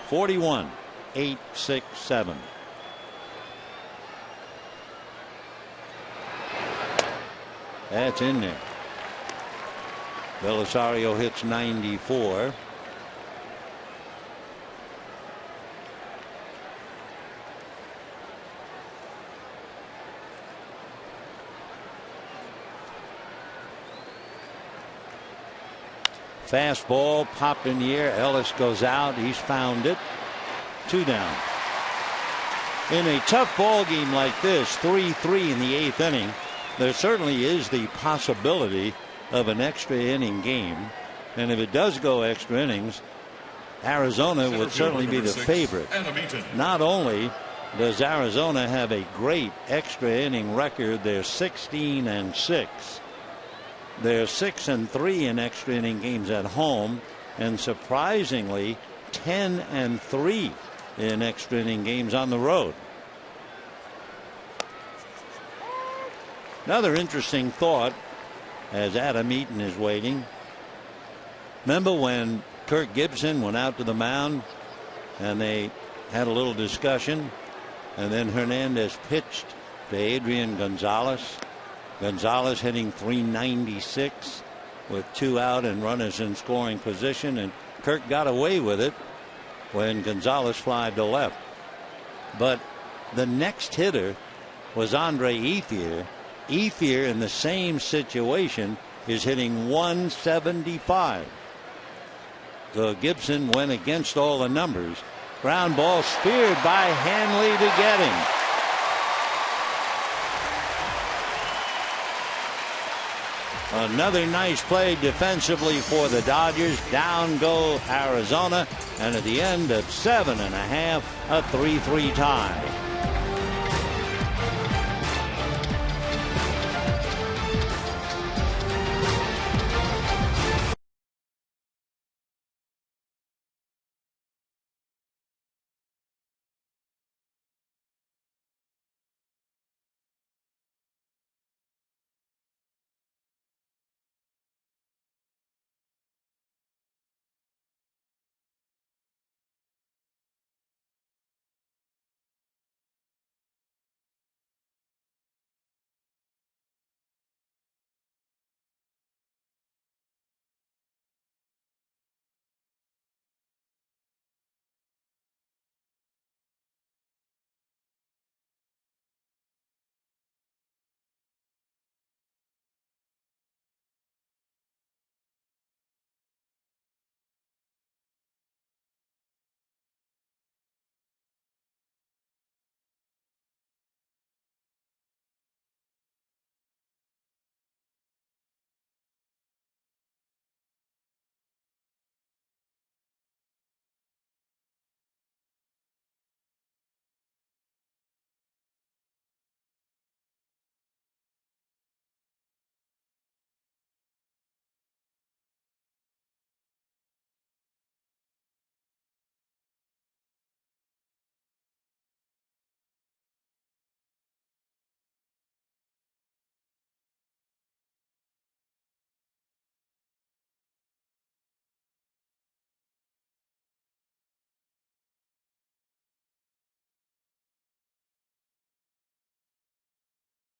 41,867. That's in there. Belisario hits 94. Fastball popped in the air. Ellis goes out. He's found it. 2 down. In a tough ball game like this, 3-3 in the 8th inning, there certainly is the possibility of an extra inning game. And if it does go extra innings, Arizona would certainly be the favorite. Not only does Arizona have a great extra inning record, they're 16-6. They're 6-3 in extra inning games at home, and surprisingly 10-3 in extra inning games on the road. Another interesting thought as Adam Eaton is waiting. Remember when Kirk Gibson went out to the mound and they had a little discussion, and then Hernandez pitched to Adrian Gonzalez. Gonzalez hitting .396 with 2 out and runners in scoring position, and Kirk got away with it when Gonzalez flied to left. But the next hitter was Andre Ethier. Ethier in the same situation is hitting .175. So Gibson went against all the numbers. Ground ball speared by Hanley to get him. Another nice play defensively for the Dodgers. Down go Arizona, and at the end of 7.5, a 3-3 tie.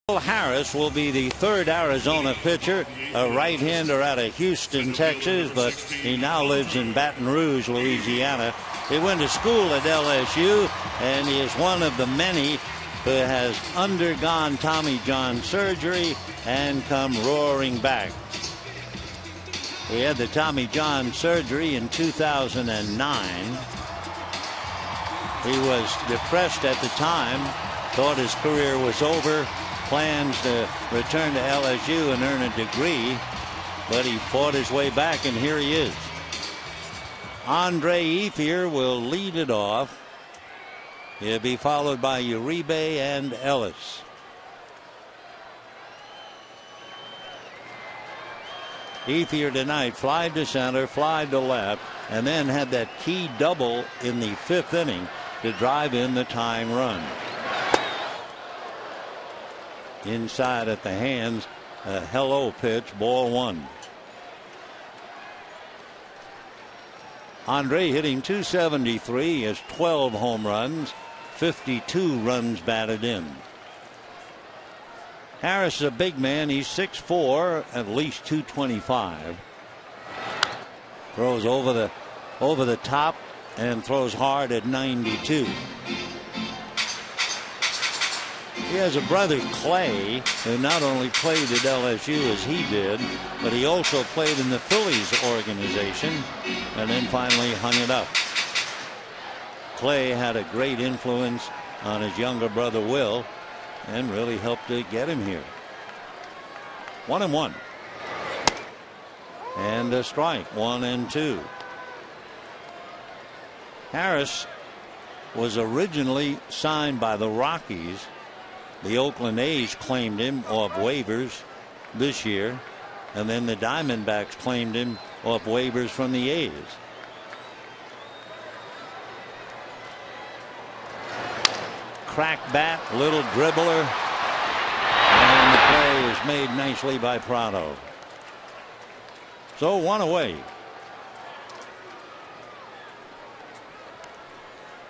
Harris will be the third Arizona pitcher, a right-hander out of Houston, Texas, but he now lives in Baton Rouge, Louisiana. He went to school at LSU, and he is one of the many who has undergone Tommy John surgery and come roaring back. He had the Tommy John surgery in 2009. He was depressed at the time, thought his career was over, plans to return to LSU and earn a degree, but he fought his way back, and here he is. Andre Ethier will lead it off. He'll be followed by Uribe and Ellis. Ethier tonight fly to center, fly to left, and then had that key double in the 5th inning to drive in the tying run. Inside at the hands, a hello pitch, ball 1. Andre hitting .273, has 12 home runs, 52 runs batted in. Harris is a big man. He's 6'4", at least 225. Throws over the top and throws hard at 92. He has a brother, Clay, who not only played at LSU as he did, but he also played in the Phillies organization and then finally hung it up. Clay had a great influence on his younger brother, Will, and really helped to get him here. 1-1. And a strike, 1-2. Harris was originally signed by the Rockies. The Oakland A's claimed him off waivers this year, and then the Diamondbacks claimed him off waivers from the A's. Crack bat, little dribbler, and the play is made nicely by Prado. So 1 away.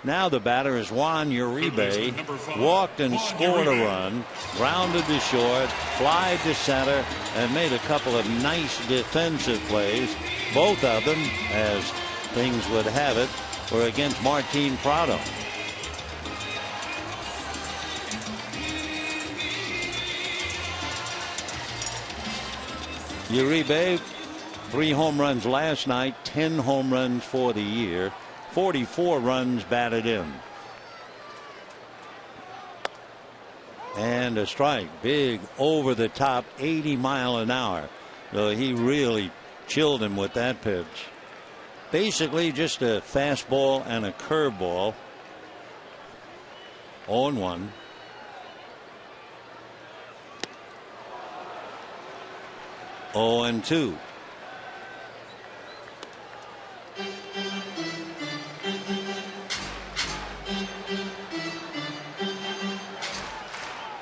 Now the batter is Juan Uribe. Walked and scored a run, grounded to short, flied to center, and made a couple of nice defensive plays. Both of them, as things would have it, were against Martin Prado. Uribe, 3 home runs last night, 10 home runs for the year. 44 runs batted in. And a strike, big over the top, 80 mile an hour. So he really chilled him with that pitch. Basically just a fastball and a curveball. 0-1. Oh and 2.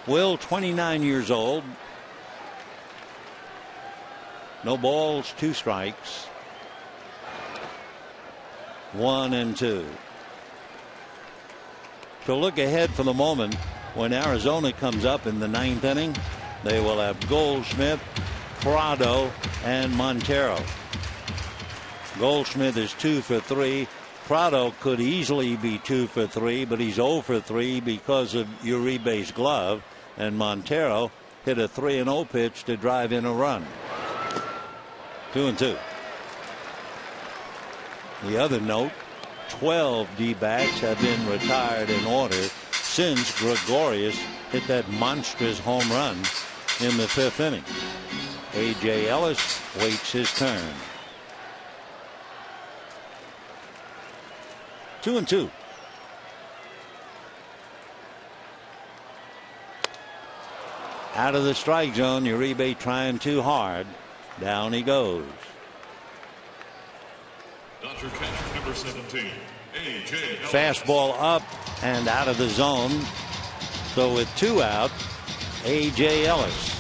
Will, 29 years old. No balls, 2 strikes. 1-2. So look ahead for the moment. When Arizona comes up in the 9th inning, they will have Goldschmidt, Prado, and Montero. Goldschmidt is 2 for 3. Prado could easily be 2 for 3, but he's 0 for 3 because of Uribe's glove. And Montero hit a 3-0 pitch to drive in a run. 2-2. The other note, 12 D-backs have been retired in order since Gregorius hit that monstrous home run in the 5th inning. A.J. Ellis waits his turn. 2-2. Out of the strike zone, Uribe trying too hard. Down he goes. Dodger catcher number 17, A.J. Ellis. Fastball up and out of the zone. So with 2 out, A.J. Ellis.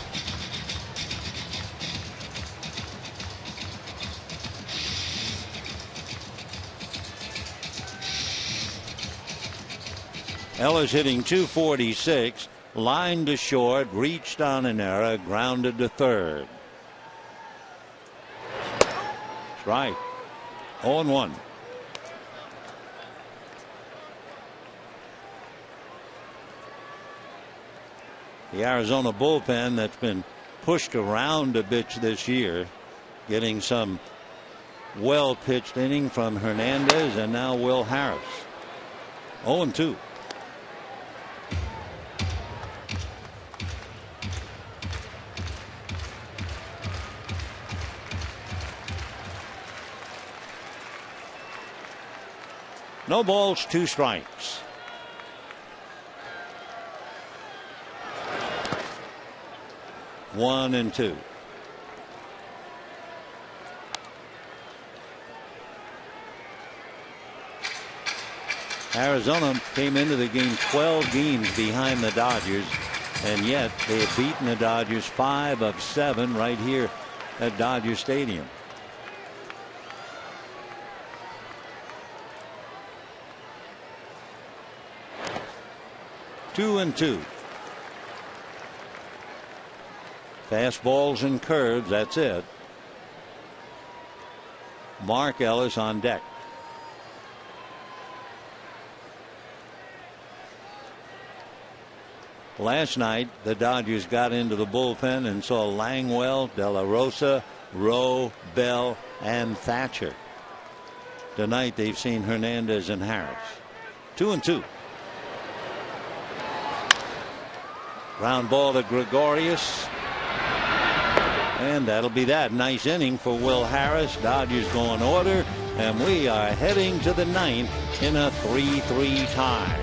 Ellis hitting .246, line to short, reached on an error, grounded to third. Strike. 0-1. The Arizona bullpen that's been pushed around a bit this year, getting some well pitched inning from Hernandez and now Will Harris. 0-2. No balls, 2 strikes. One and 2. Arizona came into the game 12 games behind the Dodgers, and yet they have beaten the Dodgers 5 of 7 right here at Dodger Stadium. Two and 2. Fastballs and curves, that's it. Mark Ellis on deck. Last night, the Dodgers got into the bullpen and saw Langwell, De La Rosa, Rowe, Bell, and Thatcher. Tonight, they've seen Hernandez and Harris. 2 and 2. Ground ball to Gregorius. And that'll be that. Nice inning for Will Harris. Dodgers go in order. And we are heading to the 9th in a 3-3 tie.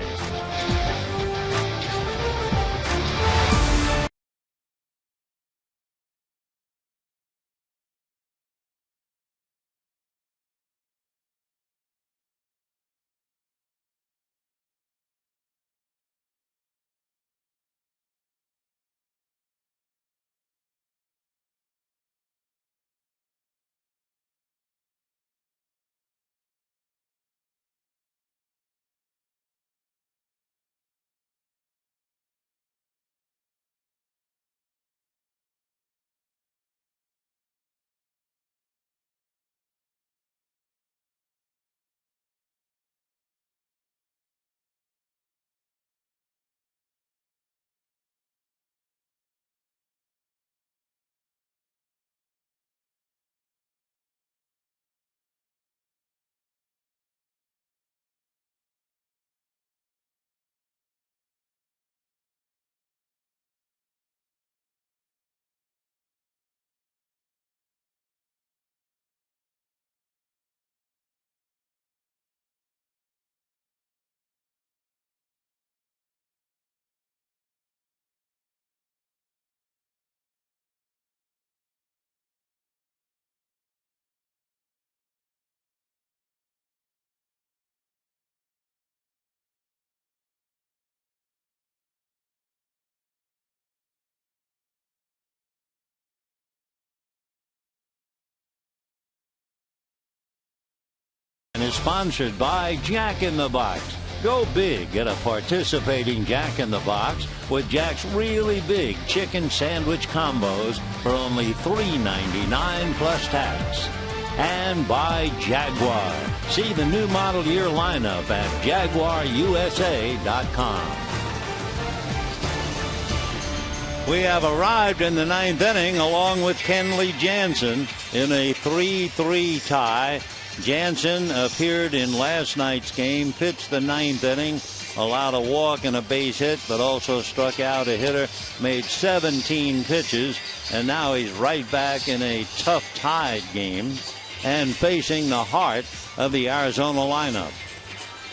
is sponsored by Jack in the Box. Go big at a participating Jack in the Box with Jack's really big chicken sandwich combos for only $3.99 plus tax. And by Jaguar. See the new model year lineup at JaguarUSA.com. We have arrived in the ninth inning along with Kenley Jansen in a 3-3 tie. Jansen appeared in last night's game, pitched the ninth inning, allowed a walk and a base hit, but also struck out a hitter, made 17 pitches, and now he's right back in a tough tied game and facing the heart of the Arizona lineup.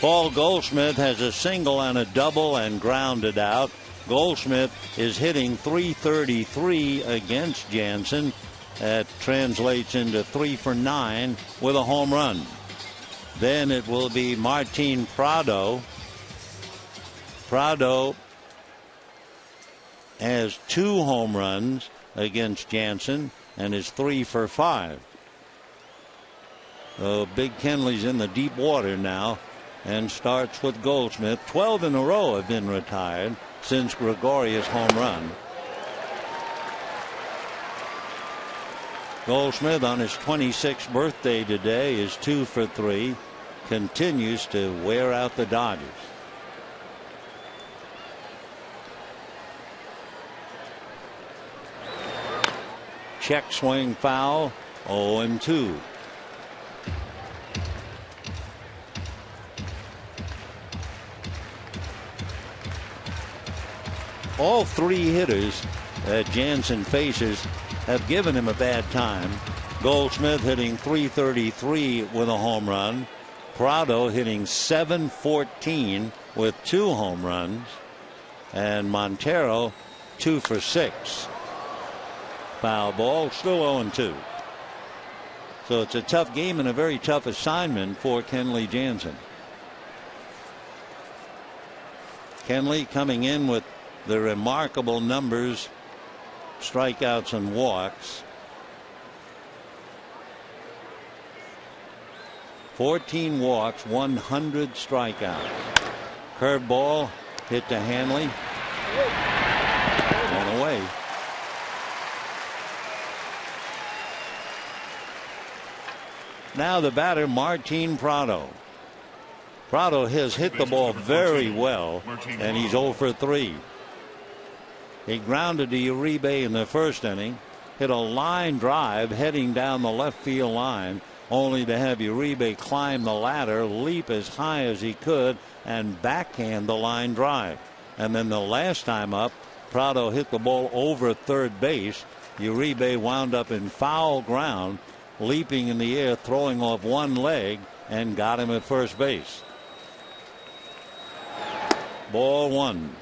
Paul Goldschmidt has a single and a double and grounded out. Goldschmidt is hitting .333 against Jansen. That translates into 3 for 9 with a home run. Then it will be Martin Prado. Prado has 2 home runs against Jansen and is 3 for 5. So Big Kenley's in the deep water now and starts with Goldschmidt. 12 in a row have been retired since Gregorius' home run. Goldschmidt on his 26th birthday today is 2 for 3. Continues to wear out the Dodgers. Check swing foul. 0-2. All 3 hitters that Jansen faces have given him a bad time. Goldschmidt hitting .333 with a home run. Prado hitting .714 with 2 home runs. And Montero 2 for 6. Foul ball, still 0-2. So it's a tough game and a very tough assignment for Kenley Jansen. Kenley coming in with the remarkable numbers, strikeouts and walks. 14 walks, 100 strikeouts. Curveball hit to Hanley and away. Now the batter, Martin Prado. Prado has hit the ball very well, and he's 0 for 3. He grounded to Uribe in the first inning, hit a line drive heading down the left field line, only to have Uribe climb the ladder, leap as high as he could, and backhand the line drive. And then the last time up, Prado hit the ball over third base. Uribe wound up in foul ground, leaping in the air, throwing off one leg, and got him at first base. Ball 1.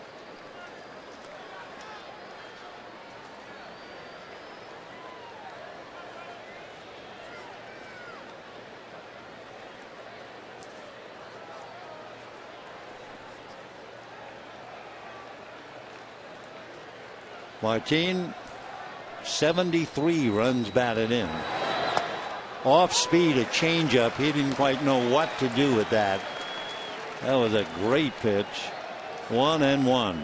Martin, 73 runs batted in. Off speed, a changeup. He didn't quite know what to do with that. That was a great pitch. 1-1.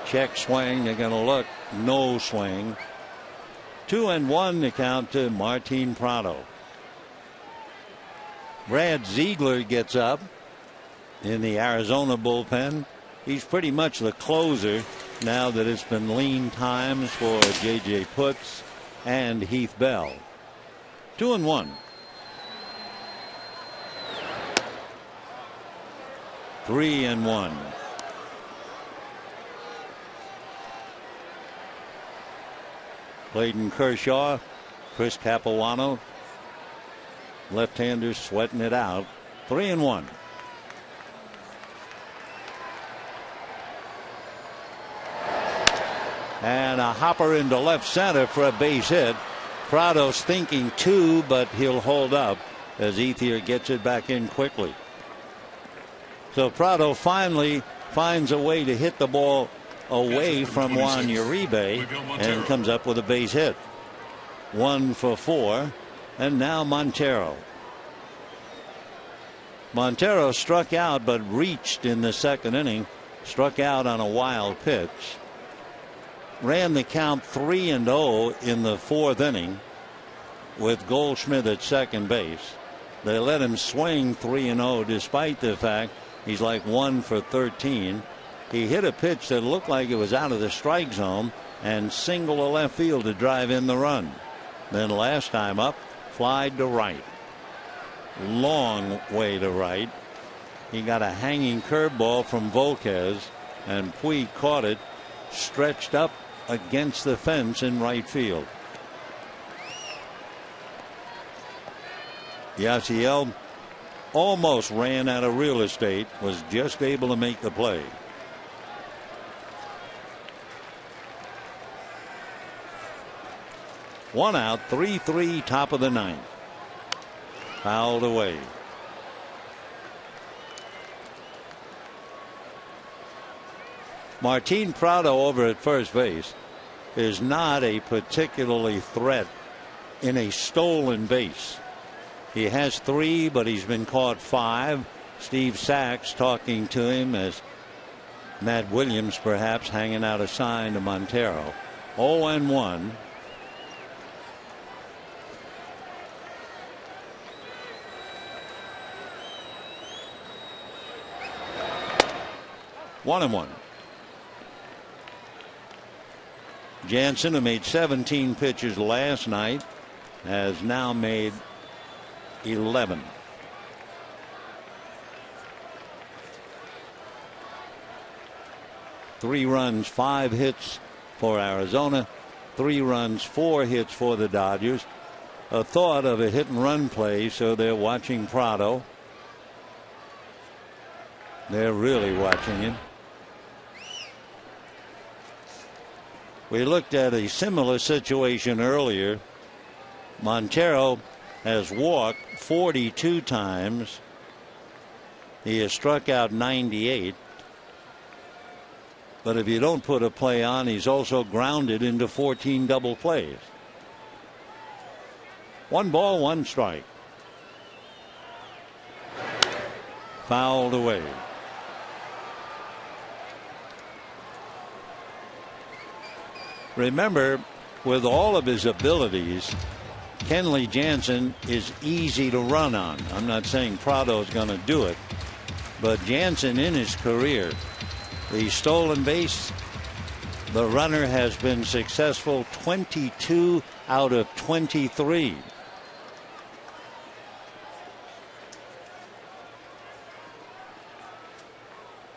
Check swing. They're going to look. No swing. 2-1 the count to Martin Prado. Brad Ziegler gets up in the Arizona bullpen. He's pretty much the closer now that it's been lean times for J.J. Putz and Heath Bell. 2-1. 3-1. Clayton Kershaw, Chris Capuano, left-handers sweating it out. 3-1. And a hopper into left center for a base hit. Prado's thinking 2, but he'll hold up as ETHIER gets it back in quickly. So Prado finally finds a way to hit the ball away from Juan Uribe and comes up with a base hit. 1 for 4. And now Montero. Montero struck out but reached in the second inning. Struck out on a wild pitch. Ran the count 3-0 in the 4th inning with Goldschmidt at second base. They let him swing 3-0 despite the fact he's like 1 for 13. He hit a pitch that looked like it was out of the strike zone and singled to left field to drive in the run. Then last time up, flied to right. Long way to right. He got a hanging curveball from Volquez, and Puig caught it, stretched up against the fence in right field. Yasiel almost ran out of real estate, was just able to make the play. One out, 3-3, top of the 9th. Fouled away. Martin Prado over at first base is not a particularly threat in a stolen base. He has 3, but he's been caught 5. Steve Sachs talking to him as Matt Williams perhaps hanging out a sign to Montero. 0-1. One and 1. Jansen, who made 17 pitches last night, has now made 11. Three runs, 5 hits for Arizona. 3 runs, 4 hits for the Dodgers. A thought of a hit and run play, so they're watching Prado. They're really watching him. We looked at a similar situation earlier. Montero has walked 42 times. He has struck out 98. But if you don't put a play on, he's also grounded into 14 double plays. 1 ball, 1 strike. Fouled away. Remember, with all of his abilities, Kenley Jansen is easy to run on. I'm not saying Prado is going to do it, but Jansen in his career, the stolen base, the runner has been successful 22 out of 23.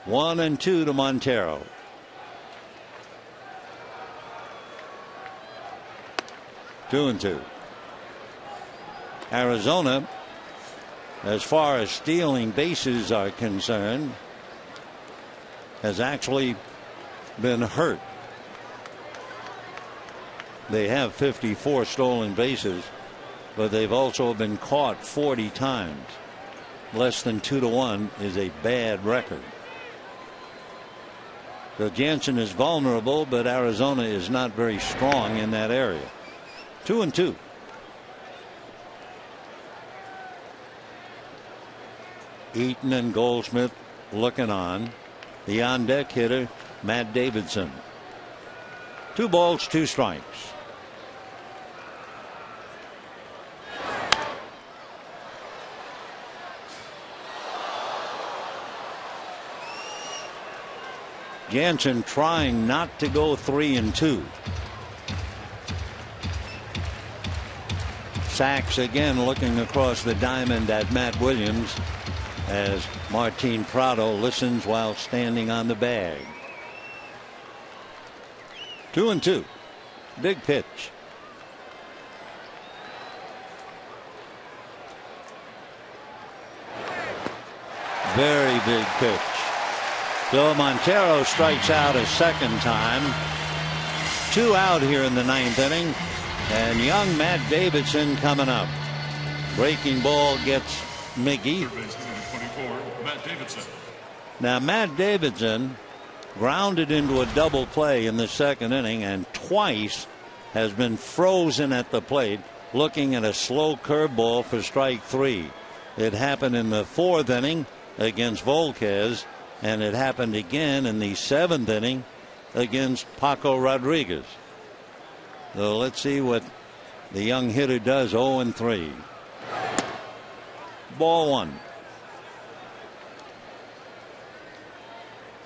One and 2 to Montero. 2-2. Arizona, as far as stealing bases are concerned, has actually been hurt. They have 54 stolen bases, but they've also been caught 40 times. Less than 2-1 is a bad record. So Jansen is vulnerable, but Arizona is not very strong in that area. 2-2. EATON and Goldschmidt looking on. The on deck hitter, Matt Davidson. 2 balls, 2 strikes. Jansen trying not to go 3-2. Sachs again looking across the diamond at Matt Williams as Martin Prado listens while standing on the bag. 2-2. Big pitch. Very big pitch. So Montero strikes out a second time. 2 out here in the 9th inning. And young Matt Davidson coming up. Breaking ball gets Miggy. Third baseman, number 24, Matt Davidson. Now Matt Davidson grounded into a double play in the second inning and twice has been frozen at the plate looking at a slow curveball for strike 3. It happened in the 4th inning against Volquez, and it happened again in the 7th inning against Paco Rodriguez. So let's see what the young hitter does. 0-3. Ball 1.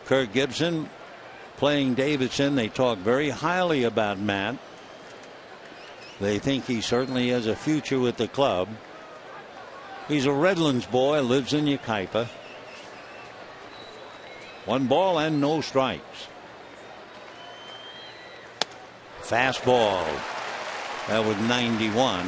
Kirk Gibson playing Davidson. They talk very highly about Matt. They think he certainly has a future with the club. He's a Redlands boy, lives in Yucaipa. 1 ball and no strikes. Fastball. That was 91.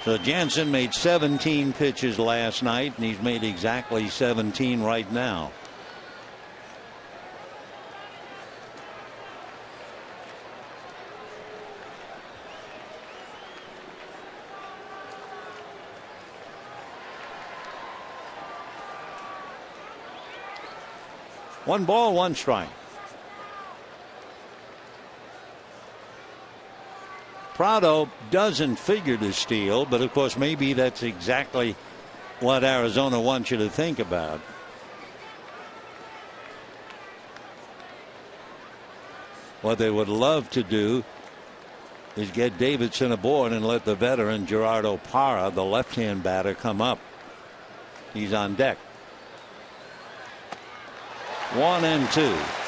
So Jansen made 17 pitches last night, and he's made exactly 17 right now. One ball, 1 strike. Prado doesn't figure to steal, but of course maybe that's exactly what Arizona wants you to think about. What they would love to do is get Davidson aboard and let the veteran Gerardo Parra, the left-hand batter, come up. He's on deck. 1-2.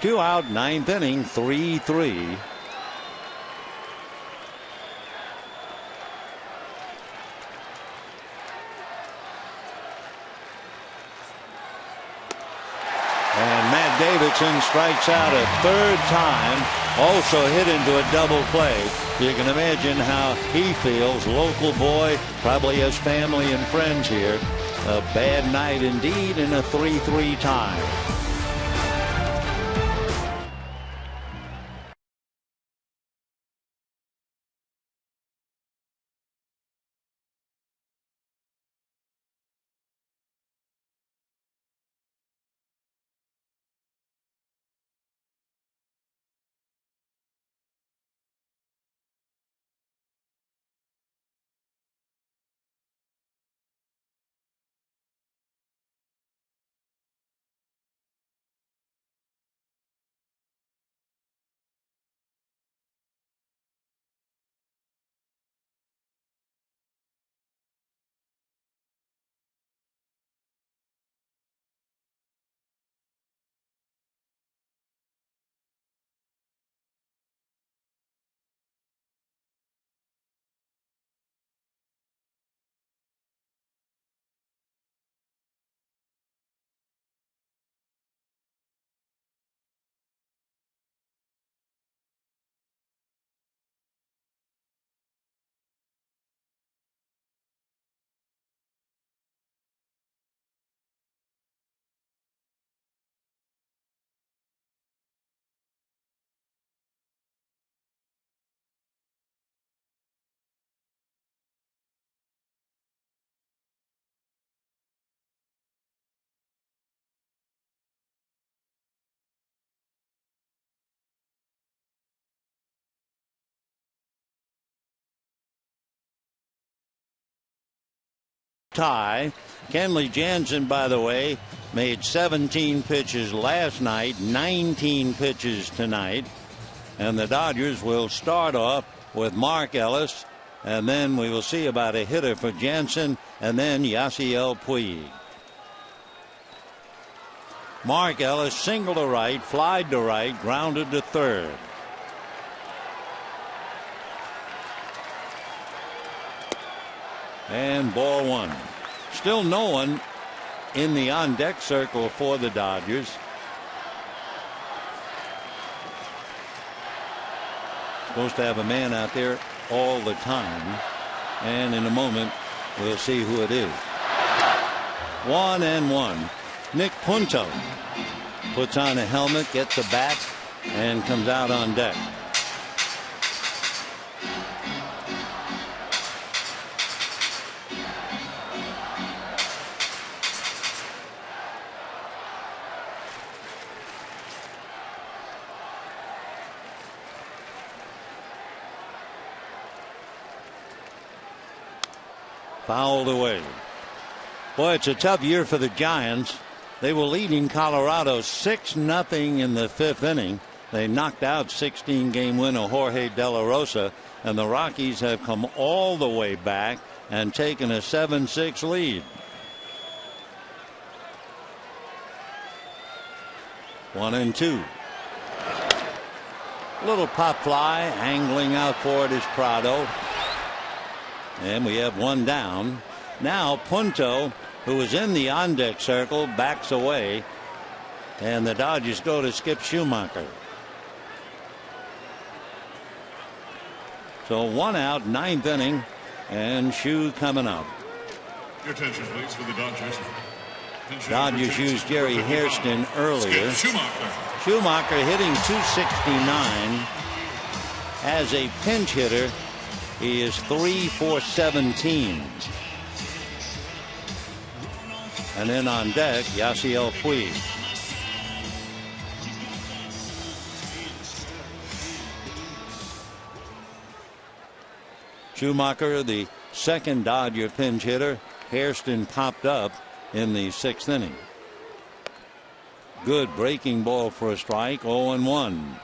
Two out, 9th inning, 3-3. And Matt Davidson strikes out a 3rd time, also hit into a double play. You can imagine how he feels. Local boy, probably has family and friends here. A bad night indeed, and a 3-3 tie. Tie. Kenley Jansen, by the way, made 17 pitches last night, 19 pitches tonight. And the Dodgers will start off with Mark Ellis, and then we will see about a hitter for Jansen, and then Yasiel Puig. Mark Ellis singled to right, flied to right, grounded to 3rd. And ball 1. Still no one in the on-deck circle for the Dodgers. Supposed to have a man out there all the time. And in a moment, we'll see who it is. 1-1. Nick Punto puts on a helmet, gets a bat, and comes out on deck. Fouled away. Boy, it's a tough year for the Giants. They were leading Colorado 6-0 in the 5th inning. They knocked out 16-game winner Jorge De La Rosa, and the Rockies have come all the way back and taken a 7-6 lead. 1-2. Little pop fly, angling out for it is Prado. And we have one down. Now Punto, who was in the on-deck circle, backs away. And the Dodgers go to Skip Schumacher. So 1 out, 9th inning, and Schu coming up. Your attention, please, for the Dodgers. Dodgers used Jerry Hairston earlier. Schumacher hitting .269 as a pinch hitter. He is 3 for 17. And then on deck, Yasiel Puig. Schumacher, the second Dodger pinch hitter. Hairston popped up in the 6th inning. Good breaking ball for a strike. 0-1.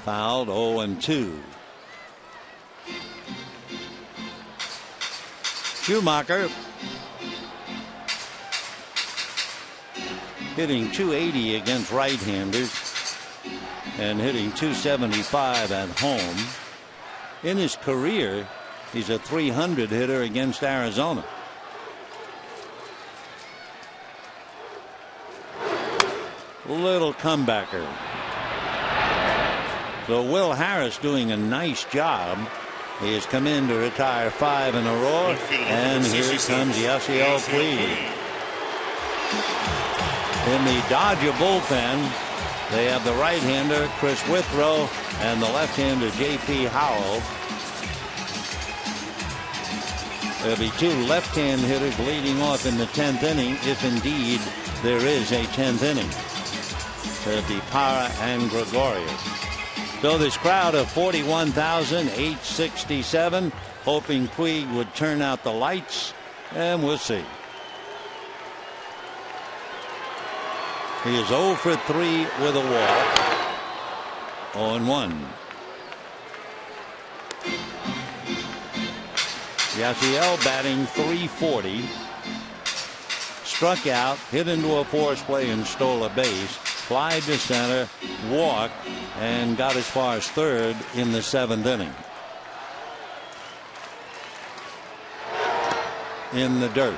Fouled. 0-2. Schumacher hitting .280 against right-handers and hitting .275 at home. In his career, he's a .300 hitter against Arizona. Little comebacker. So Will Harris doing a nice job. He has come in to retire 5 in a row. And here comes Yasiel Puig. In the Dodger bullpen, they have the right-hander Chris Withrow and the left-hander J.P. Howell. There'll be 2 left-hand hitters leading off in the 10th inning, if indeed there is a 10th inning. There'll be Parra and Gregorius. So this crowd of 41,867 hoping Puig would turn out the lights, and we'll see. He is 0 for 3 with a walk. 0-1. Yasiel batting .340. Struck out, hit into a force play and stole a base. Fly to center, walked, and got as far as 3rd in the 7th inning. In the dirt.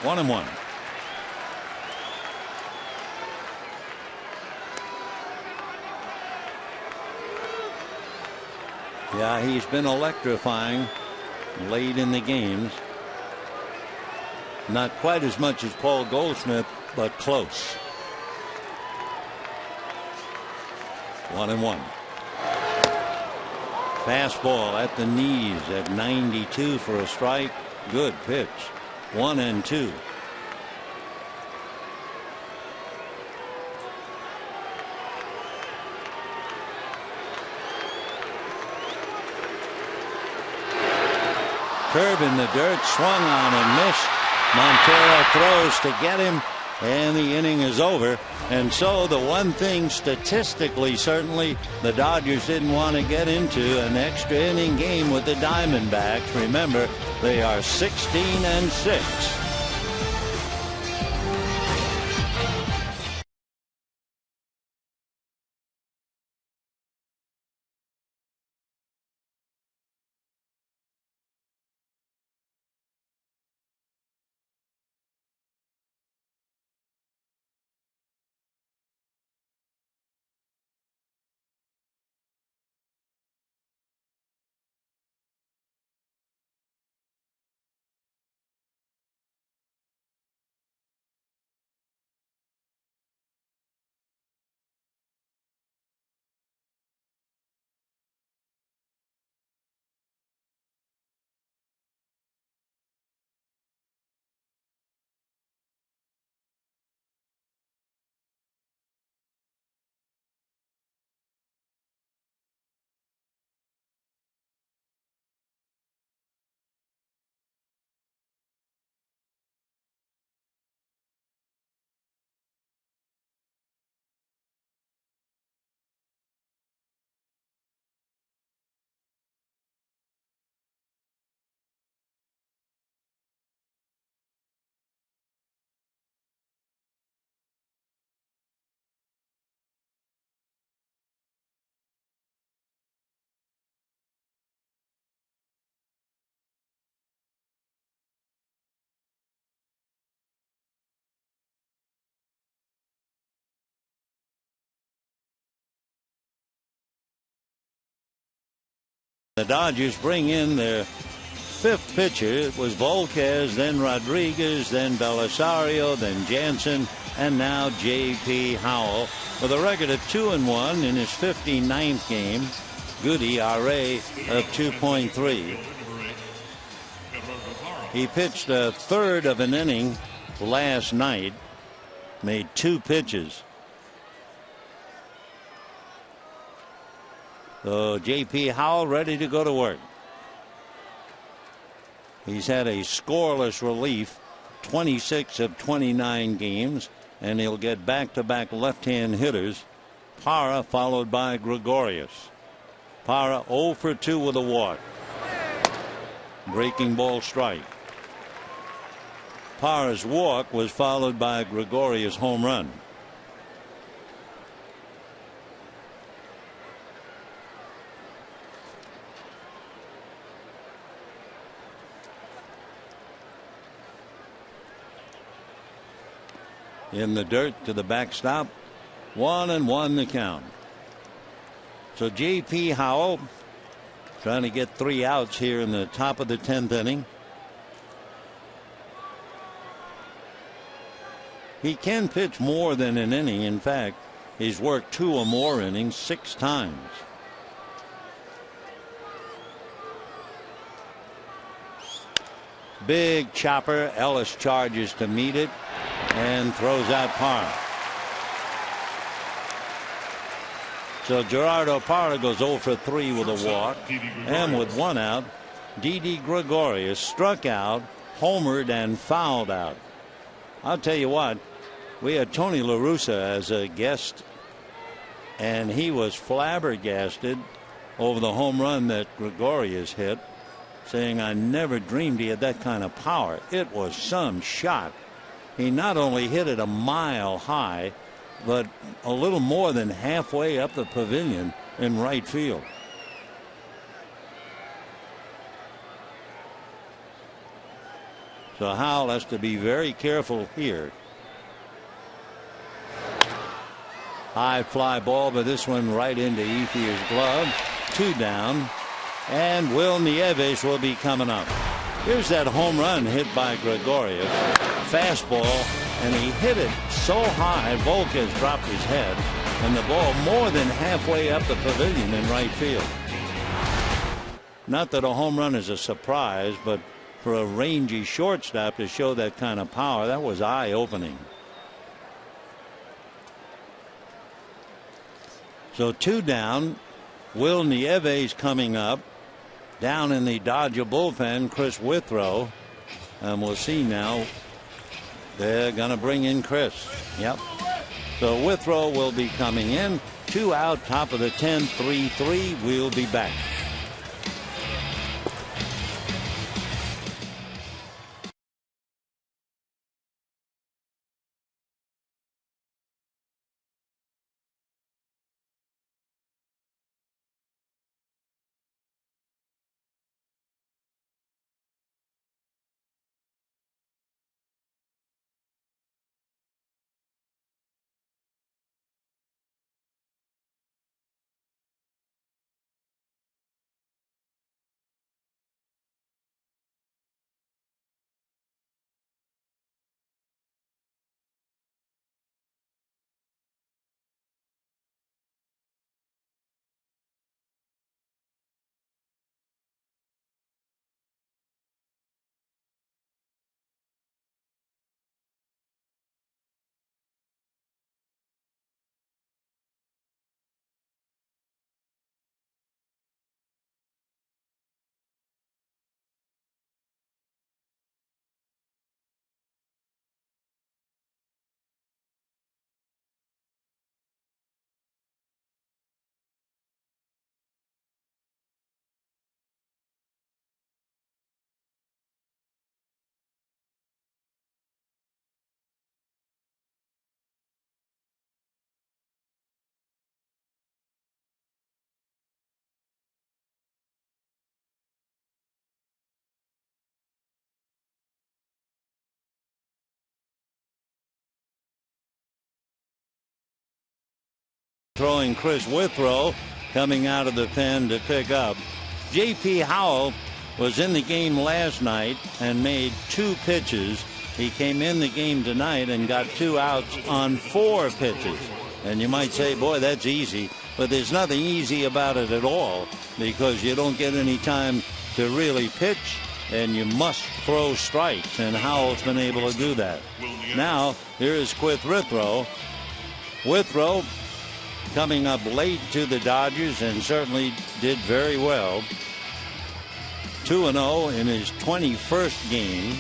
1-1. Yeah, he's been electrifying late in the games. Not quite as much as Paul Goldschmidt, but close. 1-1. Fastball at the knees at 92 for a strike. Good pitch. 1-2. Curve in the dirt, swung on and missed. Montero throws to get him, and the inning is over. And so the one thing statistically, certainly, the Dodgers didn't want to get into an extra inning game with the Diamondbacks. Remember, they are 16-6. The Dodgers bring in their fifth pitcher. It was Volquez, then Rodriguez, then Belisario, then Jansen, and now J.P. Howell. With a record of 2-1 in his 59th game. Good ERA of 2.3. He pitched a third of an inning last night. Made 2 pitches. So J.P. Howell ready to go to work. He's had a scoreless relief 26 of 29 games, and he'll get back-to-back left-hand hitters. Parra followed by Gregorius. Parra 0 for 2 with a walk. Breaking ball strike. Parra's walk was followed by Gregorius' home run. In the dirt to the backstop. 1-1 the count. So J.P. Howell trying to get 3 outs here in the top of the 10th inning. He can pitch more than an inning. In fact, he's worked 2 or more innings 6 times. Big chopper. Ellis charges to meet it and throws out Parra. So Gerardo Parra goes 0 for 3 with a walk, and with 1 out, DIDI Gregorius struck out, homered, and fouled out. I'll tell you what, we had Tony La Russa as a guest, and he was flabbergasted over the home run that Gregorius hit, saying, "I never dreamed he had that kind of power." It was some shot. He not only hit it a mile high, but a little more than halfway up the pavilion in right field. So Howell has to be very careful here. High fly ball, but this one right into ETHIER's glove. 2 down, and Will Nieves will be coming up. Here's that home run hit by Gregorius. Fastball, and he hit it so high Volquez dropped his head, and the ball more than halfway up the pavilion in right field. Not that a home run is a surprise, but for a rangy shortstop to show that kind of power, that was eye-opening. So 2 down. Will Nieves coming up. Down in the Dodger bullpen, Chris Withrow, and we'll see now. They're going to bring in Chris. Yep. So Withrow will be coming in. 2 out, top of the 10th, 3-3. We'll be back. Throwing Chris Withrow coming out of the pen to pick up J.P. Howell was in the game last night and made 2 pitches. He came in the game tonight and got 2 outs on 4 pitches. And you might say, boy, that's easy. But there's nothing easy about it at all, because you don't get any time to really pitch, and you must throw strikes. And Howell's been able to do that. Now, here is Quith Withrow. Withrow coming up late to the Dodgers and certainly did very well. 2-0 in his 21st game.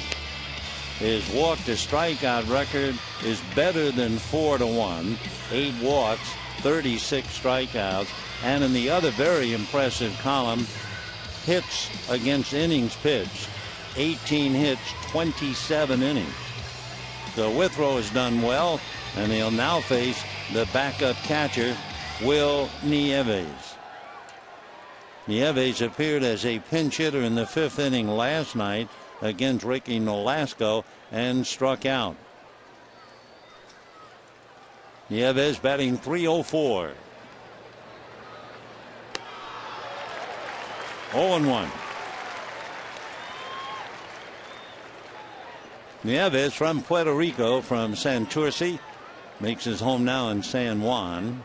His walk to strikeout record is better than 4-1. 8 walks, 36 strikeouts. And in the other very impressive column, hits against innings pitched. 18 hits, 27 innings. So Withrow has done well, and he'll now face the backup catcher, Will Nieves. Nieves appeared as a pinch hitter in the 5th inning last night against Ricky Nolasco and struck out. Nieves batting .304. 0-1. Nieves from Puerto Rico, from Santurce, makes his home now in San Juan.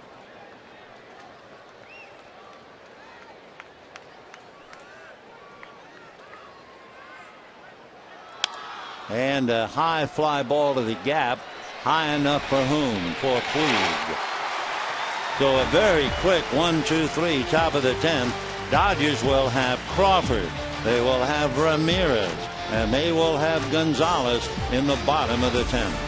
And a high fly ball to the gap, high enough for whom? For Puig. So a very quick 1-2-3, top of the 10th. Dodgers will have Crawford, they will have Ramirez, and they will have Gonzalez in the bottom of the 10th.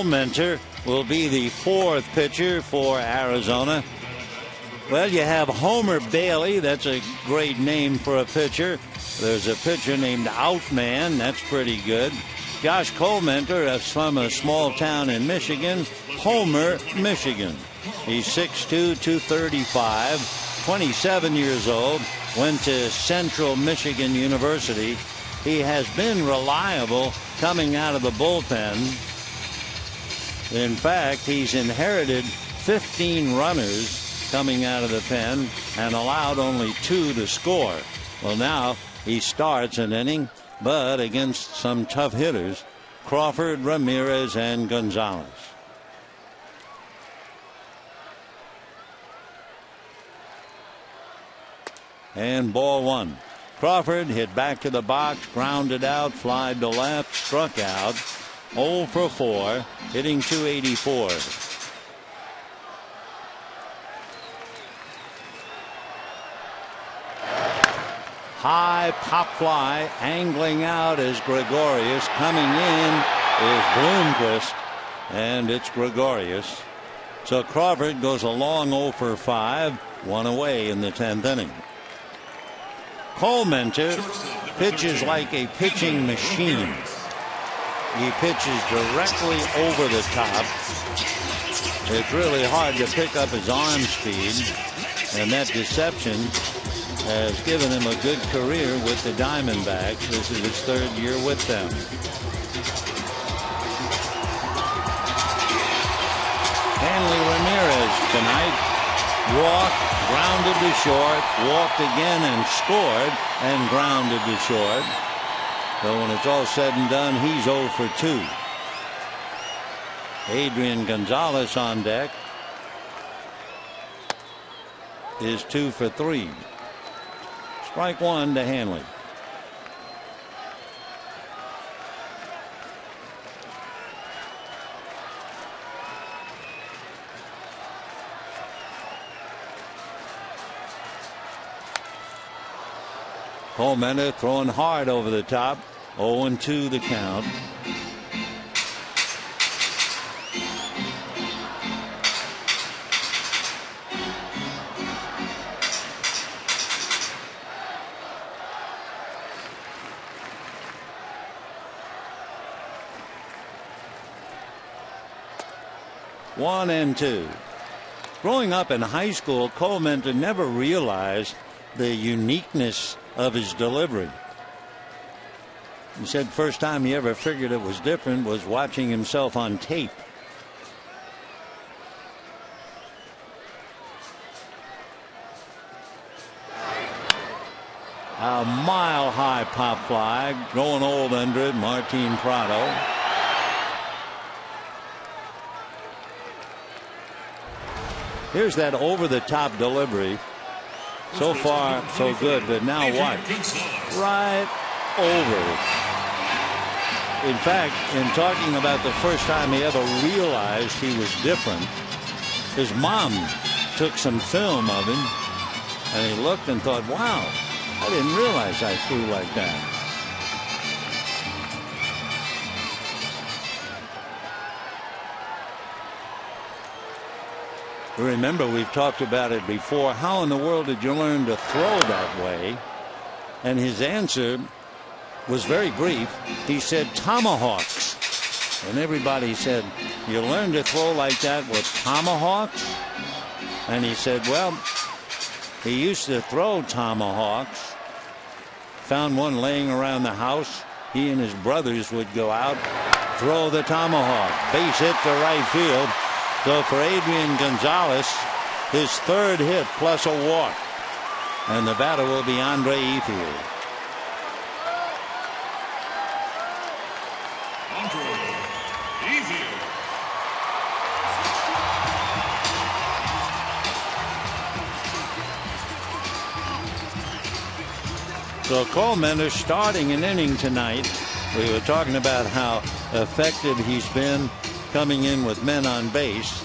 Mentor will be the 4th pitcher for Arizona. Well, you have Homer Bailey. That's a great name for a pitcher. There's a pitcher named Outman. That's pretty good. Josh Colmentor is from a small town in Michigan, Homer, Michigan. He's 6'2", 235, 27 years old, went to Central Michigan University. He has been reliable coming out of the bullpen. In fact, he's inherited 15 runners coming out of the pen and allowed only 2 to score. Well, now he starts an inning, but against some tough hitters, Crawford, Ramirez, and Gonzalez. And ball 1. Crawford hit back to the box, grounded out, fly to left, struck out. 0 for 4, hitting .284. High pop fly, angling out as Gregorius. Coming in is Bloomquist, and it's Gregorius. So Crawford goes a long 0 for 5, 1 away in the 10th inning. Colmentor pitches like a pitching machine. He pitches directly over the top. It's really hard to pick up his arm speed, and that deception has given him a good career with the Diamondbacks. This is his 3rd year with them. HANLEY Ramirez tonight walked, grounded to short, walked again and scored, and grounded to short. So when it's all said and done, he's 0 for 2. Adrian Gonzalez on deck is 2 for 3. Strike 1 to HANLEY. Comenter throwing hard over the top. 0-2 the count. One and two. Growing up in high school, Comenter never realized the uniqueness of his delivery. He said first time he ever figured it was different was watching himself on tape. A mile-high pop fly, going old under it, Martin Prado. Here's that over-the-top delivery. So far, so good, but now what? Right over. In fact, in talking about the first time he ever realized he was different, his mom took some film of him, and he looked and thought, wow, I didn't realize I threw like that. Remember, we've talked about it before. How in the world did you learn to throw that way? And his answer was very brief. He said tomahawks. And everybody said, you learn to throw like that with tomahawks? And he said, well, he used to throw tomahawks. Found one laying around the house. He and his brothers would go out, throw the tomahawk, base hit to right field. So for Adrian Gonzalez, his 3rd hit plus a walk. And the batter will be ETHIER. ETHIER. So Comenter starting an inning tonight. We were talking about how effective he's been coming in with men on base.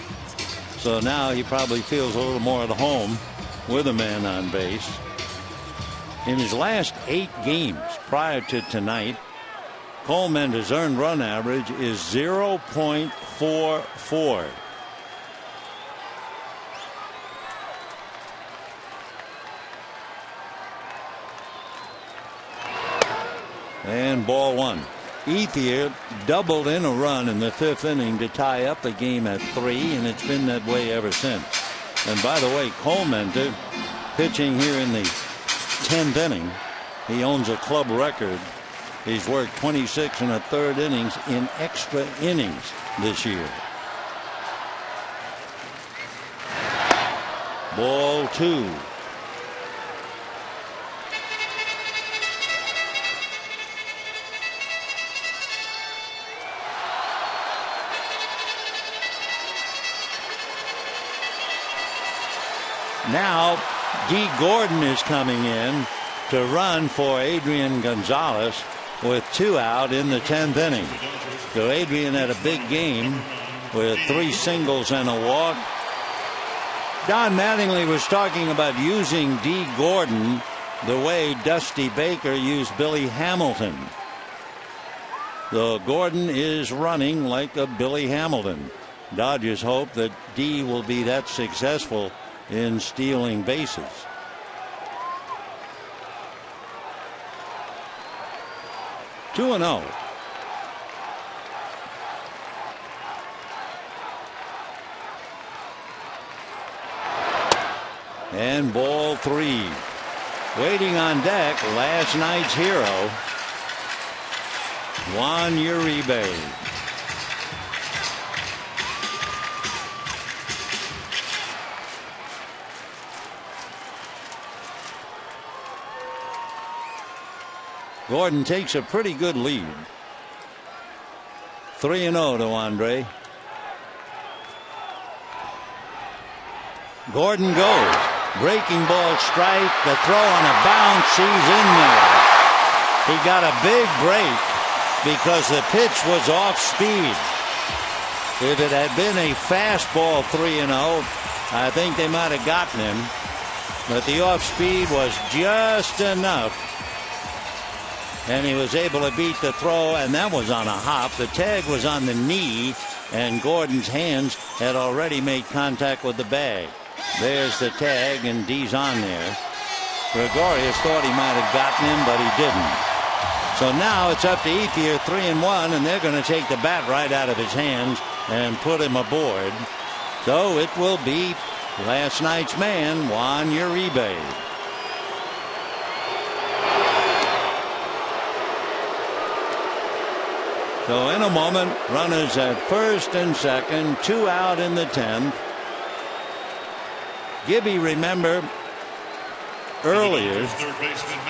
So now he probably feels a little more at home with a man on base. In his last 8 games prior to tonight, Colementer's earned run average is 0.44. And ball 1. ETHIER doubled in a run in the 5th inning to tie up the game at 3, and it's been that way ever since. And by the way, Comenter pitching here in the 10th inning. He owns a club record. He's worked 26 1/3 innings in extra innings this year. Ball 2. Now D. Gordon is coming in to run for Adrian Gonzalez with 2 out in the 10th inning. So Adrian had a big game with 3 singles and a walk. Don Mattingly was talking about using D. Gordon the way Dusty Baker used Billy Hamilton. So Gordon is running like a Billy Hamilton. Dodgers hope that D will be that successful in stealing bases. Two 2-0. And ball 3. Waiting on deck, last night's hero, Juan Uribe. Gordon takes a pretty good lead. 3-0 to Andre. Gordon goes. Breaking ball strike. The throw on a bounce. He's in there. He got a big break because the pitch was off speed. If it had been a fastball 3-0, I think they might have gotten him. But the off speed was just enough. And he was able to beat the throw, and that was on a hop. The tag was on the knee, and Gordon's hands had already made contact with the bag. There's the tag, and D's on there. Gregorius thought he might have gotten him, but he didn't. So now it's up to ETHIER, 3-1, and they're going to take the bat right out of his hands and put him aboard. So it will be last night's man, Juan Uribe. So in a moment, runners at first and second, 2 out in the 10th. Gibby, remember, earlier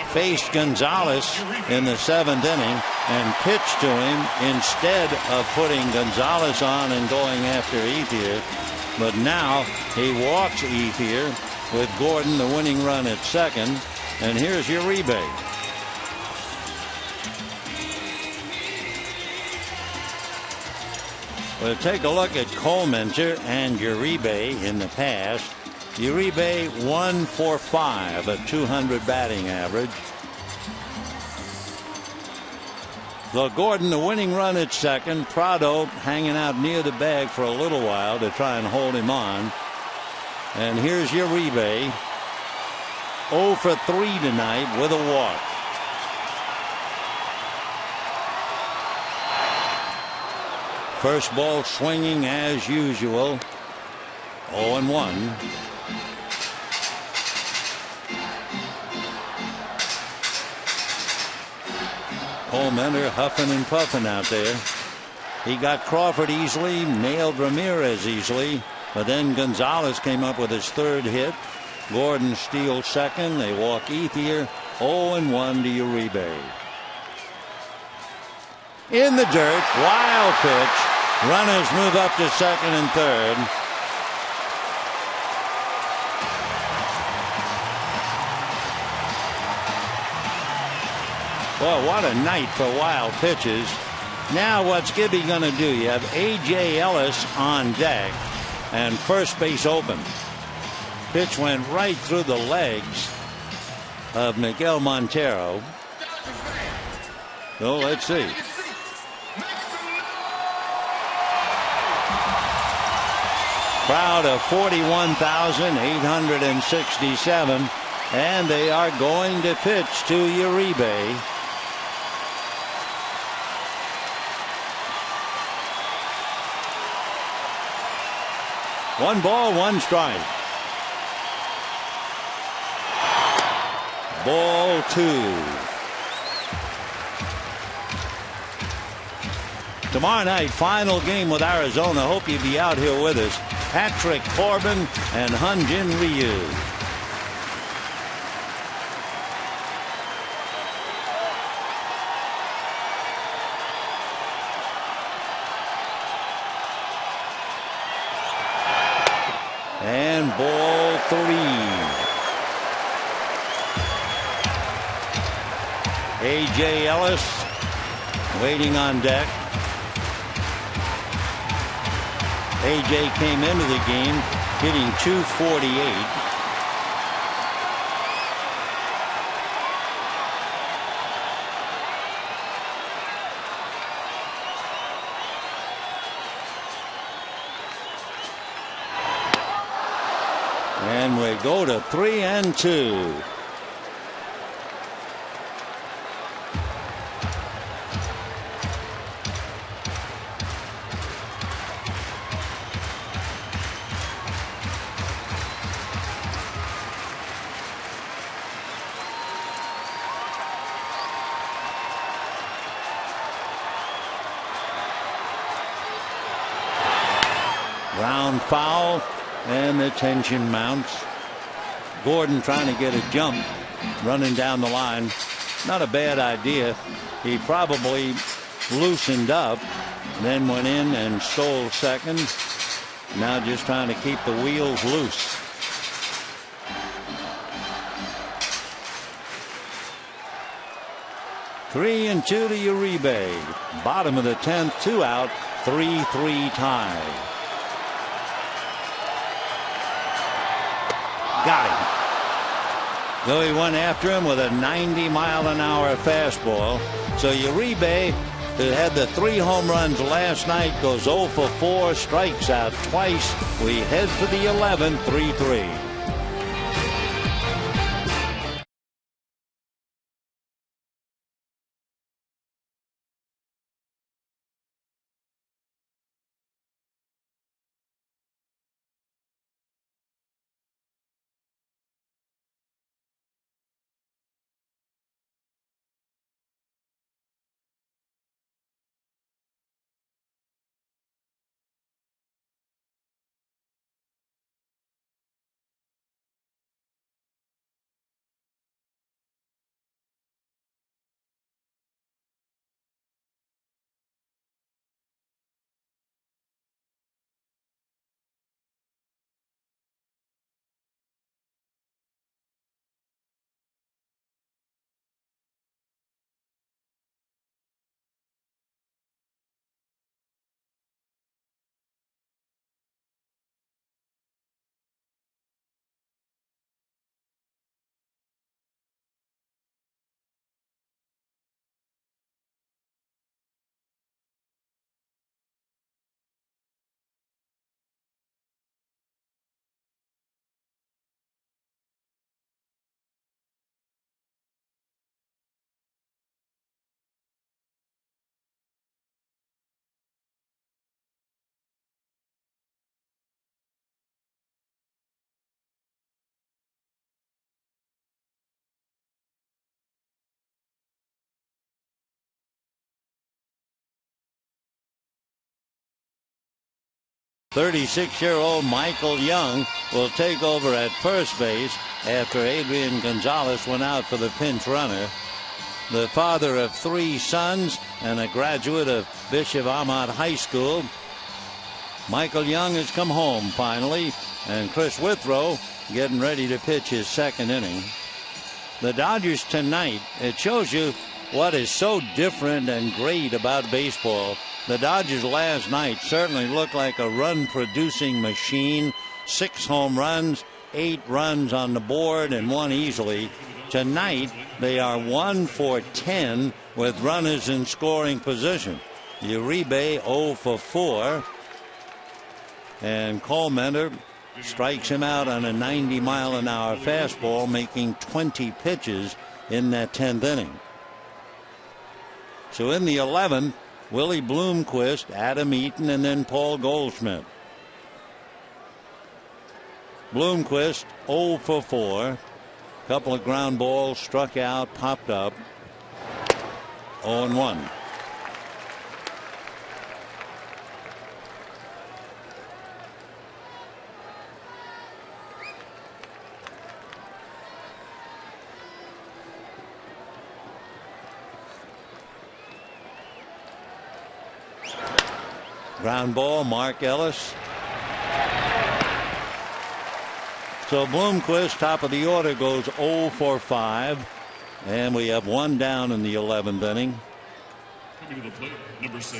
faced Gonzalez in the 7th inning and pitched to him instead of putting Gonzalez on and going after ETHIER. But now he walks ETHIER with Gordon the winning run at second. And here's Uribe. We'll take a look at Colemenser and Uribe in the past. Uribe 1 for 5, a 200 batting average. So Gordon the winning run at second. Prado hanging out near the bag for a little while to try and hold him on. And here's Uribe 0 for 3 tonight with a walk. First ball swinging as usual. 0-1. Colemenser huffing and puffing out there. He got Crawford easily, nailed Ramirez easily, but then Gonzalez came up with his 3rd hit. Gordon steals second. They walk ETHIER. 0-1 to Uribe. In the dirt, wild pitch. Runners move up to second and third. Well, what a night for wild pitches. Now what's Gibby going to do? You have A.J. Ellis on deck and first base open. Pitch went right through the legs of Miguel Montero. So let's see. Crowd of 41,867, and they are going to pitch to Uribe. One ball, one strike. Ball 2. Tomorrow night, final game with Arizona. Hope you'll be out here with us. Patrick Corbin and Hyun-Jin Ryu. And ball 3. A.J. Ellis waiting on deck. A.J. came into the game hitting .248. And we go to 3-2. ground foul, and the tension mounts. Gordon trying to get a jump, running down the line. Not a bad idea. He probably loosened up, then went in and stole second. Now just trying to keep the wheels loose. Three and two to Uribe. Bottom of the 10th, 2 out, 3-3 tie. Got him. Though he went after him with a 90-mile-an-hour fastball. So Uribe, who had the 3 home runs last night, goes 0 for 4, strikes out twice. We head for the 11th, 3-3. .36-year-old Michael Young will take over at first base after Adrian Gonzalez went out for the pinch runner. The father of 3 sons and a graduate of Bishop Ahmad High School, Michael Young has come home finally, and Chris Withrow getting ready to pitch his 2nd inning. The Dodgers tonight, it shows you what is so different and great about baseball. The Dodgers last night certainly looked like a run-producing machine. 6 home runs, 8 runs on the board, and 1 easily. Tonight, they are 1 for 10 with runners in scoring position. Uribe 0 for 4. And Coleman strikes him out on a 90-mile-an-hour fastball, making 20 pitches in that 10th inning. So in the 11th, Willie Bloomquist, Adam Eaton, and then Paul Goldschmidt. Bloomquist 0 for 4. Couple of ground balls struck out, popped up. 0-1. Ground ball, Mark Ellis. So Bloomquist, top of the order, goes 0 for 5. And we have 1 down in the 11th inning.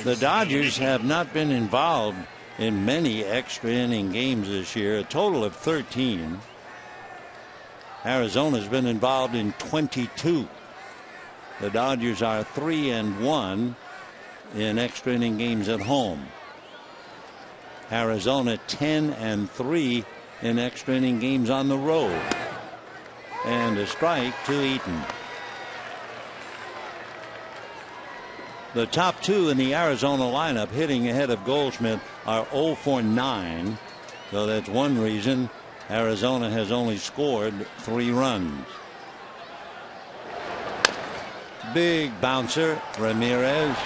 The Dodgers have not been involved in many extra inning games this year, a total of 13. Arizona's been involved in 22. The Dodgers are 3-1 in extra inning games at home. Arizona 10-3 in extra inning games on the road. And a strike to Eaton. The top 2 in the Arizona lineup hitting ahead of Goldschmidt are 0 for 9. So that's one reason Arizona has only scored 3 runs. Big bouncer, Ramirez.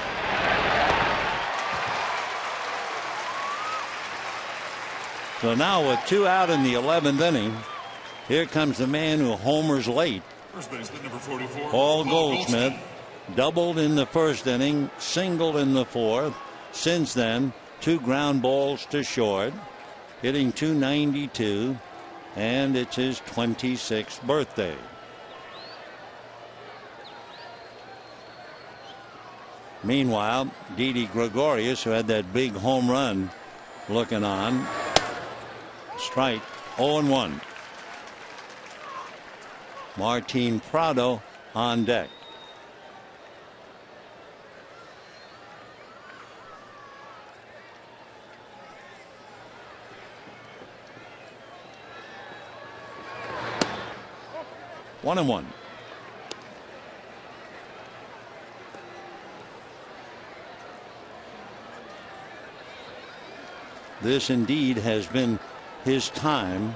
So now with 2 out in the 11th inning, here comes the man who homers late. First baseman, number 44. Paul Goldschmidt doubled in the first inning, singled in the fourth. Since then, 2 ground balls to short, hitting .292, and it's his 26th birthday. Meanwhile, DIDI Gregorius, who had that big home run, looking on. Strike, 0-1. Martin Prado on deck. One and one. This indeed has been his time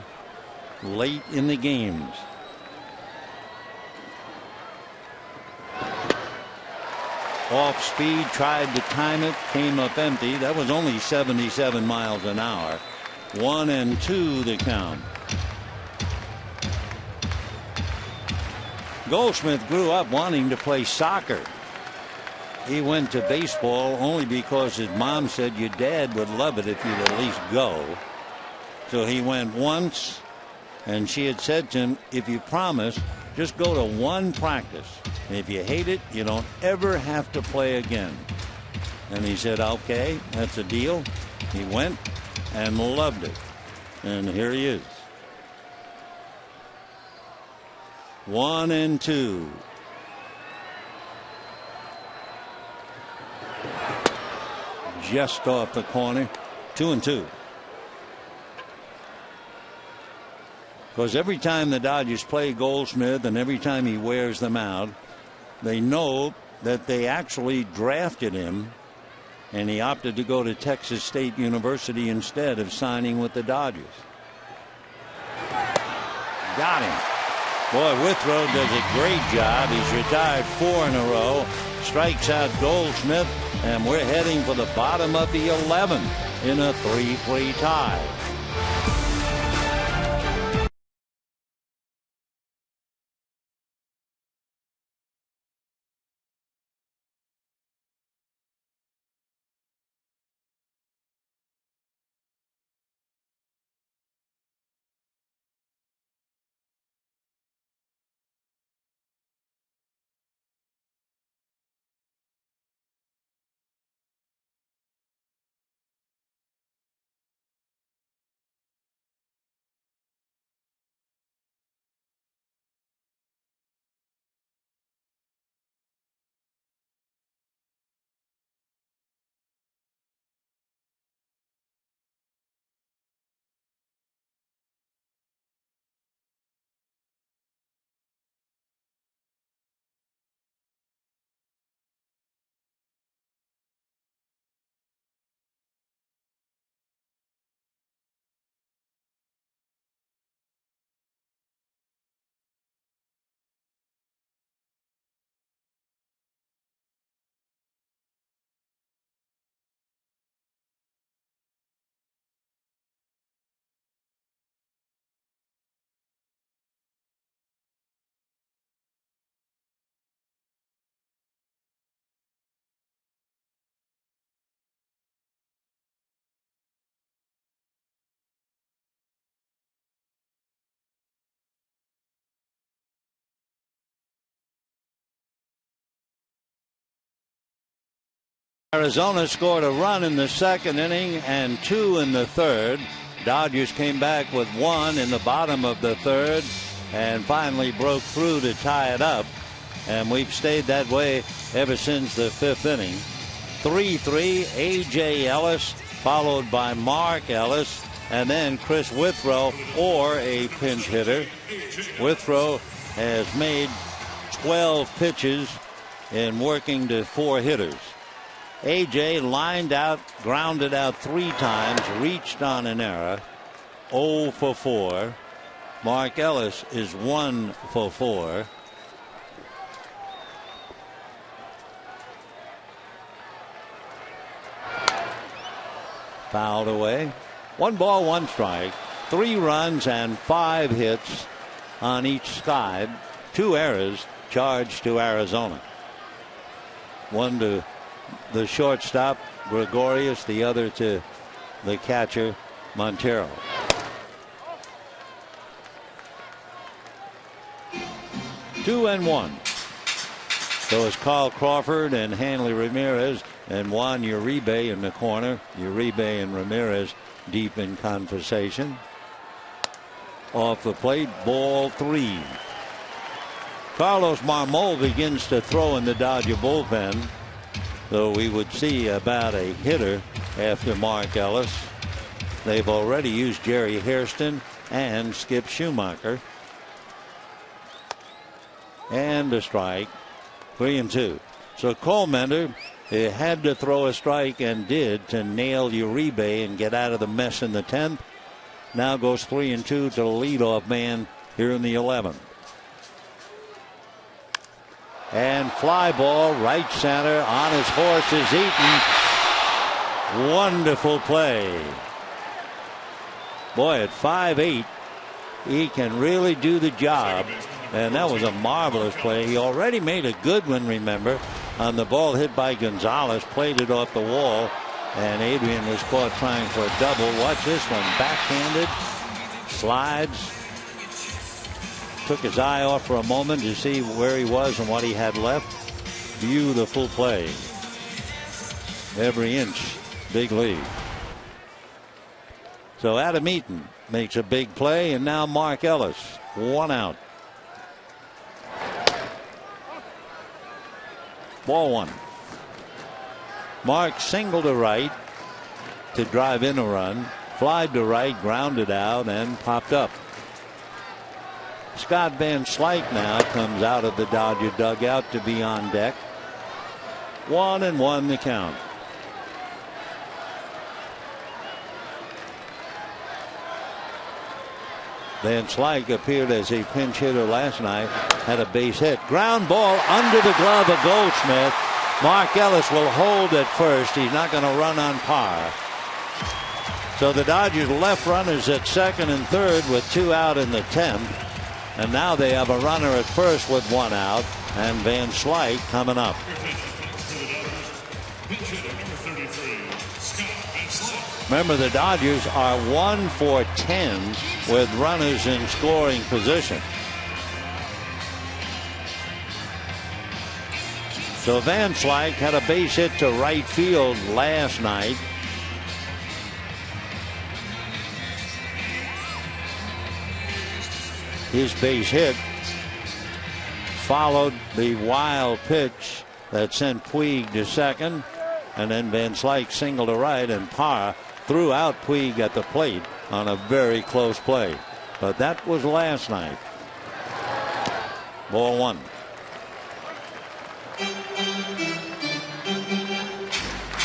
late in the games. Off speed, tried to time it, came up empty. That was only 77 miles an hour. 1-2 the count. Goldschmidt grew up wanting to play soccer. He went to baseball only because his mom said your dad would love it if you'd at least go. So he went once, and she had said to him, if you promise, just go to one practice. And if you hate it, you don't ever have to play again. And he said, okay, that's a deal. He went and loved it. And here he is. 1-2. Just off the corner. 2-2. Because every time the Dodgers play Goldschmidt and every time he wears them out, they know that they actually drafted him, and he opted to go to Texas State University instead of signing with the Dodgers. Got him. Boy, Withrow does a great job. He's retired 4 in a row, strikes out Goldschmidt, and we're heading for the bottom of the 11th in a 3-3 tie. Arizona scored a run in the second inning and 2 in the third. Dodgers came back with 1 in the bottom of the third and finally broke through to tie it up. And we've stayed that way ever since the 5th inning. 3-3, A.J. Ellis, followed by Mark Ellis, and then Chris Withrow, or a pinch hitter. Withrow has made 12 pitches in working to 4 hitters. A.J. lined out, grounded out 3 times, reached on an error, 0 for 4. Mark Ellis is 1 for 4. Fouled away. 1 ball, 1 strike, 3 runs and 5 hits on each side. 2 errors charged to Arizona. One to the shortstop, Gregorius, the other to the catcher, Montero. Two and one. So it's Carl Crawford and Hanley Ramirez and Juan Uribe in the corner. Uribe and Ramirez deep in conversation. Off the plate, ball 3. Carlos Marmol begins to throw in the Dodger bullpen, though we would see about a hitter after Mark Ellis. They've already used Jerry Hairston and Skip Schumacher. And a strike, 3-2. So Colmender had to throw a strike and did to nail Uribe and get out of the mess in the 10th. Now goes 3-2 to the leadoff man here in the 11th. And fly ball right center on his horse is Eaton. Wonderful play. Boy, at 5'8", he can really do the job. And that was a marvelous play. He already made a good one, remember, on the ball hit by Gonzalez, played it off the wall, and Adrian was caught trying for a double. Watch this one, backhanded, slides, took his eye off for a moment to see where he was and what he had left. Beautiful play. Every inch, big lead. So Adam Eaton makes a big play, and now Mark Ellis, 1 out. Ball 1. Mark singled to right to drive in a run, flied to right, grounded out, and popped up. Scott Van Slyke now comes out of the Dodger dugout to be on deck. 1-1 the count. Van Slyke appeared as a pinch hitter last night, had a base hit. Ground ball under the glove of Goldschmidt. Mark Ellis will hold at first. He's not going to run on par. So the Dodgers left runners at second and third with 2 out in the 10th. And now they have a runner at first with 1 out, and Van Slyke coming up. Remember, the Dodgers are 1 for 10 with runners in scoring position. So Van Slyke had a base hit to right field last night. His base hit followed the wild pitch that sent Puig to second, and then Van Slyke singled to right, and Parr threw out Puig at the plate on a very close play. But that was last night. Ball 1.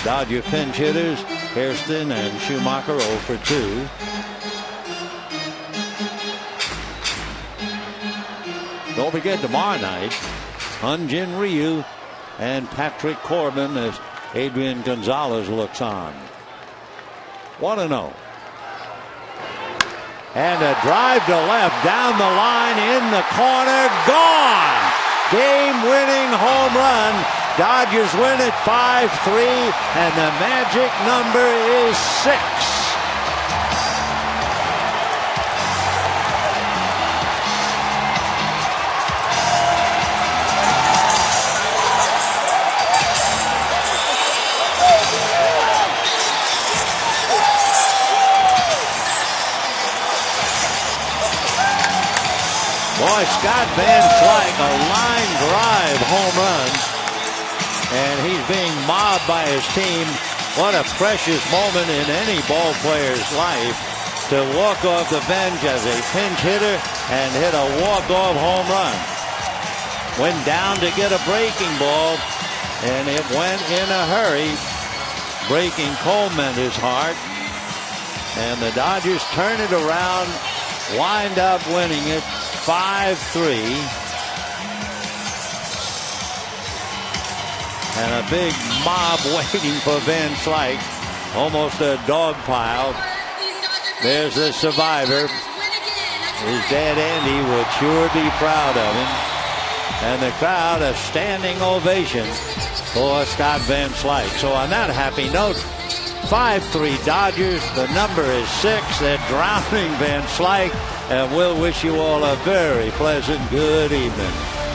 Dodger pinch hitters Hairston and Schumacher 0 for 2. Don't forget tomorrow night, Hyun-Jin Ryu and Patrick Corbin as Adrian Gonzalez looks on. 1-0. And a drive to left down the line in the corner. Gone! Game-winning home run. Dodgers win it 5-3, and the magic number is 6. Boy, Scott Van Slyke, a line drive home run, and he's being mobbed by his team. What a precious moment in any ball player's life to walk off the bench as a pinch hitter and hit a walk-off home run. Went down to get a breaking ball, and it went in a hurry, breaking Colmender's heart. And the Dodgers turn it around, wind up winning it 5-3. And a big mob waiting for Van Slyke. Almost a dog pile. There's the survivor. His dad, Andy, would sure be proud of him. And the crowd, a standing ovation for Scott Van Slyke. So on that happy note, 5-3 Dodgers. The number is 6. They're drowning Van Slyke. And we'll wish you all a very pleasant good evening.